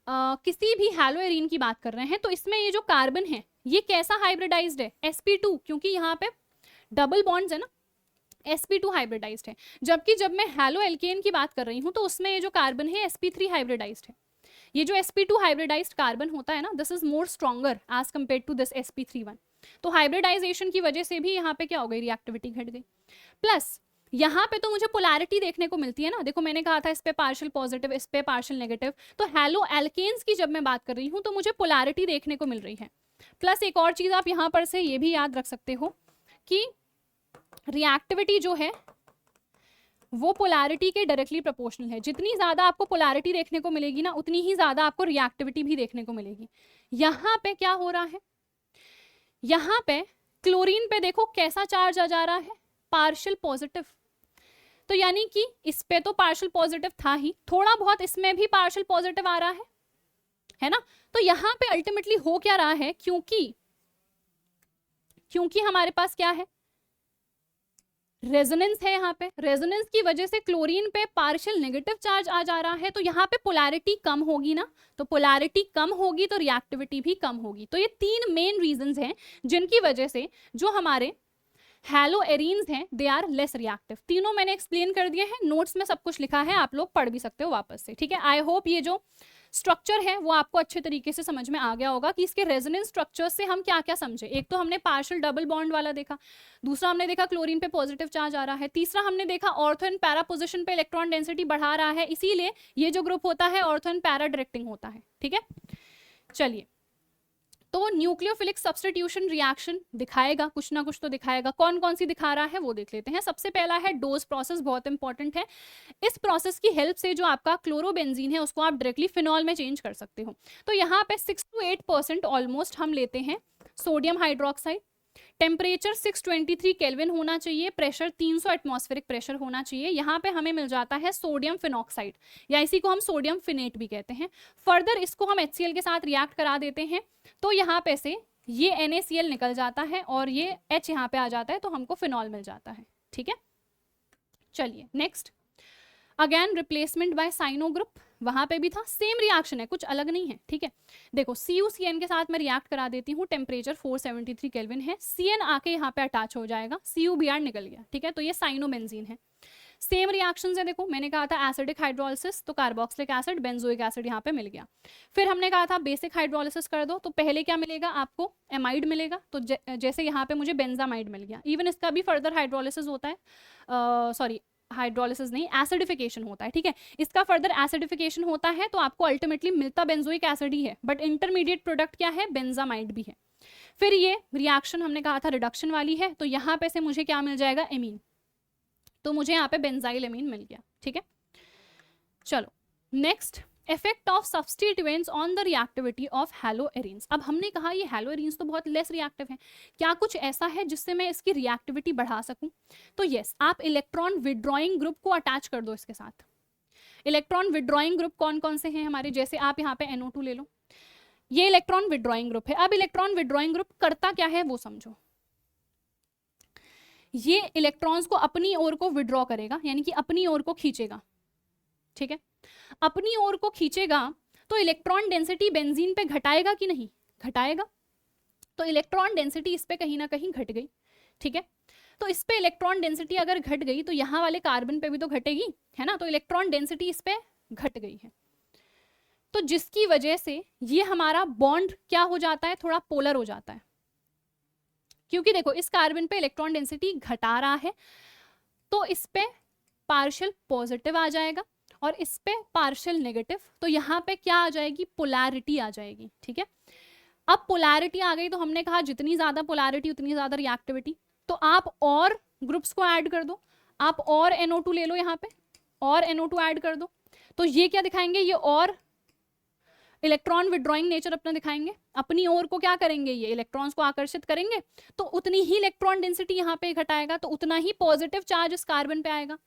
किसी भी हैलोएरीन की बात कर रहे हैं तो इसमें ये जो कार्बन है ये कैसा हाइब्रिडाइज्ड है, sp2, क्योंकि यहाँ पे डबल बॉन्ड्स है ना, sp2 हाइब्रिडाइज्ड है। जबकि जब मैं हैलो एल्केन की बात कर रही हूँ तो उसमें ये जो कार्बन है sp3 हाइब्रिडाइज्ड है। ये जो sp2 हाइब्रिडाइज्ड कार्बन होता है ना, this is more stronger as compare to this sp3 तो हाइब्रिडाइजेशन की वजह से भी यहाँ पे क्या हो गई, रिएक्टिविटी घट गई। प्लस यहाँ पे तो मुझे पोलैरिटी देखने को मिलती है ना, देखो मैंने कहा था इस पे पार्शियल पॉजिटिव इस पे पार्शियल नेगेटिव, तो हैलो एल्केन्स की जब मैं बात कर रही हूँ तो मुझे पोलैरिटी देखने को मिल रही है। प्लस एक और चीज आप यहाँ पर से ये भी याद रख सकते हो कि रिएक्टिविटी जो है वो पोलैरिटी के डायरेक्टली प्रोपोर्शनल है। जितनी ज्यादा आपको पोलैरिटी देखने को मिलेगी ना उतनी ही ज्यादा आपको रिएक्टिविटी भी देखने को मिलेगी। यहाँ पे क्या हो रहा है, यहाँ पे क्लोरीन पे देखो कैसा चार्ज आ जा रहा है, पार्शियल पॉजिटिव। तो यानी कि इस पे तो पार्शियल पॉजिटिव था ही, थोड़ा बहुत इसमें भी पार्शियल पॉजिटिव आ रहा है ना। तो यहाँ पे अल्टीमेटली हो क्या रहा है, क्योंकि हमारे पास क्या है, रेजोनेंस है। यहाँ पे रेजोनेंस की वजह से क्लोरीन पे पार्शियल नेगेटिव चार्ज आ जा रहा है, तो यहाँ पे पोलैरिटी कम होगी ना, तो पोलैरिटी कम होगी तो रिएक्टिविटी भी कम होगी। तो ये तीन मेन रीजंस हैं जिनकी वजह से जो हमारे हैलोएरीन्स हैं दे आर लेस रिएक्टिव। तीनों मैंने एक्सप्लेन कर दिए हैं, नोट्स में सब कुछ लिखा है, आप लोग पढ़ भी सकते हो वापस से, ठीक है। आई होप ये जो स्ट्रक्चर है वो आपको अच्छे तरीके से समझ में आ गया होगा कि इसके रेजोनेंस स्ट्रक्चर से हम क्या क्या समझे। एक तो हमने पार्शियल डबल बॉन्ड वाला देखा, दूसरा हमने देखा क्लोरीन पे पॉजिटिव चार्ज आ रहा है, तीसरा हमने देखा ऑर्थो एंड पैरा पोजीशन पे इलेक्ट्रॉन डेंसिटी बढ़ा रहा है, इसीलिए ये जो ग्रुप होता है ऑर्थो एंड पैरा डायरेक्टिंग होता है, ठीक है। चलिए, तो न्यूक्लियोफिलिक सब्स्टिट्यूशन रिएक्शन दिखाएगा, कुछ ना कुछ तो दिखाएगा। कौन कौन सी दिखा रहा है वो देख लेते हैं। सबसे पहला है डोज प्रोसेस, बहुत इंपॉर्टेंट है। इस प्रोसेस की हेल्प से जो आपका क्लोरोबेंजीन है उसको आप डायरेक्टली फिनॉल में चेंज कर सकते हो। तो यहाँ पे 6 to 8% ऑलमोस्ट हम लेते हैं सोडियम हाइड्रोक्साइड। टेम्परेचर 623 केल्विन होना चाहिए, प्रेशर 300 एटमॉस्फेरिक प्रेशर होना चाहिए। यहाँ पे हमें मिल जाता है सोडियम फिनॉक्साइड या इसी को हम सोडियम फिनेट भी कहते हैं। फर्दर इसको हम HCl के साथ रिएक्ट करा देते हैं तो यहाँ पे से ये NaCl निकल जाता है और ये H यहाँ पे आ जाता है तो हमको फिनॉल मिल जाता है, ठीक है। चलिए next, again replacement by cyano group, वहां पे भी था, सेम रिएक्शन है, कुछ अलग नहीं है, ठीक है। देखो CuCN के साथ मैं रिएक्ट करा देती हूँ, टेम्परेचर 473 केल्विन है, CN आके यहाँ पे अटैच हो जाएगा, CuBr निकल गया, ठीक है। तो ये साइनोबेंजीन है। सेम रिएक्शंस है, देखो मैंने कहा था एसिडिक हाइड्रोलिसिस, तो कार्बोक्सिलिक एसिड, बेंजोइक एसिड यहाँ पे मिल गया। फिर हमने कहा था बेसिक हाइड्रोलिसिस कर दो, तो पहले क्या मिलेगा आपको, एमाइड मिलेगा, तो जैसे यहाँ पे मुझे बेंजामाइड मिल गया। इवन इसका भी फर्दर हाइड्रोलिसिस होता है, सॉरी हाइड्रोलिसिस नहीं, एसिडिफिकेशन होता है, ठीक है, इसका फर्दर एसिडिफिकेशन होता है, तो आपको अल्टीमेटली मिलता बेंजोइक एसिड ही है, बट इंटरमीडिएट प्रोडक्ट क्या है, बेंजामाइड भी है। फिर ये रिएक्शन हमने कहा था रिडक्शन वाली है, तो यहाँ पे से मुझे क्या मिल जाएगा, एमीन, तो मुझे यहाँ पे बेंजाइल एमीन मिल गया, ठीक है। चलो next, effect of substituents on the reactivity of haloarenes. अब हमने कहा ये हैलोएरीन्स तो बहुत लेस रिएक्टिव है, क्या कुछ ऐसा है जिससे मैं इसकी रिएक्टिविटी बढ़ा सकूं? तो यस, आप इलेक्ट्रॉन विड्रॉइंग ग्रुप को अटैच कर दो इसके साथ। इलेक्ट्रॉन विड्रॉइंग ग्रुप कौन कौन से हैं हमारे, जैसे आप यहाँ पे NO2 ले लो, ये इलेक्ट्रॉन विड्रॉइंग ग्रुप है। अब इलेक्ट्रॉन विड्रॉइंग ग्रुप करता क्या है वो समझो, ये इलेक्ट्रॉन्स को अपनी ओर को विड्रॉ करेगा, यानी कि अपनी ओर को खींचेगा, ठीक है, अपनी ओर को खींचेगा, तो इलेक्ट्रॉन डेंसिटी बेंजीन पे घटाएगा कि नहीं, घटाएगा, तो इलेक्ट्रॉन डेंसिटी इस पे कहीं ना कहीं घट गई, ठीक है। तो इस पे इलेक्ट्रॉन डेंसिटी अगर घट गई तो यहाँ वाले कार्बन पे भी तो घटेगी, है ना, तो इलेक्ट्रॉन डेंसिटी इस पे घट गई है, तो जिसकी वजह से ये हमारा बॉन्ड क्या हो जाता है, थोड़ा पोलर हो जाता है, क्योंकि देखो इस कार्बन पे इलेक्ट्रॉन डेंसिटी घटा रहा है, तो इस पे पार्शियल पॉजिटिव आ जाएगा और इस पे पार्शियल नेगेटिव, तो यहाँ पे क्या आ जाएगी, पोलैरिटी आ जाएगी, ठीक है। अब पोलैरिटी आ गई, तो हमने कहा जितनी ज्यादा पोलैरिटी उतनी ज्यादा रिएक्टिविटी, तो आप और ग्रुप्स को ऐड कर दो, आप और NO2 ले लो यहाँ पे, और NO2 ऐड कर दो, तो ये क्या दिखाएंगे, ये और इलेक्ट्रॉन विड्रॉइंग नेचर अपना दिखाएंगे, अपनी ओर को क्या करेंगे, ये इलेक्ट्रॉन्स को आकर्षित करेंगे, तो उतनी ही इलेक्ट्रॉन डेंसिटी यहाँ पे घटाएगा, तो उतना ही पॉजिटिव चार्ज इस कार्बन पे आएगा,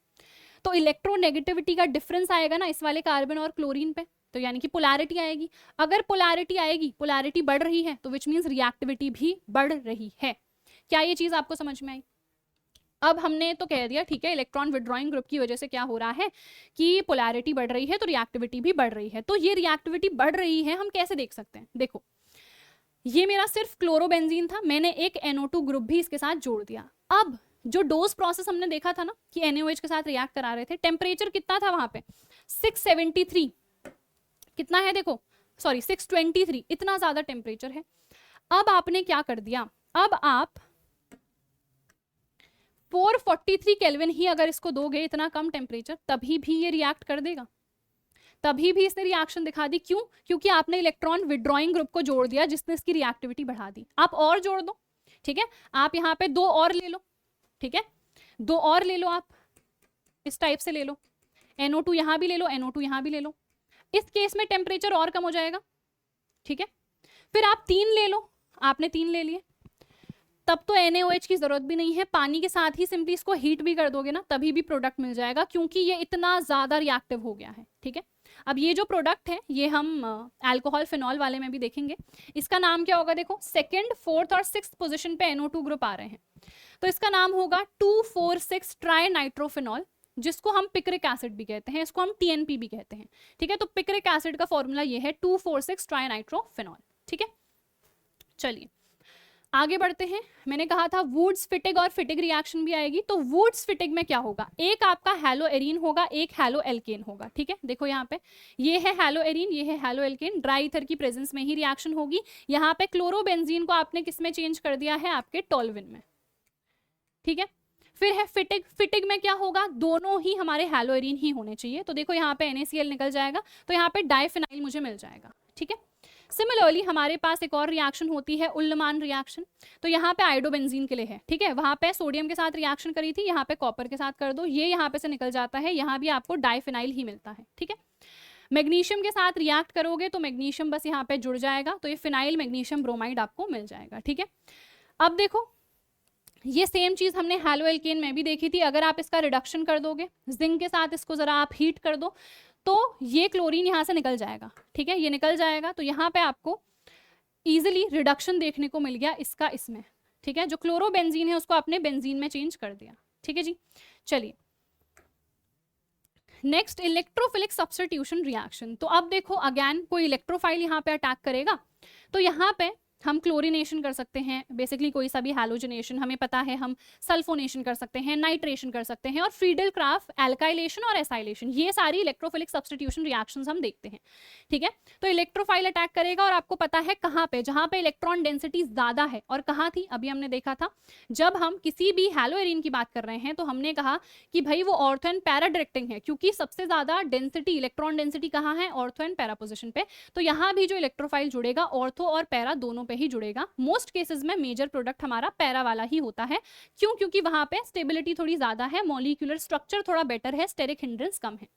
तो इलेक्ट्रोनेगेटिविटी का डिफरेंस आएगा ना इस वाले कार्बन और क्लोरीन पे, तो यानी कि पोलैरिटी आएगी। अगर पोलैरिटी आएगी, पोलैरिटी बढ़ रही है, तो विच मीन्स रिएक्टिविटी भी बढ़ रही है। क्या ये चीज आपको समझ में आई? अब हमने तो कह दिया, ठीक है, इलेक्ट्रॉन विड्रॉइंग ग्रुप की वजह से क्या हो रहा है कि पोलैरिटी बढ़ रही है, तो रिएक्टिविटी भी बढ़ रही है। तो ये रिएक्टिविटी बढ़ रही है हम कैसे देख सकते हैं, देखो ये मेरा सिर्फ क्लोरोबेंजीन था, मैंने एक NO2 ग्रुप भी इसके साथ जोड़ दिया। अब जो डोज प्रोसेस हमने देखा था ना कि NaOH के साथ रिएक्ट करा रहे थे, टेम्परेचर कितना था वहां पे 673, कितना है देखो, सॉरी 623, इतना ज्यादा टेम्परेचर है। अब आपने क्या कर दिया, अब आप 443 केल्विन ही अगर इसको दोगे, इतना कम टेम्परेचर, तभी भी ये रिएक्ट कर देगा, तभी भी इसने रिएक्शन दिखा दी। क्यों? क्योंकि आपने इलेक्ट्रॉन विड्रॉइंग ग्रुप को जोड़ दिया जिसने इसकी रिएक्टिविटी बढ़ा दी। आप और जोड़ दो, ठीक है, आप यहाँ पे 2 और ले लो, ठीक है, 2 और ले लो, आप इस टाइप से ले लो, NO2 यहाँ भी ले लो, NO2 यहाँ भी ले लो, इस केस में टेम्परेचर और कम हो जाएगा, ठीक है। फिर आप 3 ले लो, आपने 3 ले लिए, तब तो NaOH की जरूरत भी नहीं है, पानी के साथ ही सिंपली इसको हीट भी कर दोगे ना, तभी भी प्रोडक्ट मिल जाएगा, क्योंकि ये इतना ज्यादा रिएक्टिव हो गया है, ठीक है। अब ये जो प्रोडक्ट है ये हम अल्कोहल फिनॉल वाले में भी देखेंगे, इसका नाम क्या होगा, देखो 2nd, 4th और 6th पोजीशन पे NO2 ग्रुप आ रहे हैं, तो इसका नाम होगा 2,4,6 ट्राई नाइट्रोफिनॉल, जिसको हम पिक्रिक एसिड भी कहते हैं, इसको हम TNP भी कहते हैं, ठीक है। तो पिक्रिक एसिड का फॉर्मूला ये है 2,4,6 ट्राई नाइट्रोफिनॉल, ठीक है। चलिए आगे बढ़ते हैं। मैंने कहा था वुड्स फिटिग और फिटिग रिएक्शन भी आएगी, तो वुड्स फिटिग में क्या होगा, एक आपका हैलोएरीन होगा, एक हैलोएल्केन होगा, ठीक है। देखो यहाँ पे ये है हैलोएरीन, ये है हैलोएल्केन, ड्राई ईथर की प्रेजेंस में ही रिएक्शन होगी। यहाँ पे क्लोरोबेंजीन को आपने किस में चेंज कर दिया है, आपके टोल्विन में, ठीक है। फिर है फिटिग, फिटिग में क्या होगा, दोनों ही हमारे हैलोएरीन ही होने चाहिए, तो देखो यहाँ पे NaCl निकल जाएगा, तो यहाँ पे डाइफिनाइल मुझे मिल जाएगा, ठीक है। सिमिलरली हमारे पास एक और रिएक्शन होती है उल्लमान रिएक्शन, तो यहाँ पे आयोडोबेंजीन के लिए है, ठीक है, वहां पे सोडियम के साथ रिएक्शन करी थी, यहाँ पे कॉपर के साथ कर दो, ये यहाँ पे से निकल जाता है, यहाँ भी आपको डाइफिनाइल ही मिलता है, ठीक है। मैग्नीशियम के साथ रिएक्ट करोगे तो मैग्नीशियम बस यहाँ पे जुड़ जाएगा, तो ये फिनाइल मैग्नीशियम ब्रोमाइड आपको मिल जाएगा, ठीक है। अब देखो ये सेम चीज हमने हैलोएल्केन में भी देखी थी, अगर आप इसका रिडक्शन कर दोगे जिंक के साथ, इसको जरा आप हीट कर दो, तो ये क्लोरीन यहाँ से निकल जाएगा, ठीक है, ये निकल जाएगा, तो यहाँ पे आपको इजीली रिडक्शन देखने को मिल गया इसका इसमें, ठीक है। जो क्लोरोबेंजीन है उसको आपने बेंजीन में चेंज कर दिया, ठीक है जी। चलिए नेक्स्ट इलेक्ट्रोफिलिक सब्स्टिट्यूशन रिएक्शन, तो अब देखो अगेन कोई इलेक्ट्रोफाइल यहाँ पे अटैक करेगा, तो यहाँ पे हम क्लोरिनेशन कर सकते हैं, बेसिकली कोई सा भी हैलोजनेशन हमें पता है, हम सल्फोनेशन कर सकते हैं, नाइट्रेशन कर सकते हैं, और फ्रीडल क्राफ्ट एल्काइलेशन और एसाइलेशन, ये सारी इलेक्ट्रोफिलिक सब्स्टिट्यूशन रिएक्शंस हम देखते हैं, ठीक है। तो इलेक्ट्रोफाइल अटैक करेगा, और आपको पता है कहाँ पे, जहां पे इलेक्ट्रॉन डेंसिटी ज्यादा है, और कहाँ थी अभी हमने देखा था, जब हम किसी भी हैलोएरिन की बात कर रहे हैं तो हमने कहा कि भाई वो ऑर्थो एंड पैरा डायरेक्टिंग है, क्योंकि सबसे ज्यादा डेंसिटी, इलेक्ट्रॉन डेंसिटी कहाँ है, ऑर्थो एंड पैरा पोजिशन पे। तो यहाँ भी जो इलेक्ट्रोफाइल जुड़ेगा ऑर्थो और पैरा दोनों पे ही जुड़ेगा। मोस्ट केसेस में मेजर प्रोडक्ट हमारा पैरा वाला ही होता है, क्यों, क्योंकि वहां पे स्टेबिलिटी थोड़ी ज्यादा है, मॉलिक्यूलर स्ट्रक्चर थोड़ा बेटर है, स्टेरिक हिंड्रेंस कम है,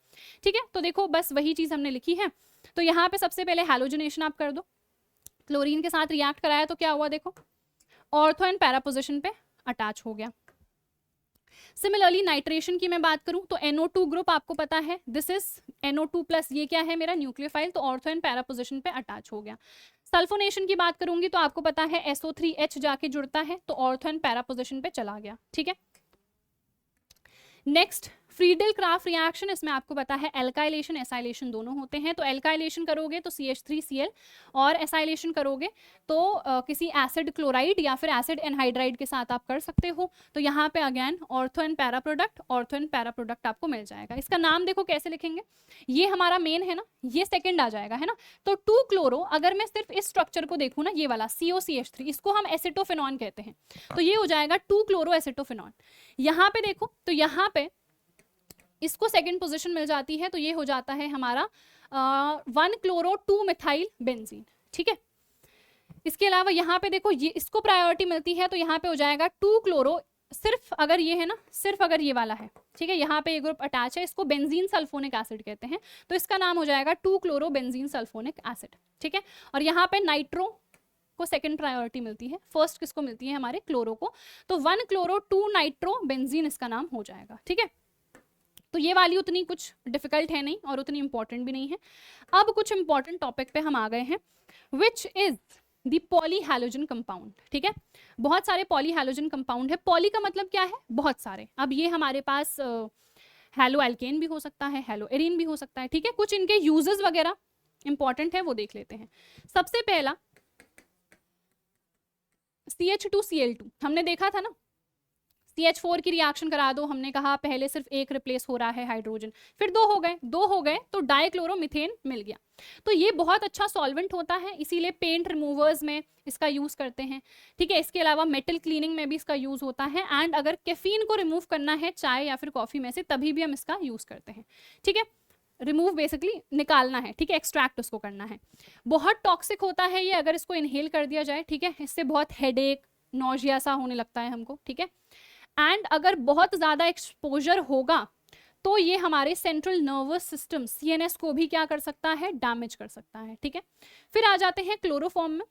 ठीक है। तो देखो बस वही चीज हमने लिखी है। तो यहाँ पे सबसे पहले हैलोजनेशन आप कर दो, क्लोरीन के साथ रिएक्ट कराया तो क्या हुआ, देखो ऑर्थो एंड पैरा पोजिशन पे अटैच हो गया। सिमिलरली नाइट्रेशन की मैं बात करूं तो NO2 ग्रुप आपको पता है, दिस इज NO2 प्लस, ये क्या है मेरा न्यूक्लियोफाइल, तो ऑर्थो एंड पैरा पोजिशन पे अटैच हो गया। सल्फोनेशन की बात करूंगी तो आपको पता है SO3H जाके जुड़ता है, तो ऑर्थो एंड पैरा पोजिशन पे चला गया, ठीक है। नेक्स्ट फ्रीडल क्राफ्ट रिएक्शन, इसमें आपको पता है एल्काइलेशन एसाइलेशन दोनों होते हैं। तो एल्काइलेशन करोगे तो CH3Cl, और एसाइलेशन करोगे तो किसी एसिड क्लोराइड या फिर एसिड एनहाइड्राइड के साथ आप कर सकते हो। तो यहाँ पे again ortho and para product, ortho and para product आपको मिल जाएगा। इसका नाम देखो कैसे लिखेंगे, ये हमारा मेन है ना, ये सेकेंड आ जाएगा, है ना। तो 2 क्लोरो, अगर मैं सिर्फ इस स्ट्रक्चर को देखूँ ना, ये वाला COCH3, इसको हम एसिटोफेनॉन कहते हैं, तो ये हो जाएगा 2 क्लोरो एसिटोफेनॉन। यहाँ पे देखो तो यहाँ पे इसको सेकंड पोजीशन मिल जाती है, तो ये हो जाता है हमारा 1 क्लोरो 2 मिथाइल बेंजीन, ठीक है। इसके अलावा यहाँ पे देखो ये इसको प्रायोरिटी मिलती है, तो यहाँ पे हो जाएगा 2 क्लोरो, सिर्फ अगर ये है ना, सिर्फ अगर ये वाला है, ठीक है, यहाँ पे ये ग्रुप अटैच है, इसको बेंजीन सल्फोनिक एसिड कहते हैं, तो इसका नाम हो जाएगा 2 क्लोरो बेंजीन सल्फोनिक एसिड, ठीक है। और यहाँ पे नाइट्रो को सेकंड प्रायोरिटी मिलती है, फर्स्ट किसको मिलती है, हमारे क्लोरो को, तो 1 क्लोरो 2 नाइट्रो बेंजीन इसका नाम हो जाएगा, ठीक है। तो ये वाली उतनी कुछ डिफिकल्ट है नहीं और उतनी इंपॉर्टेंट भी नहीं है। अब कुछ इंपॉर्टेंट टॉपिक पे हम आ गए हैं, विच इज द पॉलीहैलोजन कंपाउंड, ठीक है। बहुत सारे पॉलीहैलोजन कंपाउंड है, पॉली का मतलब क्या है, बहुत सारे। अब ये हमारे पास हैलो एल्केन भी हो सकता है, हैलो एरीन भी हो सकता है, ठीक है। कुछ इनके यूजेस वगैरह इंपॉर्टेंट है, वो देख लेते हैं। सबसे पहला CH2Cl2 हमने देखा था ना, CH4 की रिएक्शन करा दो, हमने कहा पहले सिर्फ एक रिप्लेस हो रहा है हाइड्रोजन, फिर दो हो गए तो डाइक्लोरोमीथेन मिल गया। तो ये बहुत अच्छा सॉल्वेंट होता है, इसीलिए पेंट रिमूवर्स में इसका यूज करते हैं, ठीक है। इसके अलावा मेटल क्लीनिंग में भी इसका यूज होता है, एंड अगर कैफीन को रिमूव करना है चाय या फिर कॉफी में से, तभी भी हम इसका यूज करते हैं, ठीक है। रिमूव बेसिकली निकालना है, ठीक है, एक्सट्रैक्ट उसको करना है। बहुत टॉक्सिक होता है ये, अगर इसको इनहेल कर दिया जाए, ठीक है, इससे बहुत हेडेक नोजिया सा होने लगता है हमको, ठीक है। एंड अगर बहुत ज्यादा एक्सपोजर होगा तो ये हमारे सेंट्रल नर्वस सिस्टम CNS को भी क्या कर सकता है, डैमेज कर सकता है, ठीक है। फिर आ जाते हैं क्लोरोफॉर्म में,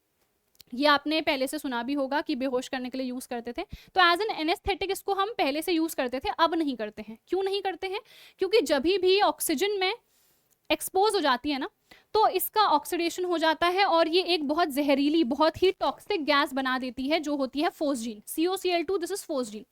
ये आपने पहले से सुना भी होगा कि बेहोश करने के लिए यूज करते थे। तो एज एन एनेस्थेटिक इसको हम पहले से यूज करते थे, अब नहीं करते हैं। क्यों नहीं करते हैं, क्योंकि जब भी ऑक्सीजन में एक्सपोज हो जाती है ना, तो इसका ऑक्सीडेशन हो जाता है और ये एक बहुत जहरीली, बहुत ही टॉक्सिक गैस बना देती है, जो होती है phosgene, COCl2, this is phosgene.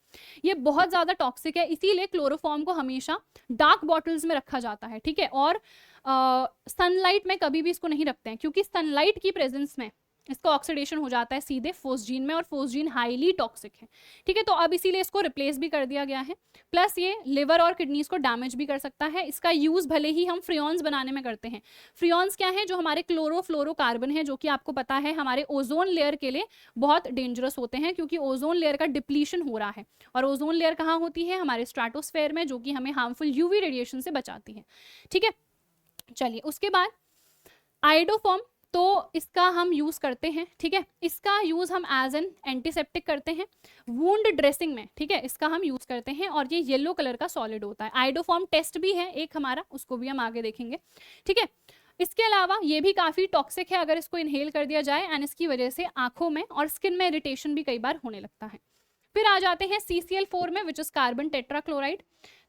ये बहुत ज्यादा टॉक्सिक है, इसीलिए क्लोरोफॉर्म को हमेशा डार्क बॉटल्स में रखा जाता है, ठीक है। और सनलाइट में कभी भी इसको नहीं रखते हैं, क्योंकि सनलाइट की प्रेजेंस में इसका ऑक्सीडेशन हो जाता है सीधे फोस्जीन में, और फोस्जीन हाईली टॉक्सिक है, ठीक है। तो अब इसीलिए इसको रिप्लेस भी कर दिया गया है। प्लस ये लिवर और किडनीज को डैमेज भी कर सकता है। इसका यूज भले ही हम फ्रियॉन्स बनाने में करते हैं, फ्रियॉन्स क्या है, जो हमारे क्लोरोफ्लोरोकार्बन है, जो कि आपको पता है हमारे ओजोन लेयर के लिए बहुत डेंजरस होते हैं, क्योंकि ओजोन लेयर का डिप्लीशन हो रहा है। और ओजोन लेयर कहाँ होती है, हमारे स्ट्रेटोस्फेयर में, जो कि हमें हार्मफुल UV रेडिएशन से बचाती है, ठीक है। चलिए उसके बाद आयोडोफॉर्म, तो इसका हम यूज करते हैं, ठीक है। इसका यूज हम एज एन एंटीसेप्टिक करते हैं वुंड ड्रेसिंग में, ठीक है, इसका हम यूज करते हैं। और ये येलो कलर का सॉलिड होता है। आयोडोफॉर्म टेस्ट भी है एक हमारा, उसको भी हम आगे देखेंगे, ठीक है। इसके अलावा ये भी काफी टॉक्सिक है अगर इसको इनहेल कर दिया जाए, एंड इसकी वजह से आंखों में और स्किन में इरिटेशन भी कई बार होने लगता है। फिर आ जाते हैं CCl4 में, विच इज कार्बन टेट्राक्लोराइड।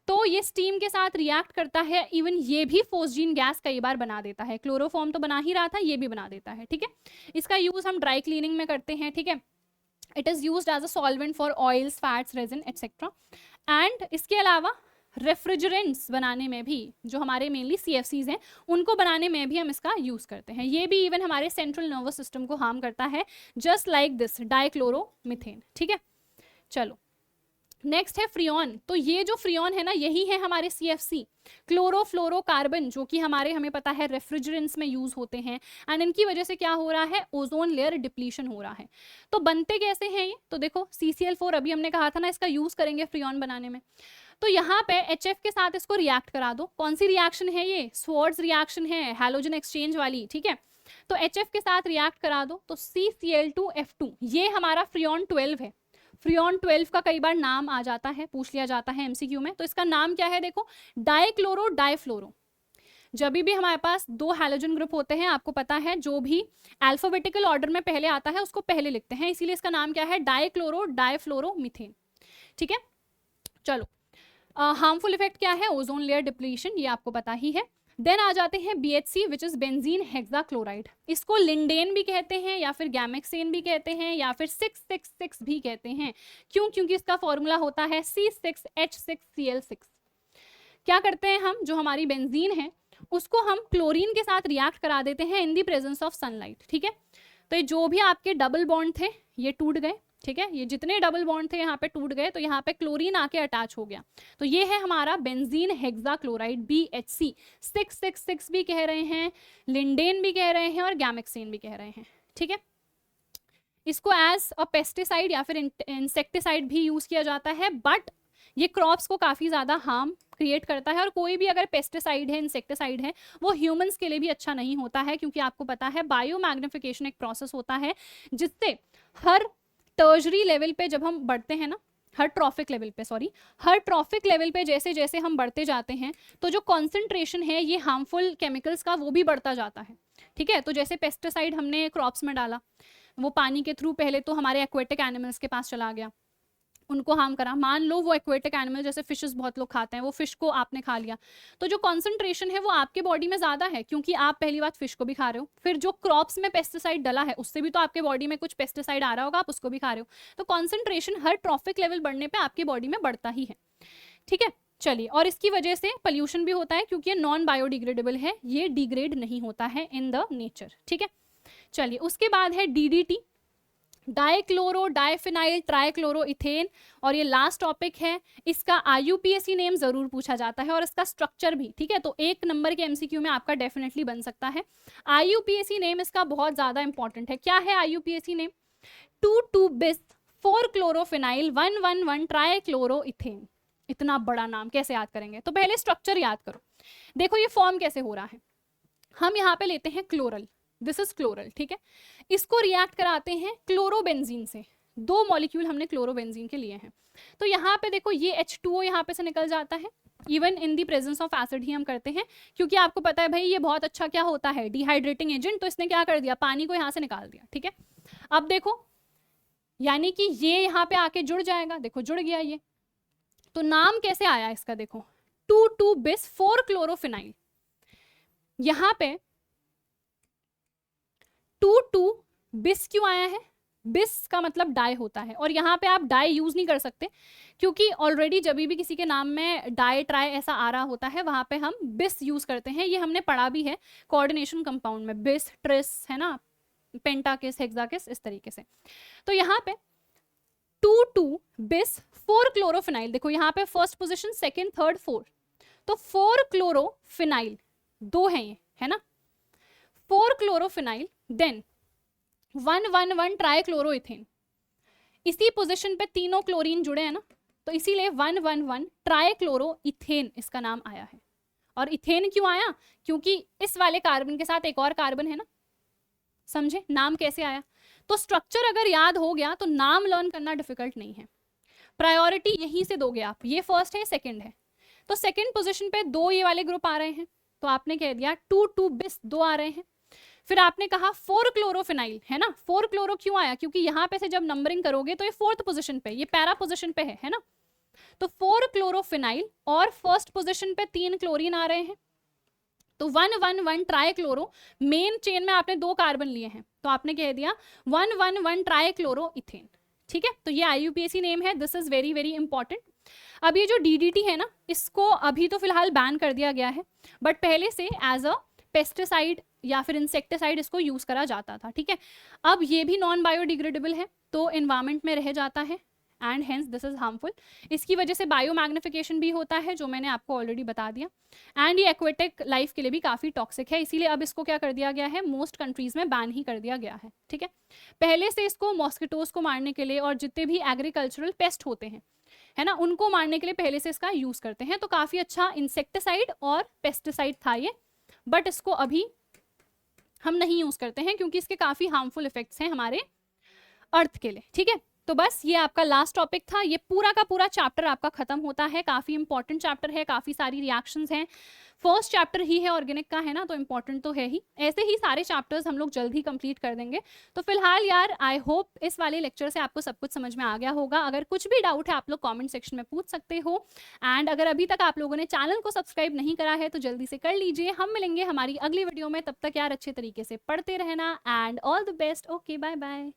तो ये स्टीम के साथ रिएक्ट करता है, इवन ये भी फोस्जीन गैस कई बार बना देता है। क्लोरोफॉर्म तो बना ही रहा था, ये भी बना देता है, ठीक है। इसका यूज हम ड्राई क्लीनिंग में करते हैं, ठीक है। It is used as a solvent for oils, fats, resin etcetera. And इसके अलावा रेफ्रिजरेंट्स बनाने में भी, जो हमारे मेनली CFCs हैं, उनको बनाने में भी हम इसका यूज करते हैं। ये भी इवन हमारे सेंट्रल नर्वस सिस्टम को हार्म करता है, जस्ट लाइक दिस डाइक्लोरोमीथेन। ठीक है, चलो नेक्स्ट है फ्रियॉन। तो ये जो फ्रियॉन है ना, यही है हमारे CFC, क्लोरोफ्लोरोकार्बन, जो कि हमें पता है रेफ्रिजरेंट्स में यूज होते हैं। एंड इनकी वजह से क्या हो रहा है, ओजोन लेयर डिप्लीशन हो रहा है। तो बनते कैसे हैं ये, तो देखो CCl4 अभी हमने कहा था ना, इसका यूज करेंगे फ्रियॉन बनाने में। तो यहाँ पे HF के साथ इसको रिएक्ट करा दो। कौन सी रिएक्शन है ये, स्वॉर्ड्स रिएक्शन है, हैलोजन एक्सचेंज वाली। ठीक है, तो HF के साथ रिएक्ट करा दो, तो CCl2F2, ये हमारा फ्रियॉन 12 है। फ्रियॉन 12 का कई बार नाम आ जाता है, पूछ लिया जाता है MCQ में। तो इसका नाम क्या है, देखो डाइक्लोरो डाइफ्लोरो। जब भी हमारे पास दो हैलोजन ग्रुप होते हैं, आपको पता है जो भी अल्फाबेटिकल ऑर्डर में पहले आता है उसको पहले लिखते हैं, इसीलिए इसका नाम क्या है, डाइक्लोरो डाइफ्लोरोमीथेन। ठीक है, चलो हार्मफुल इफेक्ट क्या है, ओजोन लेयर डिप्लीशन, ये आपको पता ही है। देन आ जाते हैं BHC which is benzene hexachloride. इसको लिंडेन भी कहते हैं या फिर गैमेक्सेन भी कहते हैं या फिर 666 भी कहते हैं। क्यों, क्योंकि इसका फॉर्मूला होता है C6H6Cl6। क्या करते हैं हम, जो हमारी बेंजीन है उसको हम क्लोरीन के साथ रिएक्ट करा देते हैं in the presence of sunlight. ठीक है, तो ये जो भी आपके डबल बॉन्ड थे ये टूट गए। ठीक है, ये जितने डबल बॉन्ड थे यहाँ पे टूट गए, तो यहाँ पे क्लोरीन आके अटैच हो गया। तो ये है हमारा बेंजीन हेक्साक्लोराइड BHC। 666 भी कह रहे हैं, लिंडेन भी कह रहे हैं और गैमेक्सेन भी कह रहे हैं। ठीक है, इसको एज अ पेस्टिसाइड या फिर इंसेक्टिसाइड भी यूज किया जाता है, बट ये क्रॉप्स को काफ़ी ज़्यादा हार्म क्रिएट करता है। और कोई भी अगर पेस्टिसाइड है, इंसेक्टिसाइड है, वो ह्यूमंस के लिए भी अच्छा नहीं होता है, क्योंकि आपको पता है बायोमैग्निफिकेशन एक प्रोसेस होता है जिससे हर टर्जरी लेवल पे जब हम बढ़ते हैं ना, हर ट्रॉफिक लेवल पे जैसे जैसे हम बढ़ते जाते हैं, तो जो कॉन्सेंट्रेशन है ये हार्मफुल केमिकल्स का वो भी बढ़ता जाता है। ठीक है, तो जैसे पेस्टिसाइड हमने क्रॉप्स में डाला, वो पानी के थ्रू पहले तो हमारे एक्वेटिक एनिमल्स के पास चला गया, उनको हार्म करा। मान लो वो एक्वेटिक एनिमल जैसे फिशेस बहुत लोग खाते हैं, वो फिश को आपने खा लिया, तो जो कॉन्सेंट्रेशन है वो आपके बॉडी में ज़्यादा है, क्योंकि आप पहली बात फिश को भी खा रहे हो, फिर जो क्रॉप्स में पेस्टिसाइड डला है उससे भी तो आपके बॉडी में कुछ पेस्टिसाइड आ रहा होगा, आप उसको भी खा रहे हो। तो कॉन्सेंट्रेशन हर ट्रॉफिक लेवल बढ़ने पर आपकी बॉडी में बढ़ता ही है। ठीक है, चलिए, और इसकी वजह से पोल्यूशन भी होता है, क्योंकि ये नॉन बायोडिग्रेडेबल है, ये डिग्रेड नहीं होता है इन द नेचर। ठीक है, चलिए उसके बाद है DDT, डाइक्लोरो डाइफिनाइल ट्राइक्लोरोइथेन। और ये लास्ट टॉपिक है, इसका IUPAC नेम जरूर पूछा जाता है और इसका स्ट्रक्चर भी। ठीक है, तो 1 नंबर के MCQ में आपका डेफिनेटली बन सकता है। IUPAC नेम इसका बहुत ज्यादा इंपॉर्टेंट है। क्या है IUPAC नेम, 2,2-bis 4-क्लोरोफिनाइल 1,1,1 ट्राइक्लोरोइथेन। इतना बड़ा नाम कैसे याद करेंगे, तो पहले स्ट्रक्चर याद करो। देखो ये फॉर्म कैसे हो रहा है, हम यहाँ पे लेते हैं क्लोरल, दिस इज क्लोरल। ठीक है, इसको रिएक्ट कराते हैं क्लोरोबेंजीन से, 2 मॉलिक्यूल हमने क्लोरोबेंजीन के लिए हैं। तो यहाँ पे देखो ये H2O यहाँ पे से निकल जाता है, even in the presence of acid ही हम करते हैं, क्योंकि आपको पता है भाई ये बहुत अच्छा क्या होता है, डिहाइड्रेटिंग एजेंट। तो इसने क्या कर दिया, पानी को यहाँ से निकाल दिया। ठीक है, अब देखो यानी कि ये यहाँ पे आके जुड़ जाएगा, देखो जुड़ गया ये। तो नाम कैसे आया इसका, देखो 2,2-bis 4-क्लोरोफिनाइल। यहाँ पे 2,2-bis क्यों आया है, बिस का मतलब डाई होता है, और यहाँ पे आप डाई यूज नहीं कर सकते, क्योंकि ऑलरेडी जब भी किसी के नाम में डाई ट्राई ऐसा आ रहा होता है वहां पे हम बिस यूज करते हैं। ये हमने पढ़ा भी है कोऑर्डिनेशन कंपाउंड में, बिस ट्रिस है ना, पेंटाकिस हेक्साकिस, इस तरीके से। तो यहाँ पे 2,2-bis 4-क्लोरोफिनाइल, देखो यहाँ पे फर्स्ट पोजिशन, सेकेंड, थर्ड, 4, तो 4-क्लोरोफिनाइल 2 है ये, है ना, 4-क्लोरोफिनाइल, देन 1,1,1 ट्राइक्लोरोइथेन। इसी पोजीशन पे तीनों क्लोरीन जुड़े हैं ना, तो इसीलिए 1,1,1 ट्राइक्लोरोइथेन इसका नाम आया है। और इथेन क्यों आया, क्योंकि इस वाले कार्बन के साथ एक और कार्बन है ना, समझे नाम कैसे आया। तो स्ट्रक्चर अगर याद हो गया तो नाम लर्न करना डिफिकल्ट नहीं है। प्रायोरिटी यहीं से दोगे आप, ये फर्स्ट है सेकंड है, तो सेकंड पोजीशन पे 2 ये वाले ग्रुप आ रहे हैं, तो आपने कह दिया 2,2-bis 2 आ रहे हैं। फिर आपने कहा 4-क्लोरोफिनाइल है ना, 4-क्लोरो क्यों आया, क्योंकि यहाँ पे से जब नंबरिंग करोगे तो ये 4th पोजीशन पे, ये पैरा पोजीशन पे है ना, तो 4-क्लोरोफिनाइल और फर्स्ट पोजीशन पे 3 क्लोरीन आ रहे हैं, तो 1,1,1 ट्राइक्लोरो, मेन चेन में आपने 2 कार्बन लिए हैं, तो आपने कह दिया 1,1,1 ट्राइक्लोरोइथेन। ठीक है, तो ये IUPAC नेम है, this is very very important. अब ये जो DDT है ना, इसको अभी तो फिलहाल बैन कर दिया गया है, बट पहले से एज अ पेस्टिसाइड या फिर इंसेक्टिसाइड इसको यूज करा जाता था, ठीक है। अब ये भी नॉन बायोडिग्रेडेबल है, तो एनवायरमेंट में रह जाता है and hence this is harmful. इसकी वजह से बायोमैग्निफिकेशन भी होता है, जो मैंने आपको ऑलरेडी बता दिया, एंड ये एक्वेटिक लाइफ के लिए भी काफ़ी टॉक्सिक है, इसीलिए अब इसको क्या कर दिया गया है, मोस्ट कंट्रीज में बैन ही कर दिया गया है, ठीक है। पहले से इसको मॉस्किटोज को मारने के लिए और जितने भी एग्रीकल्चरल पेस्ट होते हैं, है ना, उनको मारने के लिए पहले से इसका यूज करते हैं, तो काफ़ी अच्छा इंसेक्टिसाइड और पेस्टिसाइड था ये, बट इसको अभी हम नहीं यूज करते हैं क्योंकि इसके काफ़ी हार्मफुल इफेक्ट्स हैं हमारे अर्थ के लिए, ठीक है। तो बस ये आपका लास्ट टॉपिक था, ये पूरा का पूरा चैप्टर आपका खत्म होता है, काफी इंपॉर्टेंट चैप्टर है, काफी सारी रिएक्शंस हैं, फर्स्ट चैप्टर ही है ऑर्गेनिक का, है ना, तो इंपॉर्टेंट तो है ही। ऐसे ही सारे चैप्टर्स हम लोग जल्द ही कंप्लीट कर देंगे। तो फिलहाल यार आई होप इस वाले लेक्चर से आपको सब कुछ समझ में आ गया होगा। अगर कुछ भी डाउट है आप लोग कॉमेंट सेक्शन में पूछ सकते हो, एंड अगर अभी तक आप लोगों ने चैनल को सब्सक्राइब नहीं करा है तो जल्दी से कर लीजिए। हम मिलेंगे हमारी अगली वीडियो में, तब तक यार अच्छे तरीके से पढ़ते रहना and all the best. Okay, bye bye.